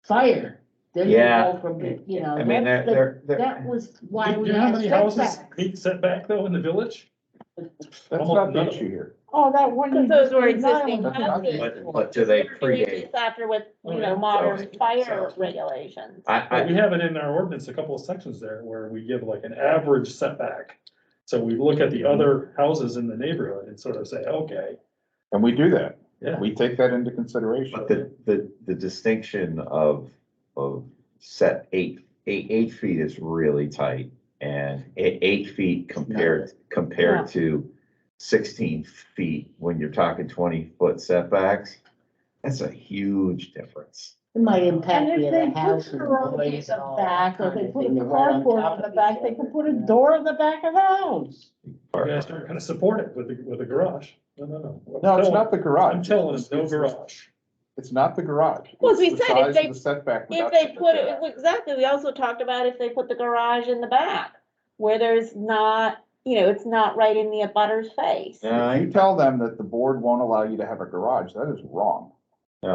fire, then you Yeah. go from, you know, I mean, that was why Do we you know how had many houses setbacks. meet setback though in the village? That's Almost not the none of issue here. Oh, that one. Because you those just were did now. existing That's not houses. but do they We're doing predate? this After with, Oh, you yeah. know, modern So- fire regulations. But we have it in our ordinance, a couple of sections there where we give like an average setback. So we look at the other houses in the neighborhood and sort of say, okay, And we do that. yeah. We take that into consideration. But the distinction of set 8 feet is really tight, and 8 feet compared to 16 feet when you're talking 20-foot setbacks, that's a huge difference. It might And impact if the they other put house a and garage in noise the and all back, that or kind they of put a thing. They're right on carport top on the of back, each they other. can put a door in the back of the house. You guys aren't gonna support it with the garage. No. No, it's not the garage. I'm telling us, no garage. It's not the garage. Well, as we It's the said, if size they- of the setback If reduction they that put they it, have. exactly, we also talked about if they put the garage in the back, where there's not, it's not right in the abutter's face. If you tell them that the board won't allow you to have a garage, that is wrong.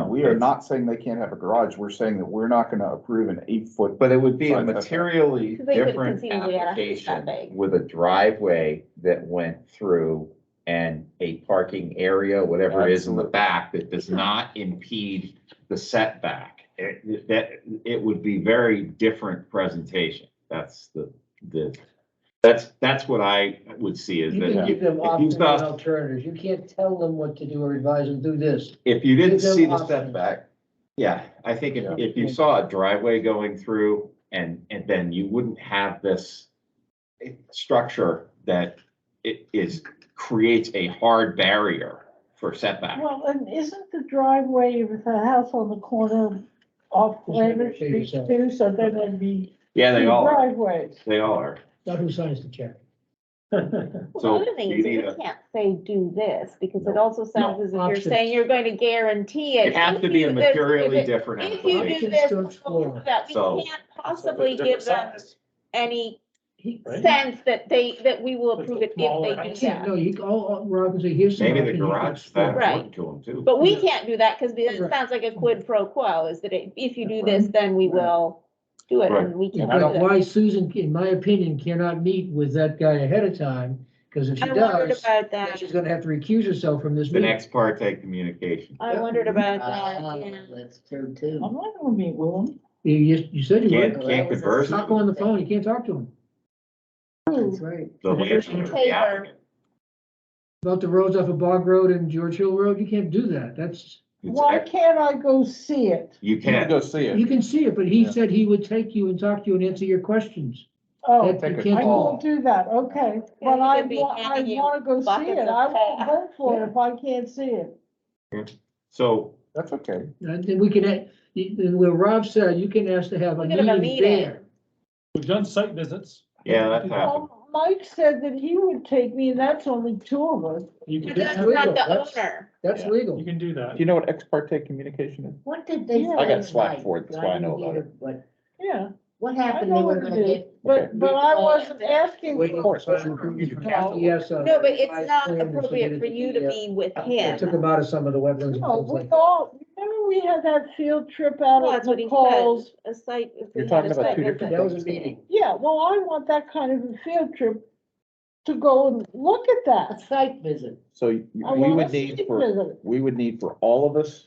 We are not saying they can't have a garage, we're saying that we're not gonna approve an 8 foot. But it would be a Side setback. materially Because they could different conceivably have a house that application big. with a driveway that went through and a parking area, whatever it is in the Absolutely. back, that does not impede the setback. It would be very different presentation. That's that's what I would see is You that can give them if you options and saw, alternatives. You can't tell them what to do or advise them, do this. if you didn't Give them see the options. setback, yeah, I think Yeah. if you saw a driveway going through and then you wouldn't have this structure that creates a hard barrier for setback. Well, and isn't the driveway with the house on the corner off Flanders Street too, so then there'd be Yeah, they two all are. driveways? They all are. Not who signs the check. Well, the So other thing you is, need you a- can't say do this, because it also sounds as if you're options. saying you're going to guarantee it. It has If to be you a do this, materially if it- different If you do application. this, To explore. that we So- can't possibly give them any Right? sense that we will approve it if Smaller they do house. that. No, all Rob can say, here's some. Maybe the options you can garage is explore. that Right. important to them too. But we can't do that, because it Right. sounds like a quid pro quo, is that if you do this, then we will do it, and we Yeah, can't do but that. why Susan, in my opinion, cannot meet with that guy ahead of time, because if she I wondered does, about then that. she's gonna have to recuse herself from this The meeting. ex parte communication. I wondered about that, yeah. That's true too. I'm not gonna meet with them. You said you Can't, would. can't converse. Talk on the phone, you can't talk to him. That's right. The landowner, the Tabor. applicant. About the roads off of Bog Road and George Hill Road, you can't do that. It's Why ex- can't I go see it? You You can can, go see You it. can see it, but he Yeah. said he would take you and talk to you and answer your questions. Oh, That Take you a can't I do call. won't do that, okay, Yeah, but he I could be want, I handing you wanna go see buckets it, of I won't cash. vote for it if I can't see it. so That's okay. And then we can, where Rob said, you can ask to have a We could have a meeting meeting. there. We've done site visits. yeah, that's happened. Well, Mike said that he would take me, and that's only two of us. You can But do that's that. not the That's- owner. That's Yeah. legal. You can do Do that. you know what ex parte communication is? What did they Yeah. say? I got slapped tonight? for it, that's why I know didn't about hear, But Yeah, what I happened? know They were what gonna it is, get, but I wasn't asking. Waiting for for it. sign approval. No. Yes. No, but it's not appropriate for you to be with It took him. him out of some of the wetlands and No, things we like that. all, remember we had that field trip out Well, at that's what he Nicole's? said, a site. if we You're had talking a about site two visit. different That was a meeting. Yeah, well, I want that kind of a field trip to go and look at a that. site visit, So I we want would a need site for, visit. we would need for all of us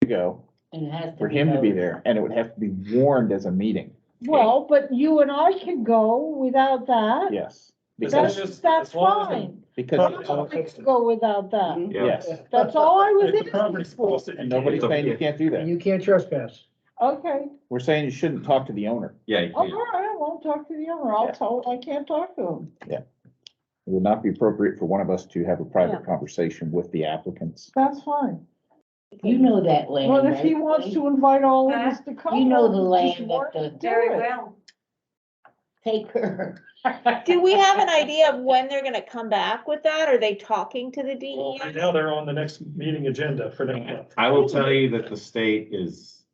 to go, and it has to be. for him to be noted. there, and it would have to be warned as a meeting. Well, but you and I can go without that. Yes. As long That's, as- that's as long as the- fine. Because, I can go without that. Yes. That's all I was If the asking property's for. posted, and nobody's saying you can't do And that. you can't trespass. Okay, We're saying you shouldn't talk to the owner. Yeah, you all can. right, I won't talk to the owner. I'll Yeah. tell him I can't talk to him. It would not be appropriate for one of us to have a private Yeah. conversation with the applicants. That's fine. You know that land, But if he right? wants to invite all of us to come. You know the just land want that to the- do Very it. well. Take her. Do we have an idea of when they're gonna come back with that? Are they talking to the DES? right now they're on the next meeting agenda for next month. I will tell you that the state is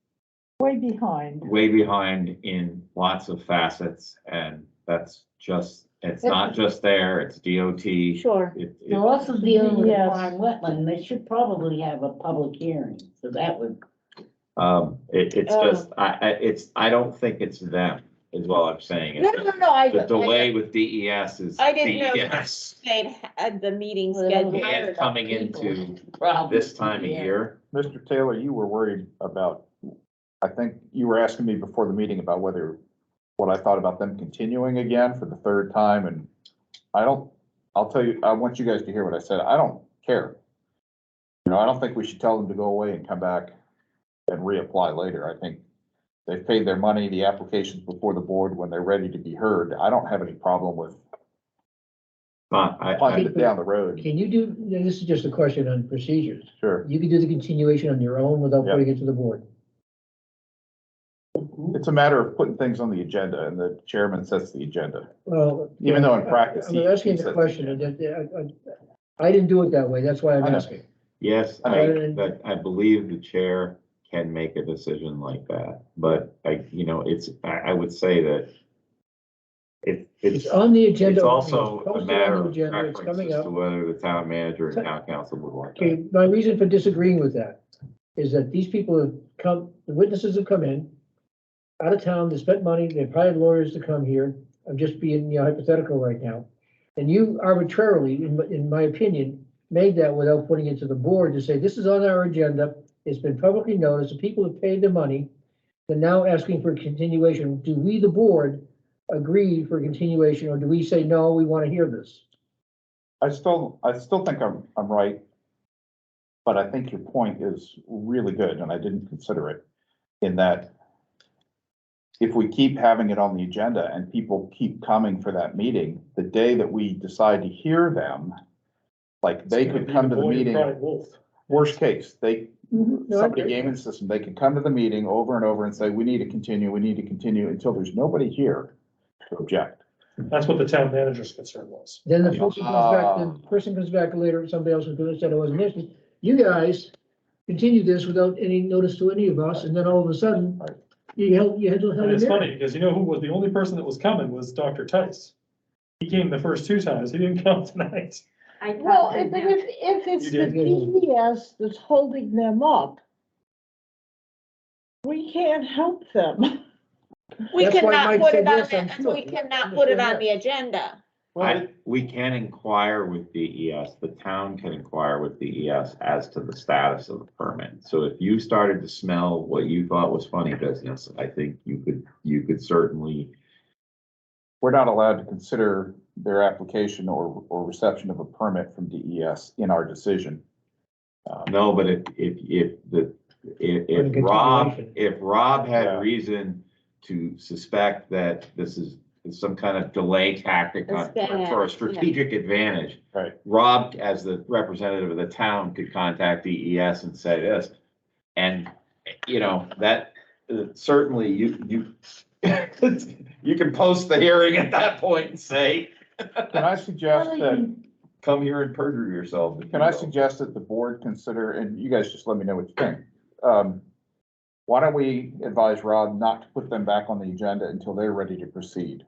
Way behind. way behind in lots of facets, and that's just, it's not just there, it's DOT. Sure. They're also dealing with Yes. farm wetland, they should probably have a public hearing, so that would. It's Oh. just, I don't think it's them, is what I'm saying. No, It's no, no, The delay with DES is I didn't know DES they'd had the meeting Well, scheduled. and coming into Probably, this time of yeah. year. Mr. Taylor, you were worried about, I think you were asking me before the meeting about what I thought about them continuing again for the third time, and I'll tell you, I want you guys to hear what I said. I don't care. I don't think we should tell them to go away and come back and reapply later. I think they've paid their money, the application's before the board when they're ready to be heard. I don't have any problem with punting it down the road. Can you do, this is just a question on procedures. Sure. You can do the continuation on your own without Yep. putting it to the board. It's a matter of putting things on the agenda and the chairman sets the agenda. Well. Even though in practice, I'm he asking sets the the question, and I didn't do it that way, that's why I'm I know. asking. Yes, I- but I believe the chair can make a decision like that, but I would say that It's on the agenda. it's also it's a posted matter on the of agenda, it's preference coming as up. to whether the town manager and town council would want that. Okay, my reason for disagreeing with that is that these people have come, the witnesses have come in out of town, they spent money, they've hired lawyers to come here. I'm just being, hypothetical right now. And you arbitrarily, in my opinion, made that without putting it to the board to say, this is on our agenda. It's been publicly noticed, the people have paid their money. They're now asking for a continuation. Do we, the board, agree for continuation, or do we say, no, we want to hear this? I still think I'm right. But I think your point is really good, and I didn't consider it, in that if we keep having it on the agenda and people keep coming for that meeting, the day that we decide to hear them, like they could come to the meeting, worst case, somebody game in the system, they could come to the meeting over and over and say, we need to continue, until there's nobody here to object. That's what the town manager's concern was. Then the person comes back later, somebody else who said it wasn't an issue. You guys continue this without any notice to any of us, and then all of a sudden, you had to. And it's funny, because who was the only person that was coming was Dr. Tice. He came the first 2 times, he didn't come tonight. Well, if it's You the did. DES that's holding them up, we can't help them. We That's why cannot Mike put said it on, yes, I'm the- sure. we cannot put it on the agenda. We can inquire with DES, the town can inquire with DES as to the status of the permit. So if you started to smell what you thought was funny business, I think you could certainly. We're not allowed to consider their application or reception of a permit from DES in our decision. No, but if Rob had reason to suspect that this is some kind of delay tactic for a strategic advantage. Right. Rob, as the representative of the town, could contact DES and say this. And, that certainly you can post the hearing at that point and say. Can I suggest that? Come here and perjure yourself. Can I suggest that the board consider, and you guys just let me know what you think. Why don't we advise Rob not to put them back on the agenda until they're ready to proceed?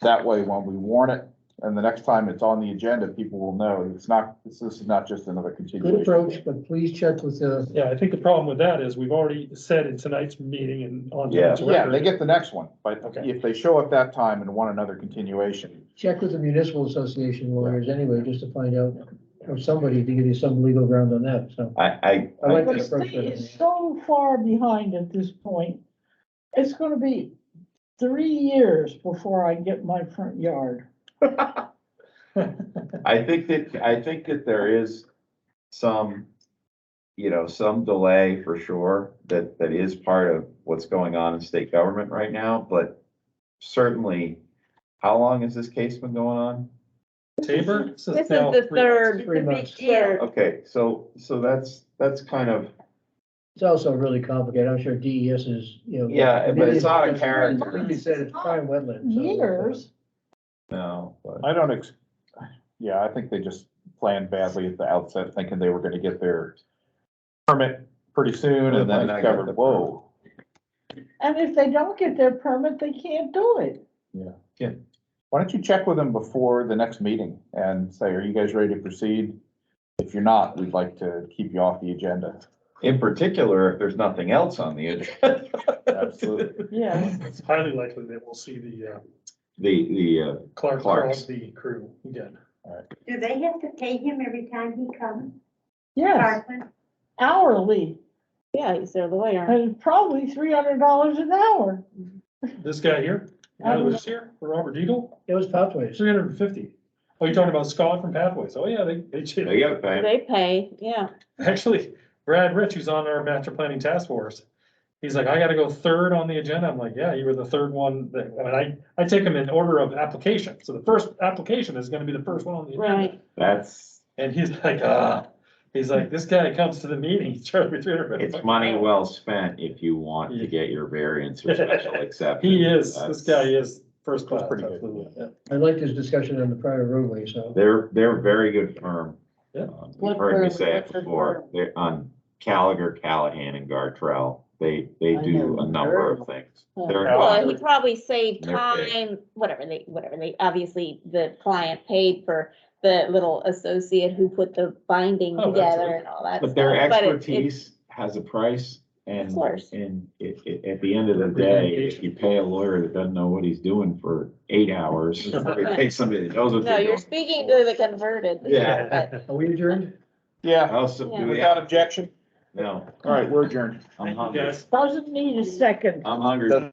That way, when we warn it, and the next time it's on the agenda, people will know this is not just another continuation. Good approach, but please check with the. Yeah, I think the problem with that is we've already said in tonight's meeting and on. tonight's Yeah, record- they get the next one, but Okay. if they show up that time and want another continuation. Check with the municipal association lawyers anyway, just to find out, or somebody to give you some legal ground on that, so. I like The that approach. state is so far behind at this point. It's gonna be 3 years before I get my front yard. I think that there is some, some delay for sure, that is part of what's going on in state government right now, but certainly, how long has this case been going on? Tabor? This is the third. 3 months. Third. Okay, so that's kind of, It's also really complicated, I'm sure DES is, yeah, but it's not a character. Like you said, it's prime wetland. so- Years. No, but. I think they just planned badly at the outset, thinking they were gonna get their permit pretty soon, and then discovered, whoa. And if they don't get their permit, they can't do it. Yeah. Why don't you check with them before the next meeting and say, are you guys ready to proceed? If you're not, we'd like to keep you off the agenda. In particular, if there's nothing else on the agenda. Absolutely. Yeah. It's highly likely that we'll see the Clark's. Crosby crew again. Do they have to pay him every time he comes? Yes, Parkman? hourly, Yeah, he's their lawyer. and probably $300 an hour. This guy here, that was here, for Robert Eagle, It was Pathways. 350. Oh, you're talking about Scott from Pathways. Oh, yeah, they They gotta pay. They pay, yeah. Actually, Brad Rich, who's on our master planning task force, he's like, I gotta go third on the agenda. I'm like, yeah, you were the third one. I take them in order of application. So the first application is gonna be the first one on the agenda. Right. That's, And he's like, He's like, this guy comes to the meeting, he's charging me $300. It's money well spent if you want to get your variance or special exception. He is, That's- this guy is first class, pretty good. absolutely. Yeah. I liked his discussion on the private roadway, so. They're a very good firm. Yeah. You've What heard me firm? say it What's the before. firm? They're on Gallagher, Callahan and Gartrell. They I do never a number heard. of things. Huh. They're Well, he not, probably saved They're big. time, whatever they, obviously, the client paid for the little associate who put the binding Oh, together absolutely. and all that but stuff. their But it's- expertise has a price. And, Of course. and at the end of the day, if you pay a lawyer that doesn't know what he's doing for 8 hours, or you pay somebody that knows what No, they're you're doing. speaking to the converted. Yeah. But Are we adjourned? Yeah, I'll subdue Yeah. without it. objection. No, All right, we're adjourned. I'm Thank you, hungry. guys. Doesn't need a second. I'm hungry.